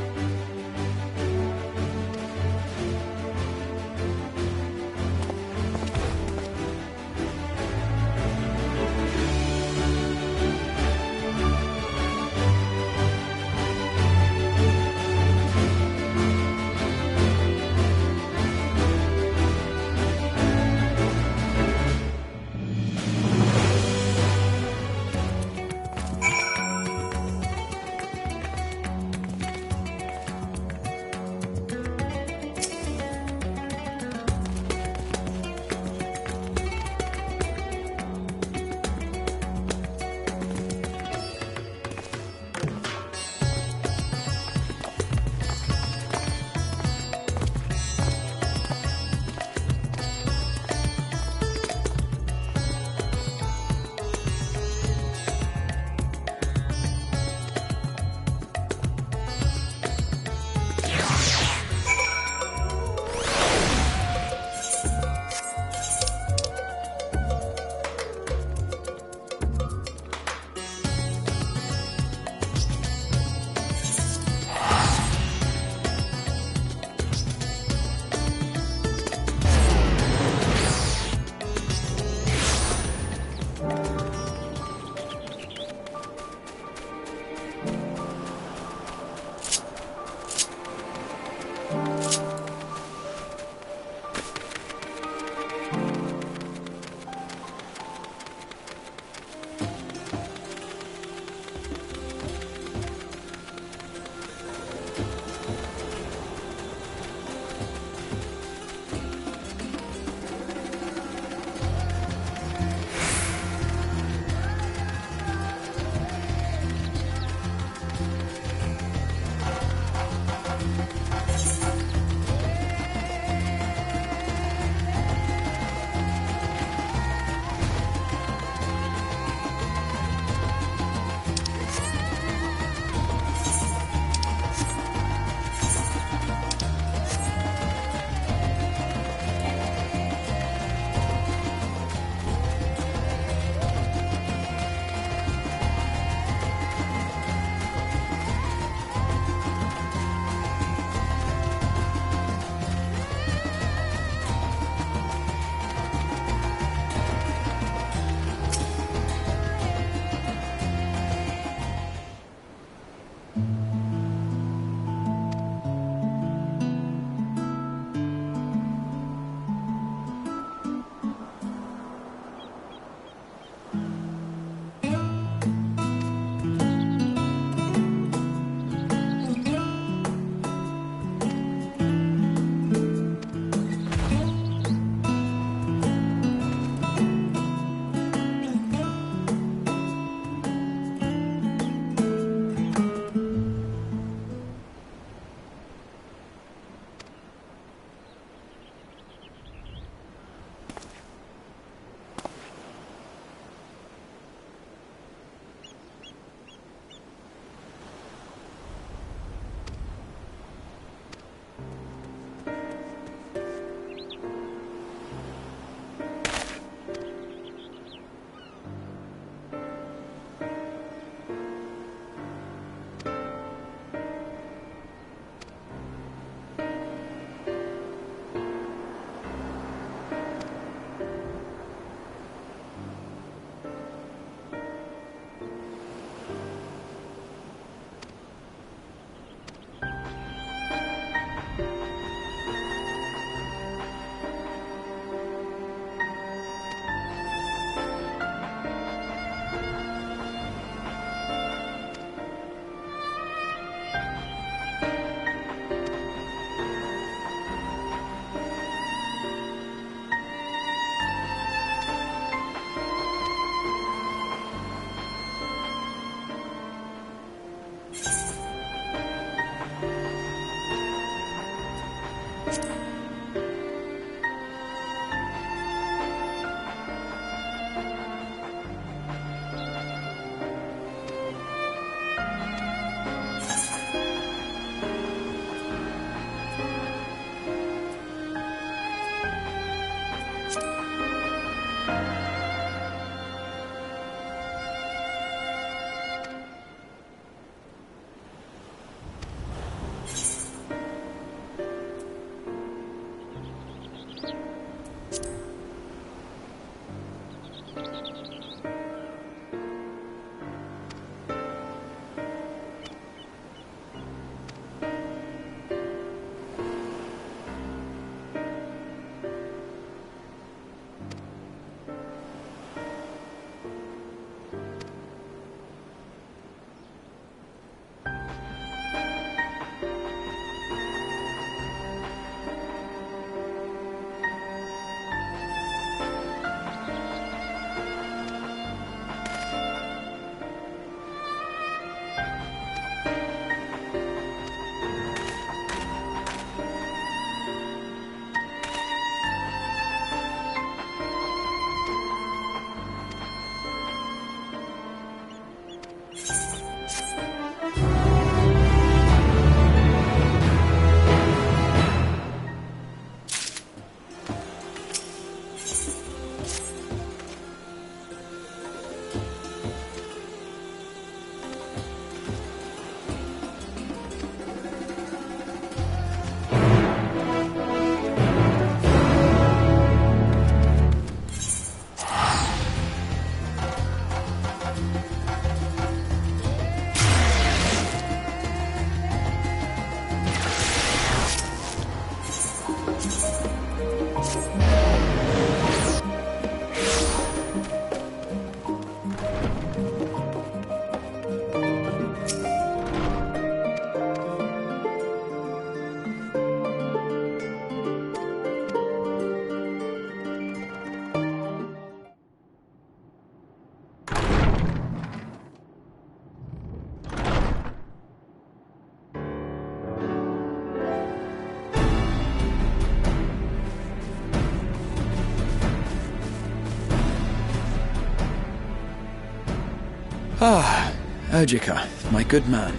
Ah, Ojika, my good man.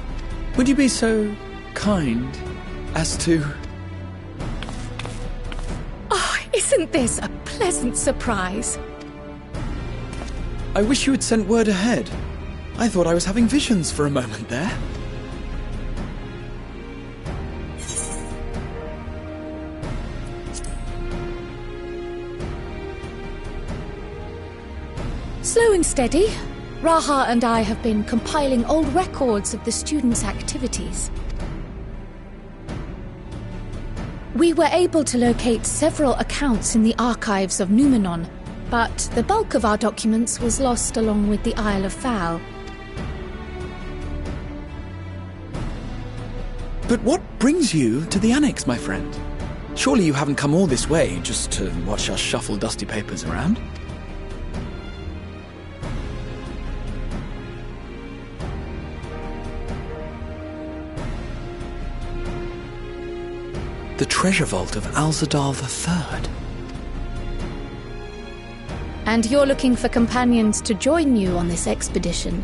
Would you be so kind as to... Oh, isn't this a pleasant surprise? I wish you had sent word ahead. I thought I was having visions for a moment there. Slow and steady. Raha and I have been compiling old records of the students' activities. We were able to locate several accounts in the archives of Numenon, but the bulk of our documents was lost along with the Isle of Fowl. But what brings you to the Annex, my friend? Surely you haven't come all this way just to watch us shuffle dusty papers around? The treasure vault of Alzadal III. And you're looking for companions to join you on this expedition.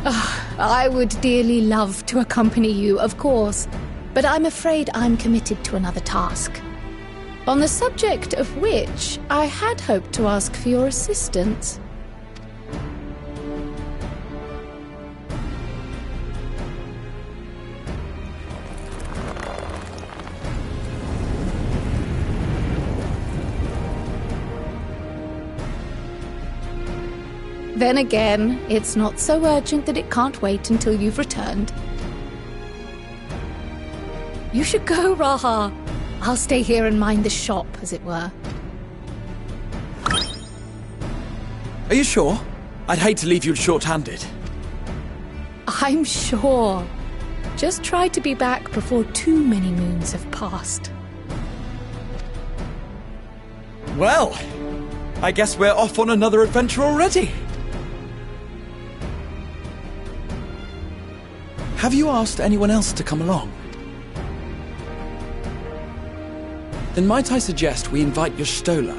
I would dearly love to accompany you, of course, but I'm afraid I'm committed to another task. On the subject of which I had hoped to ask for your assistance. Then again, it's not so urgent that it can't wait until you've returned. You should go, Raha. I'll stay here and mind the shop, as it were. Are you sure? I'd hate to leave you short-handed. I'm sure. Just try to be back before too many moons have passed. Well, I guess we're off on another adventure already. Have you asked anyone else to come along? Then might I suggest we invite your Stola?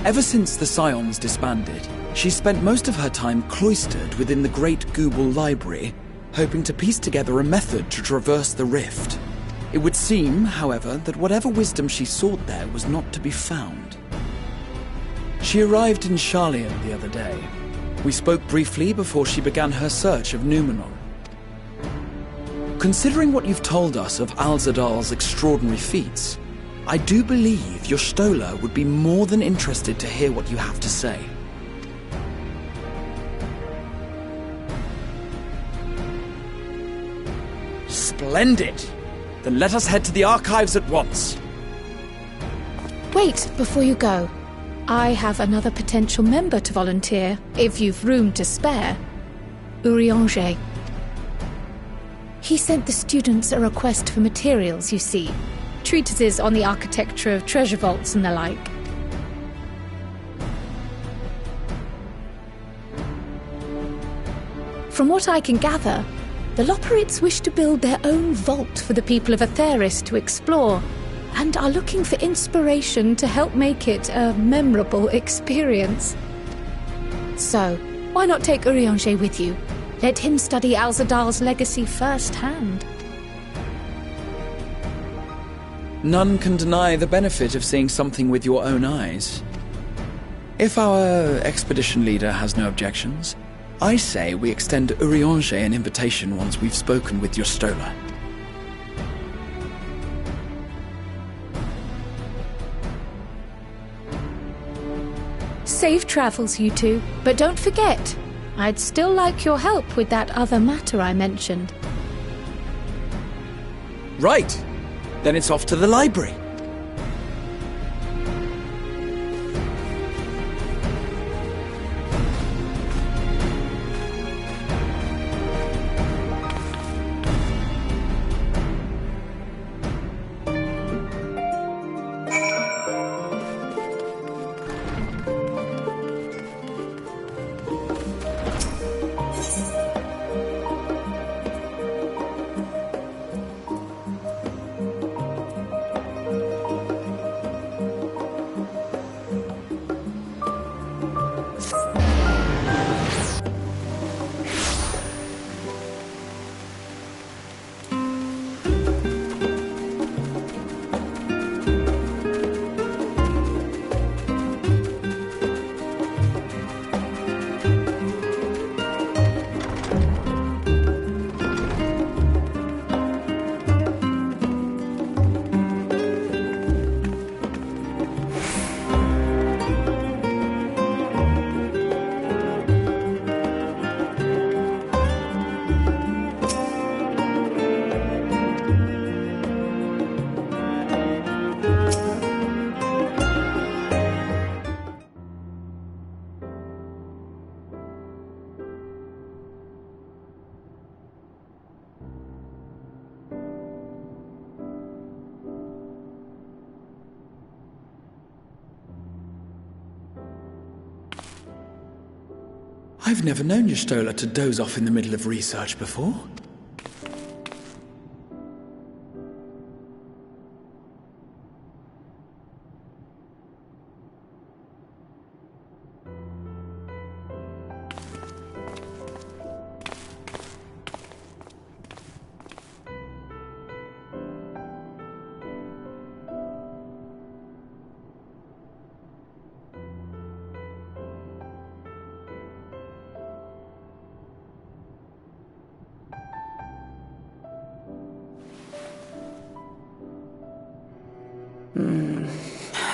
Ever since the Scions disbanded, she spent most of her time cloistered within the Great Gooble Library, hoping to piece together a method to traverse the rift. It would seem, however, that whatever wisdom she sought there was not to be found. She arrived in Sharlayan the other day. We spoke briefly before she began her search of Numenor. Considering what you've told us of Alzadal's extraordinary feats, I do believe your Stola would be more than interested to hear what you have to say. Splendid! Then let us head to the archives at once. Wait, before you go. I have another potential member to volunteer, if you've room to spare. Urianger. He sent the students a request for materials, you see. Treatises on the architecture of treasure vaults and the like. From what I can gather, the Loporrits wish to build their own vault for the people of Aetheris to explore, and are looking for inspiration to help make it a memorable experience. So, why not take Urianger with you? Let him study Alzadal's legacy firsthand. None can deny the benefit of seeing something with your own eyes. If our expedition leader has no objections, I say we extend Urianger an invitation once we've spoken with your Stola. Safe travels, you two, but don't forget, I'd still like your help with that other matter I mentioned. Right! Then it's off to the library. I've never known your Stola to doze off in the middle of research before.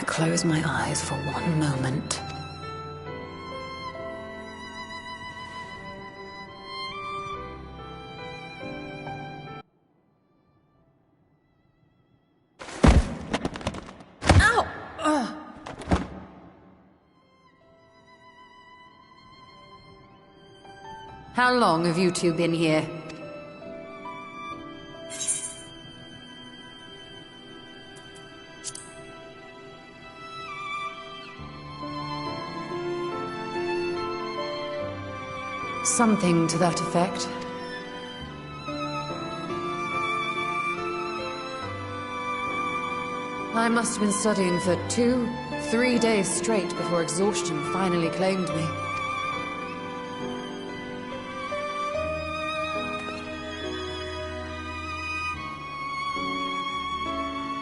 Close my eyes for one moment. Ow! How long have you two been here? Something to that effect. I must have been studying for 2-3 days straight before exhaustion finally claimed me.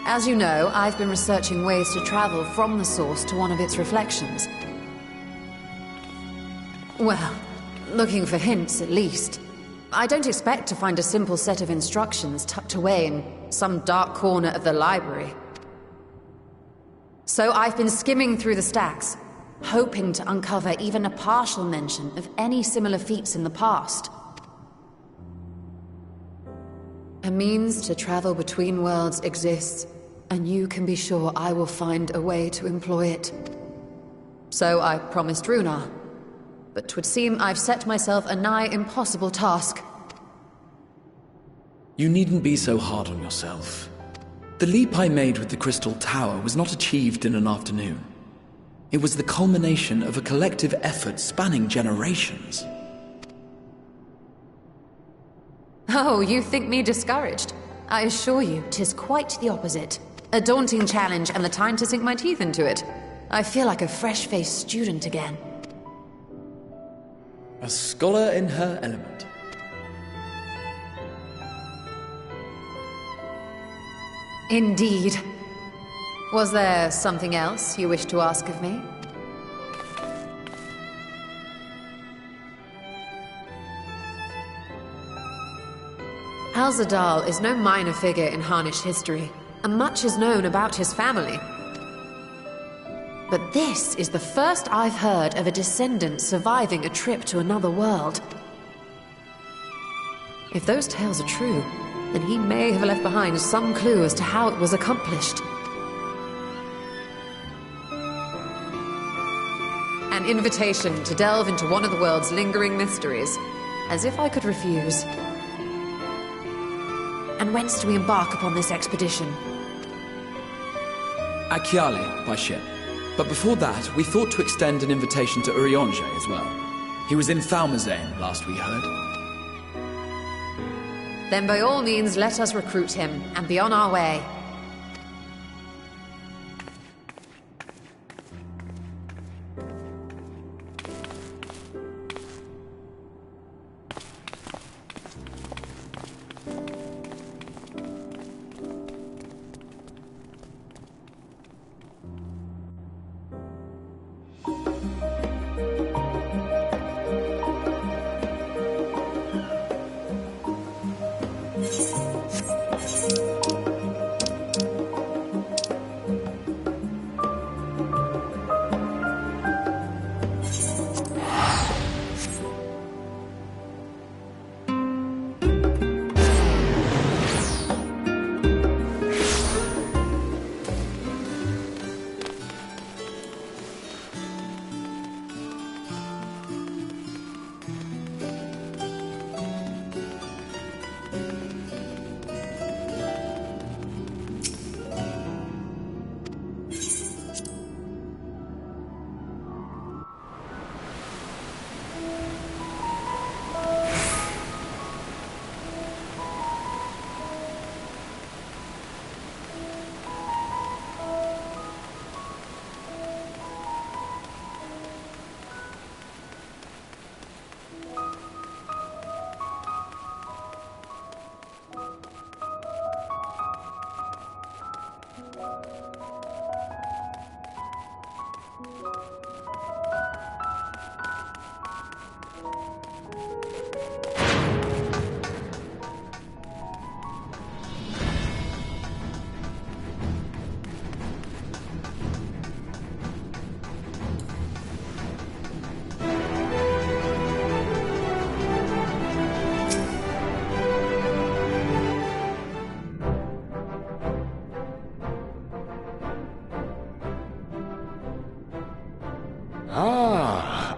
As you know, I've been researching ways to travel from the source to one of its reflections. Well, looking for hints at least. I don't expect to find a simple set of instructions tucked away in some dark corner of the library. So I've been skimming through the stacks, hoping to uncover even a partial mention of any similar feats in the past. A means to travel between worlds exists, and you can be sure I will find a way to employ it. So I promised Runar, but 'twould seem I've set myself a nigh impossible task. You needn't be so hard on yourself. The leap I made with the Crystal Tower was not achieved in an afternoon. It was the culmination of a collective effort spanning generations. Oh, you think me discouraged? I assure you, 'tis quite the opposite. A daunting challenge and the time to sink my teeth into it. I feel like a fresh-faced student again. A scholar in her element. Indeed. Was there something else you wish to ask of me? Alzadal is no minor figure in Harnish history, and much is known about his family. But this is the first I've heard of a descendant surviving a trip to another world. If those tales are true, then he may have left behind some clue as to how it was accomplished. An invitation to delve into one of the world's lingering mysteries, as if I could refuse. And whence do we embark upon this expedition? Achiale, by ship. But before that, we thought to extend an invitation to Urianger as well. He was in Thalmazane, last we heard. Then by all means, let us recruit him, and be on our way.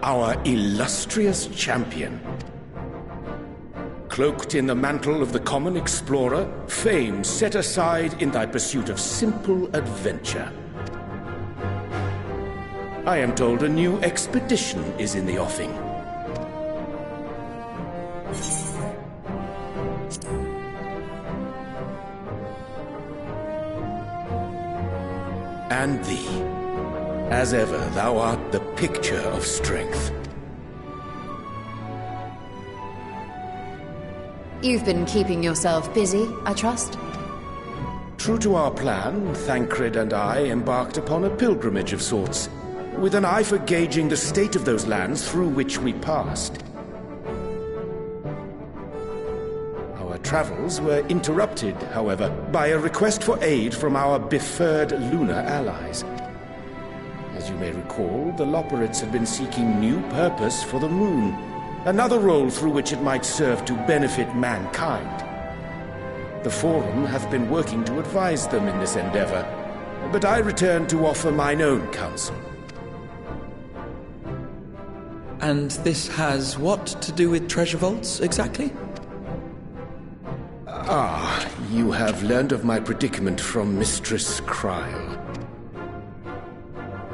Our illustrious champion. Cloaked in the mantle of the common explorer, fame set aside in thy pursuit of simple adventure. I am told a new expedition is in the offing. and thee. As ever, thou art the picture of strength. You've been keeping yourself busy, I trust? True to our plan, Thancred and I embarked upon a pilgrimage of sorts, with an eye for gauging the state of those lands through which we passed. Our travels were interrupted, however, by a request for aid from our befurred lunar allies. As you may recall, the Loperids had been seeking new purpose for the moon, another role through which it might serve to benefit mankind. The Forum hath been working to advise them in this endeavor, but I return to offer mine own counsel. And this has what to do with treasure vaults, exactly? Ah, you have learned of my predicament from Mistress Kryle.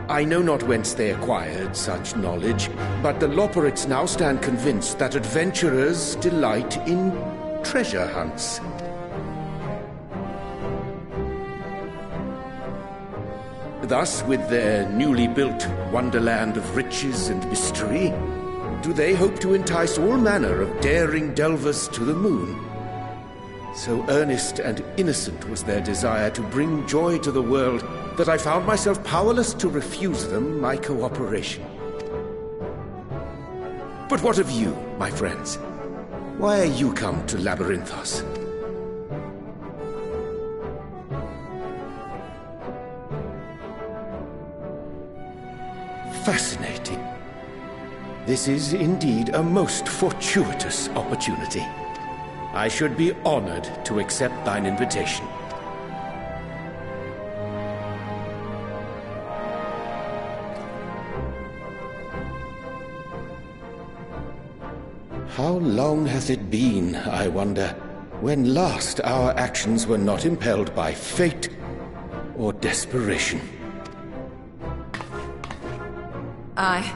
I know not whence they acquired such knowledge, but the Loperids now stand convinced that adventurers delight in treasure hunts. Thus, with their newly built wonderland of riches and mystery, do they hope to entice all manner of daring delvers to the moon. So earnest and innocent was their desire to bring joy to the world that I found myself powerless to refuse them my cooperation. But what of you, my friends? Why are you come to Labyrinthos? Fascinating. This is indeed a most fortuitous opportunity. I should be honored to accept thine invitation. How long hath it been, I wonder, when last our actions were not impelled by fate or desperation? Aye.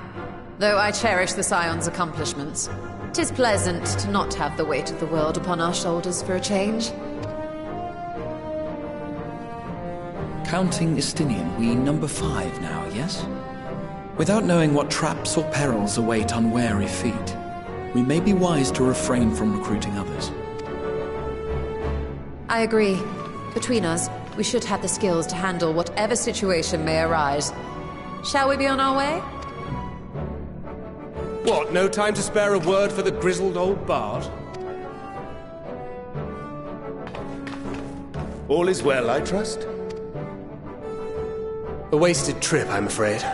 Though I cherish the Scion's accomplishments, 'tis pleasant to not have the weight of the world upon our shoulders for a change. Counting Istinian, we number 5 now, yes? Without knowing what traps or perils await unwary feet, we may be wise to refrain from recruiting others. I agree. Between us, we should have the skills to handle whatever situation may arise. Shall we be on our way? What, no time to spare a word for the grizzled old bard? All is well, I trust? A wasted trip, I'm afraid.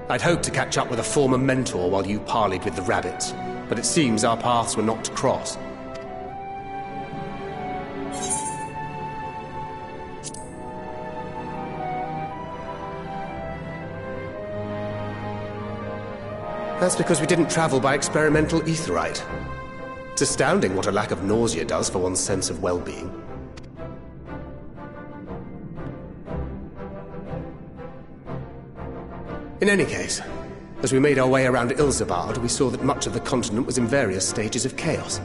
I'd hoped to catch up with a former mentor while you parleyed with the rabbits, but it seems our paths were not to cross. That's because we didn't travel by experimental aetheryte. It's astounding what a lack of nausea does for one's sense of well-being. In any case, as we made our way around Ilzabard, we saw that much of the continent was in various stages of chaos.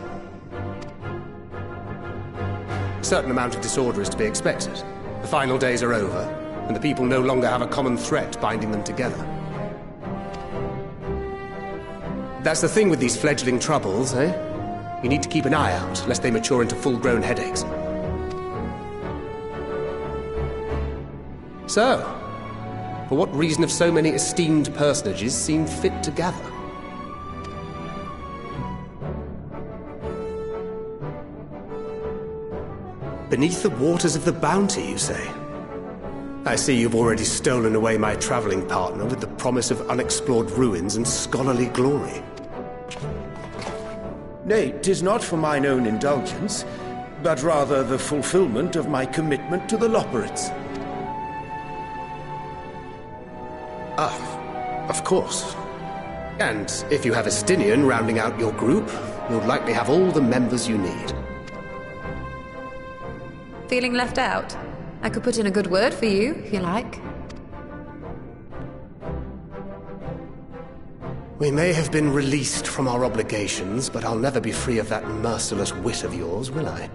A certain amount of disorder is to be expected. The final days are over, and the people no longer have a common threat binding them together. That's the thing with these fledgling troubles, eh? You need to keep an eye out, lest they mature into full-grown headaches. So, for what reason have so many esteemed personages seemed fit to gather? Beneath the waters of the Bounty, you say? I see you've already stolen away my traveling partner with the promise of unexplored ruins and scholarly glory. Nay, 'tis not for mine own indulgence, but rather the fulfillment of my commitment to the Loperids. Ah, of course. And if you have Estinian rounding out your group, you'll likely have all the members you need. Feeling left out? I could put in a good word for you, if you like. We may have been released from our obligations, but I'll never be free of that merciless wit of yours, will I?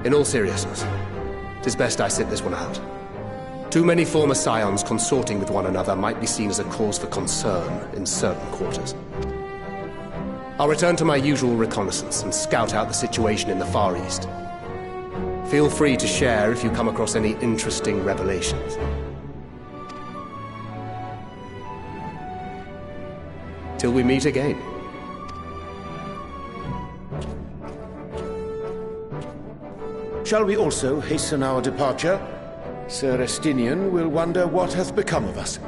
In all seriousness, 'Tis best I sit this one out. Too many former scions consorting with one another might be seen as a cause for concern in certain quarters. I'll return to my usual reconnaissance and scout out the situation in the Far East. Feel free to share if you come across any interesting revelations. Till we meet again. Shall we also hasten our departure? Sir Estinian will wonder what hath become of us.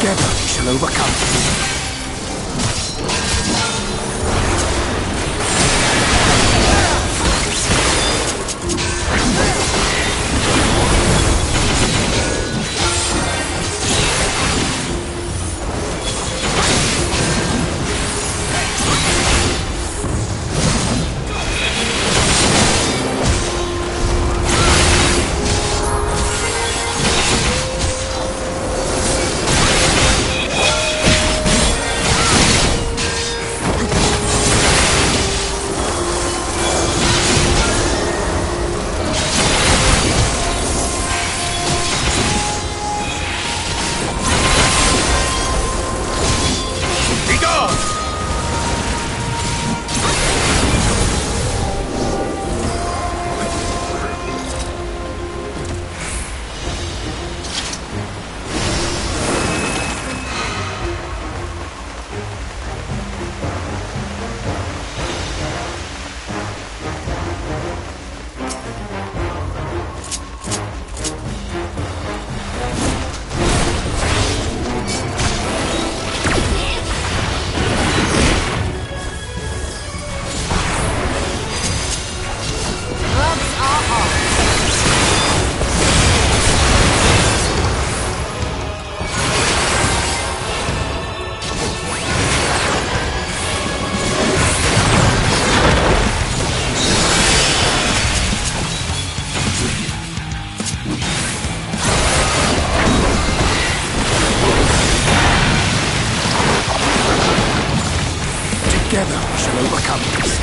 Together we shall overcome. Together we shall overcome this.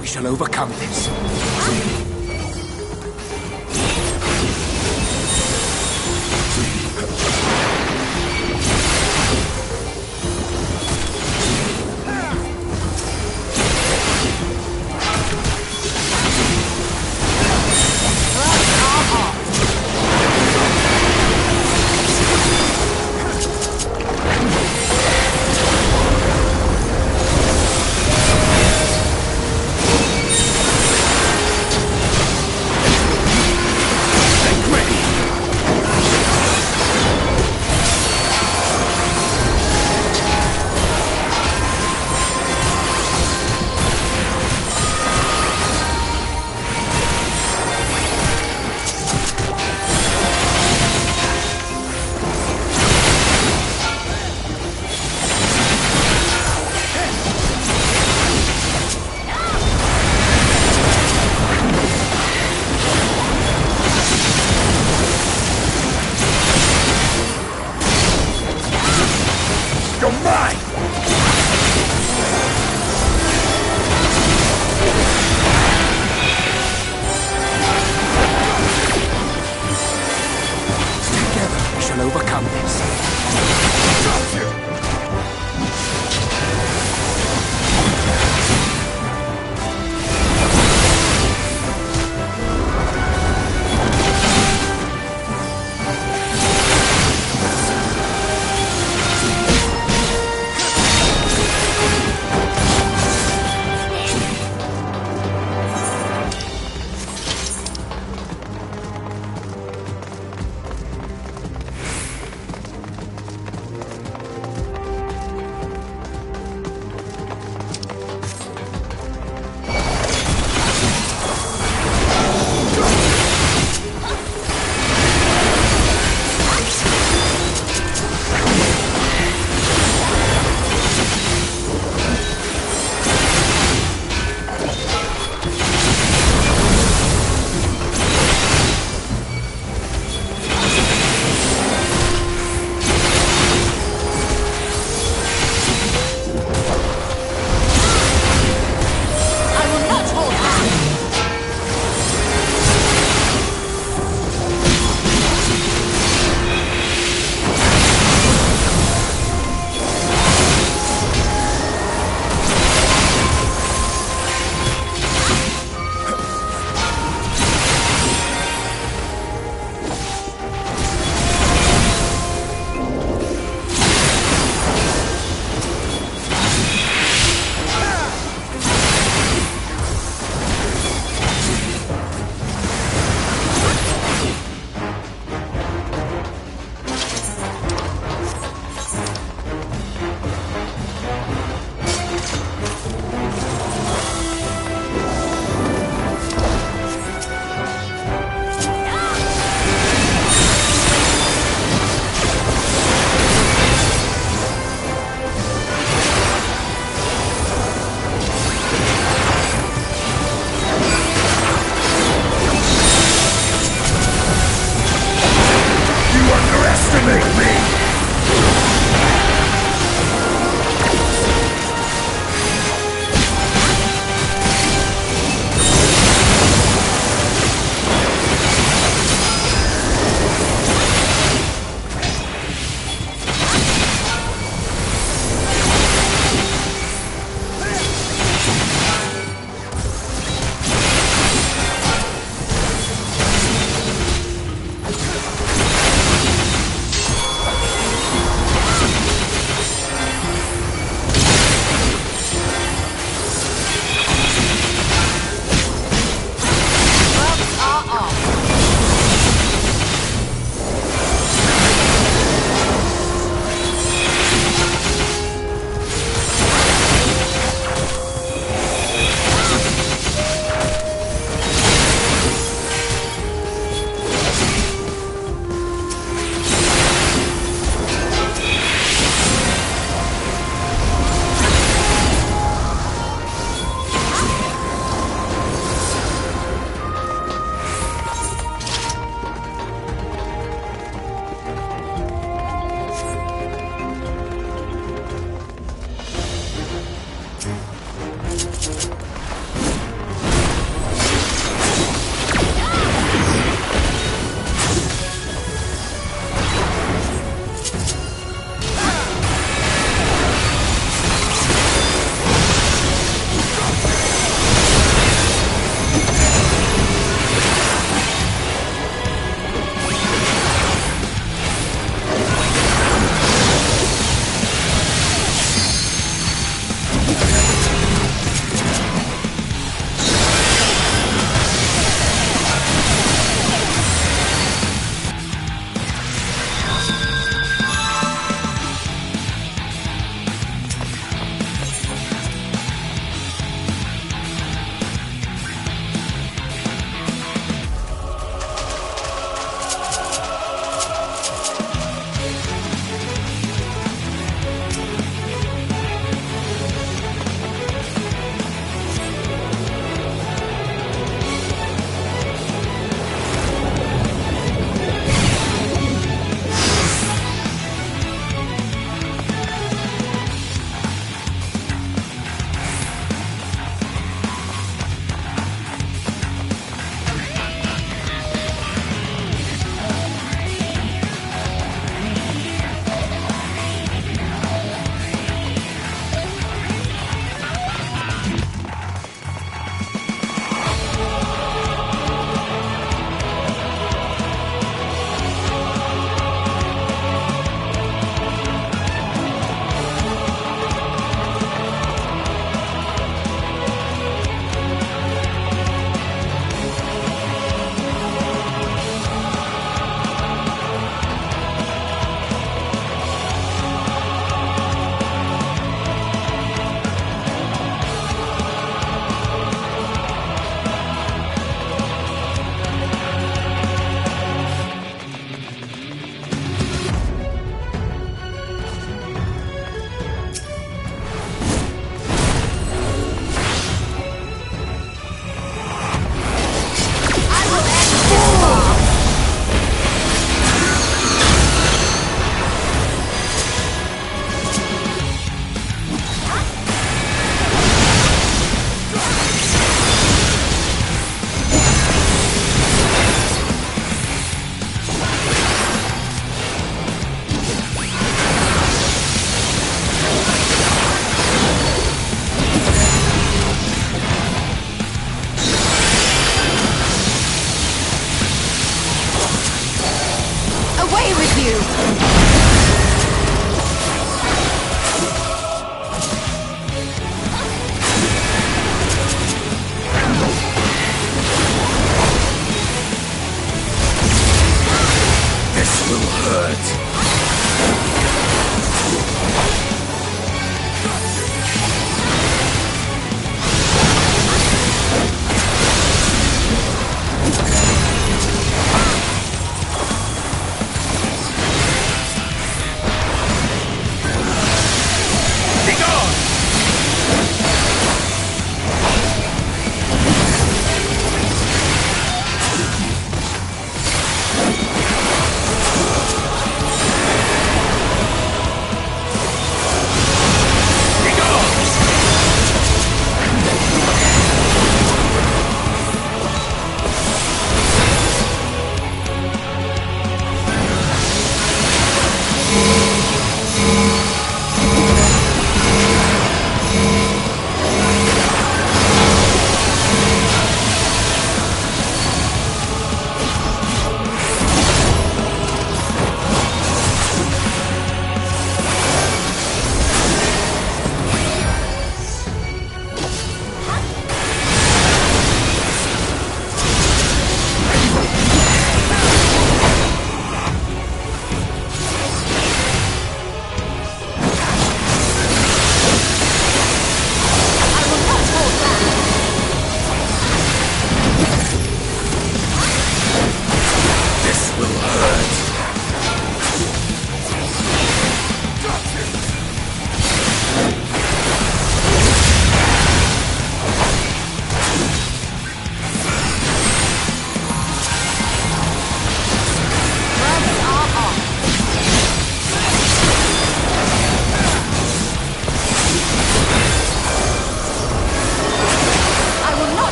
We shall overcome this.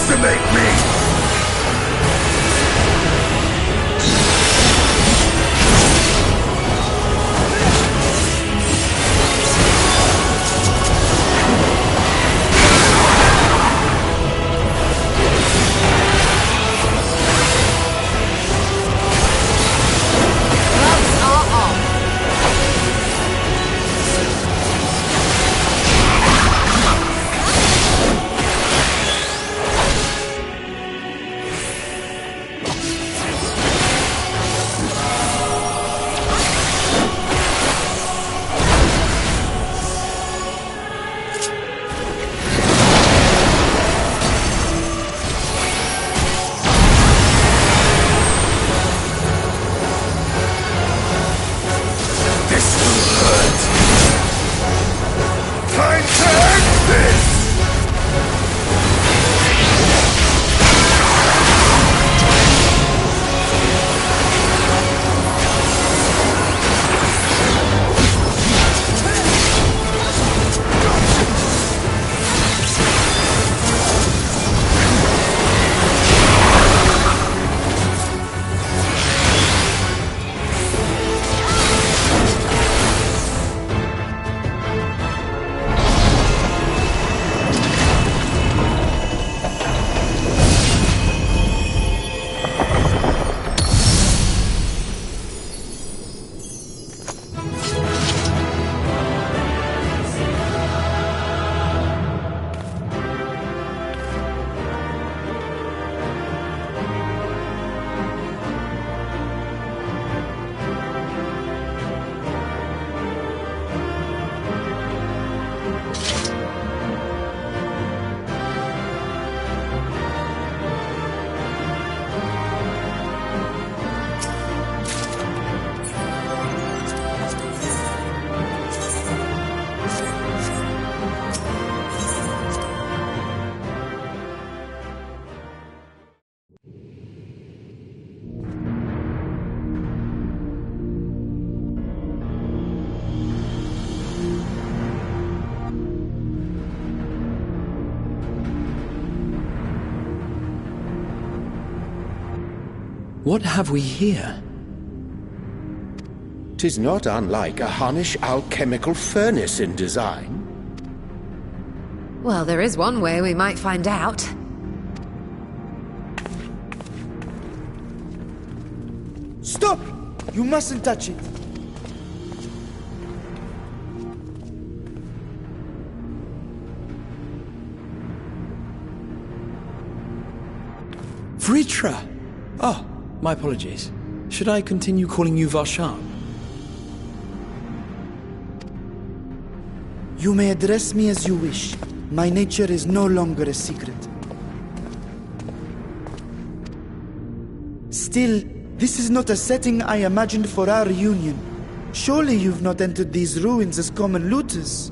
underestimate me! What have we here? 'Tis not unlike a Hunnish alchemical furnace in design. Well, there is one way we might find out. Stop! You mustn't touch it. Vritra! Oh, my apologies. Should I continue calling you Varsham? You may address me as you wish. My nature is no longer a secret. Still, this is not a setting I imagined for our reunion. Surely you've not entered these ruins as common looters.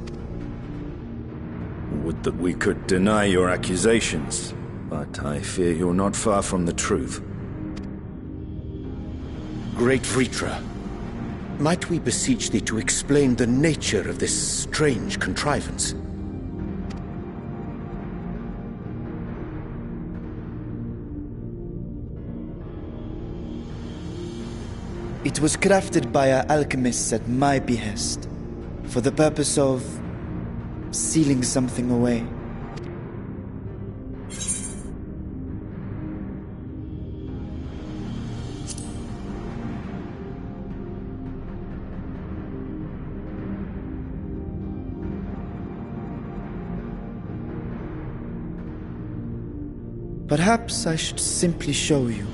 Would that we could deny your accusations, but I fear you're not far from the truth. Great Vritra, might we beseech thee to explain the nature of this strange contrivance? It was crafted by our alchemists at my behest, for the purpose of sealing something away. Perhaps I should simply show you.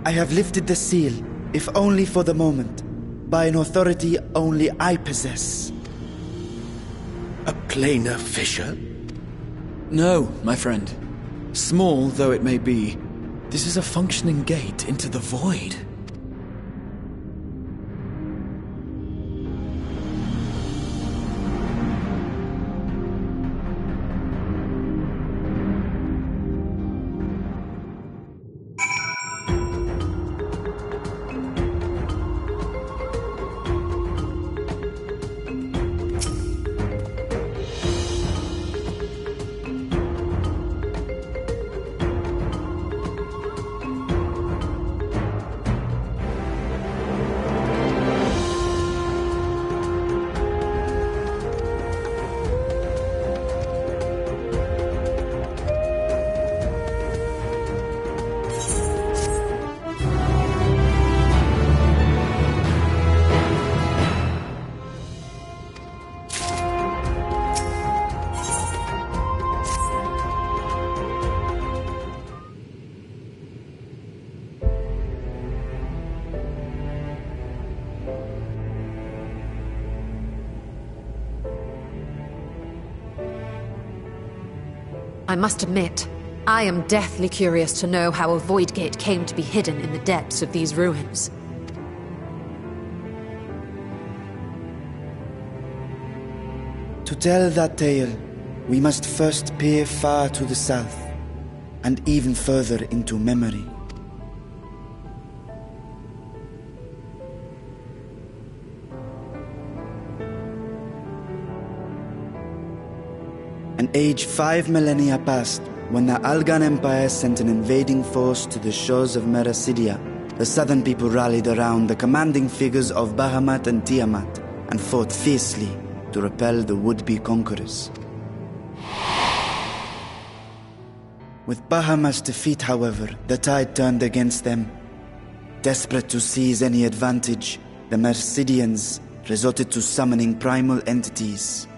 I have lifted the seal, if only for the moment, by an authority only I possess. A planar fissure? No, my friend. Small though it may be, this is a functioning gate into the void. I must admit, I am deathly curious to know how a void gate came to be hidden in the depths of these ruins. To tell that tale, we must first peer far to the south, and even further into memory. An age 5 millennia passed when the Algan Empire sent an invading force to the shores of Merasidia. The southern people rallied around the commanding figures of Bahamut and Tiamat and fought fiercely to repel the would-be conquerors. With Bahamut's defeat, however, the tide turned against them. Desperate to seize any advantage, the Mercidians resorted to summoning primal entities.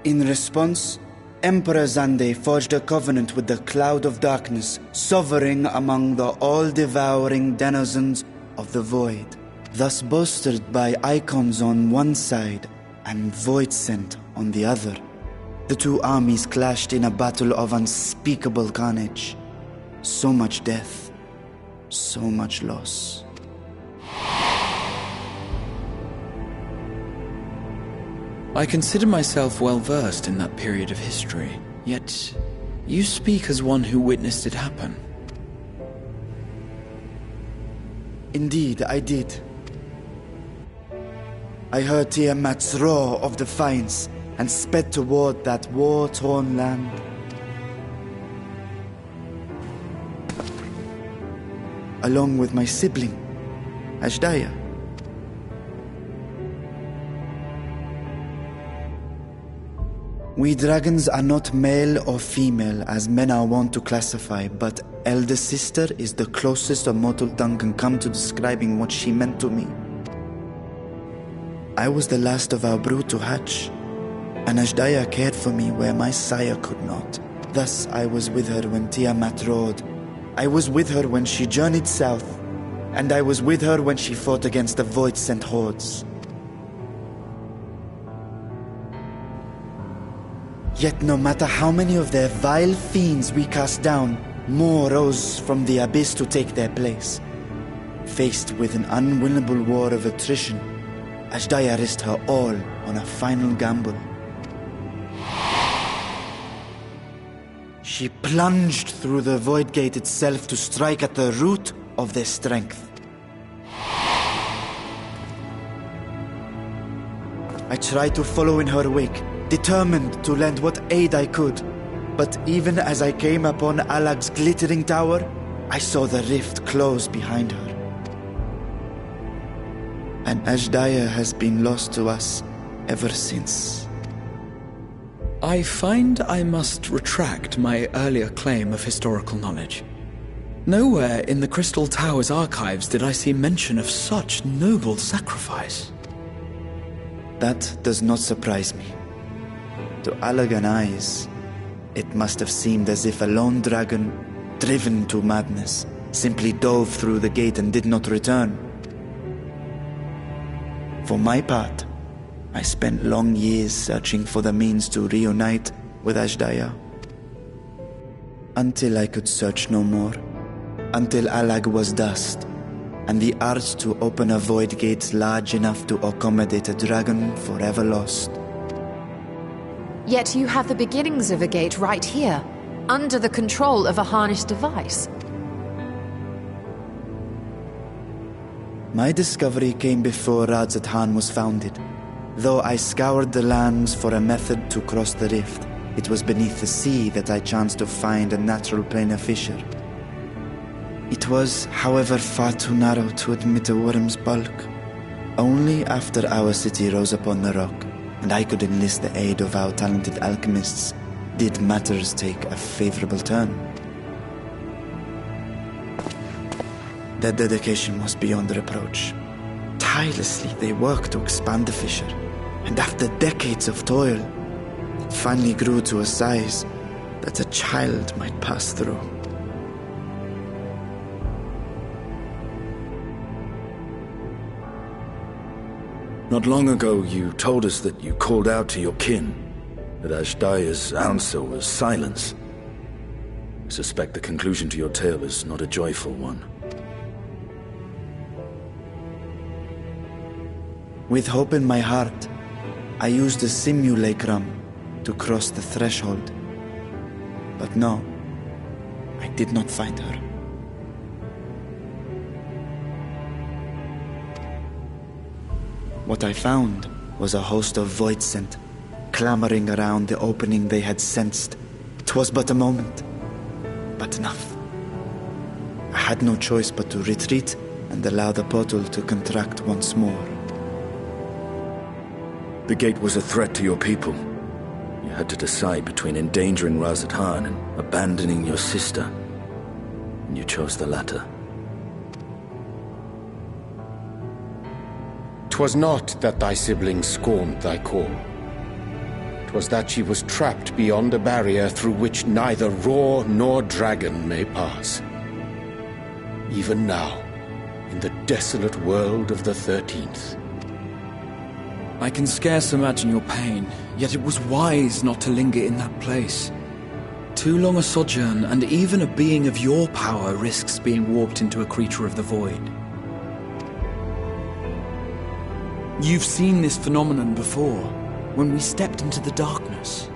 In response, Emperor Zande forged a covenant with the Cloud of Darkness, sovereign among the all-devouring denizens of the Void, thus bolstered by icons on one side and Void Scent on the other. The two armies clashed in a battle of unspeakable carnage. So much death, so much loss. I consider myself well versed in that period of history, yet you speak as one who witnessed it happen. Indeed, I did. I heard Tiamat's roar of defiance and sped toward that war-torn land. Along with my sibling, Ashdaya. We dragons are not male or female as men are wont to classify, but elder sister is the closest a mortal tongue can come to describing what she meant to me. I was the last of our brood to hatch, and Ashdaya cared for me where my sire could not. Thus I was with her when Tiamat roared. I was with her when she journeyed south, and I was with her when she fought against the Void-sent hordes. Yet no matter how many of their vile fiends we cast down, more rose from the abyss to take their place. Faced with an unwinnable war of attrition, Ashdaya risked her all on a final gamble. She plunged through the Void Gate itself to strike at the root of their strength. I tried to follow in her wake, determined to lend what aid I could. But even as I came upon Alag's glittering tower, I saw the rift close behind her. And Ashdaya has been lost to us ever since. I find I must retract my earlier claim of historical knowledge. Nowhere in the Crystal Tower's archives did I see mention of such noble sacrifice. That does not surprise me. To Alagan eyes, it must have seemed as if a lone dragon driven to madness, simply dove through the gate and did not return. For my part, I spent long years searching for the means to reunite with Ashdaya. Until I could search no more. Until Alag was dust, and the art to open a void gate large enough to accommodate a dragon forever lost. Yet you have the beginnings of a gate right here, under the control of a harnessed device. My discovery came before Radzat was founded. Though I scoured the lands for a method to cross the rift, it was beneath the sea that I chanced to find a natural planar fissure. It was, however, far too narrow to admit a worm's bulk. Only after our city rose upon the rock, and I could enlist the aid of our talented alchemists, did matters take a favorable turn. Their dedication was beyond reproach. Tirelessly they worked to expand the fissure, and after decades of toil, it finally grew to a size that a child might pass through. Not long ago, you told us that you called out to your kin, that Ashdaya's answer was silence. I suspect the conclusion to your tale is not a joyful one. With hope in my heart, I used the simulacrum to cross the threshold. But no, I did not find her. What I found was a host of void scent, clamoring around the opening they had sensed. 'Twas but a moment, but enough. I had no choice but to retreat and allow the portal to contract once more. The gate was a threat to your people. You had to decide between endangering Radzat and abandoning your sister. And you chose the latter. 'Twas not that thy sibling scorned thy call. 'Twas that she was trapped beyond a barrier through which neither roar nor dragon may pass. Even now, in the desolate world of the 13th. I can scarce imagine your pain, yet it was wise not to linger in that place. Too long a sojourn, and even a being of your power risks being warped into a creature of the void. You've seen this phenomenon before, when we stepped into the darkness.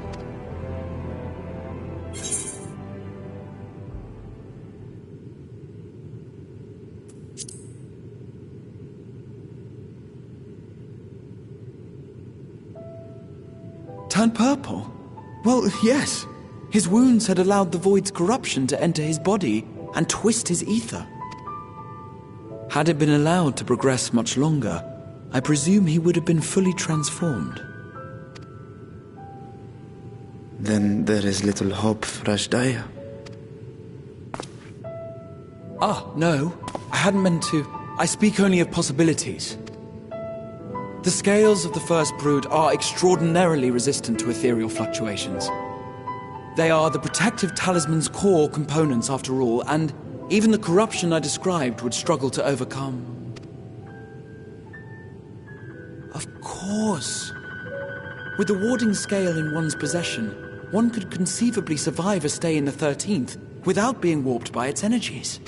Turn purple? Well, yes. His wounds had allowed the void's corruption to enter his body and twist his ether. Had it been allowed to progress much longer, I presume he would have been fully transformed. Then there is little hope for Ashdaya. No. I hadn't meant to. I speak only of possibilities. The scales of the First Brood are extraordinarily resistant to ethereal fluctuations. They are the protective talisman's core components after all, and even the corruption I described would struggle to overcome. Of course. With the warding scale in one's possession, one could conceivably survive a stay in the 13th without being warped by its energies.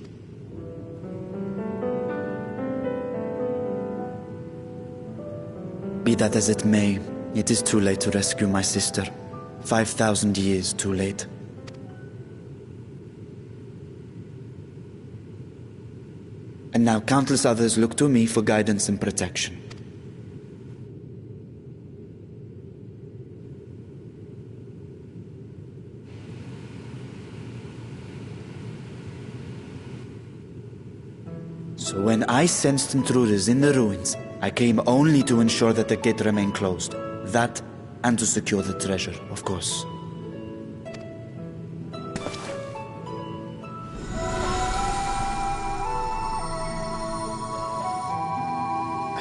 Be that as it may, it is too late to rescue my sister. 5,000 years too late. And now countless others look to me for guidance and protection. So when I sensed intruders in the ruins, I came only to ensure that the gate remained closed. That, and to secure the treasure, of course.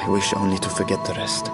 I wish only to forget the rest.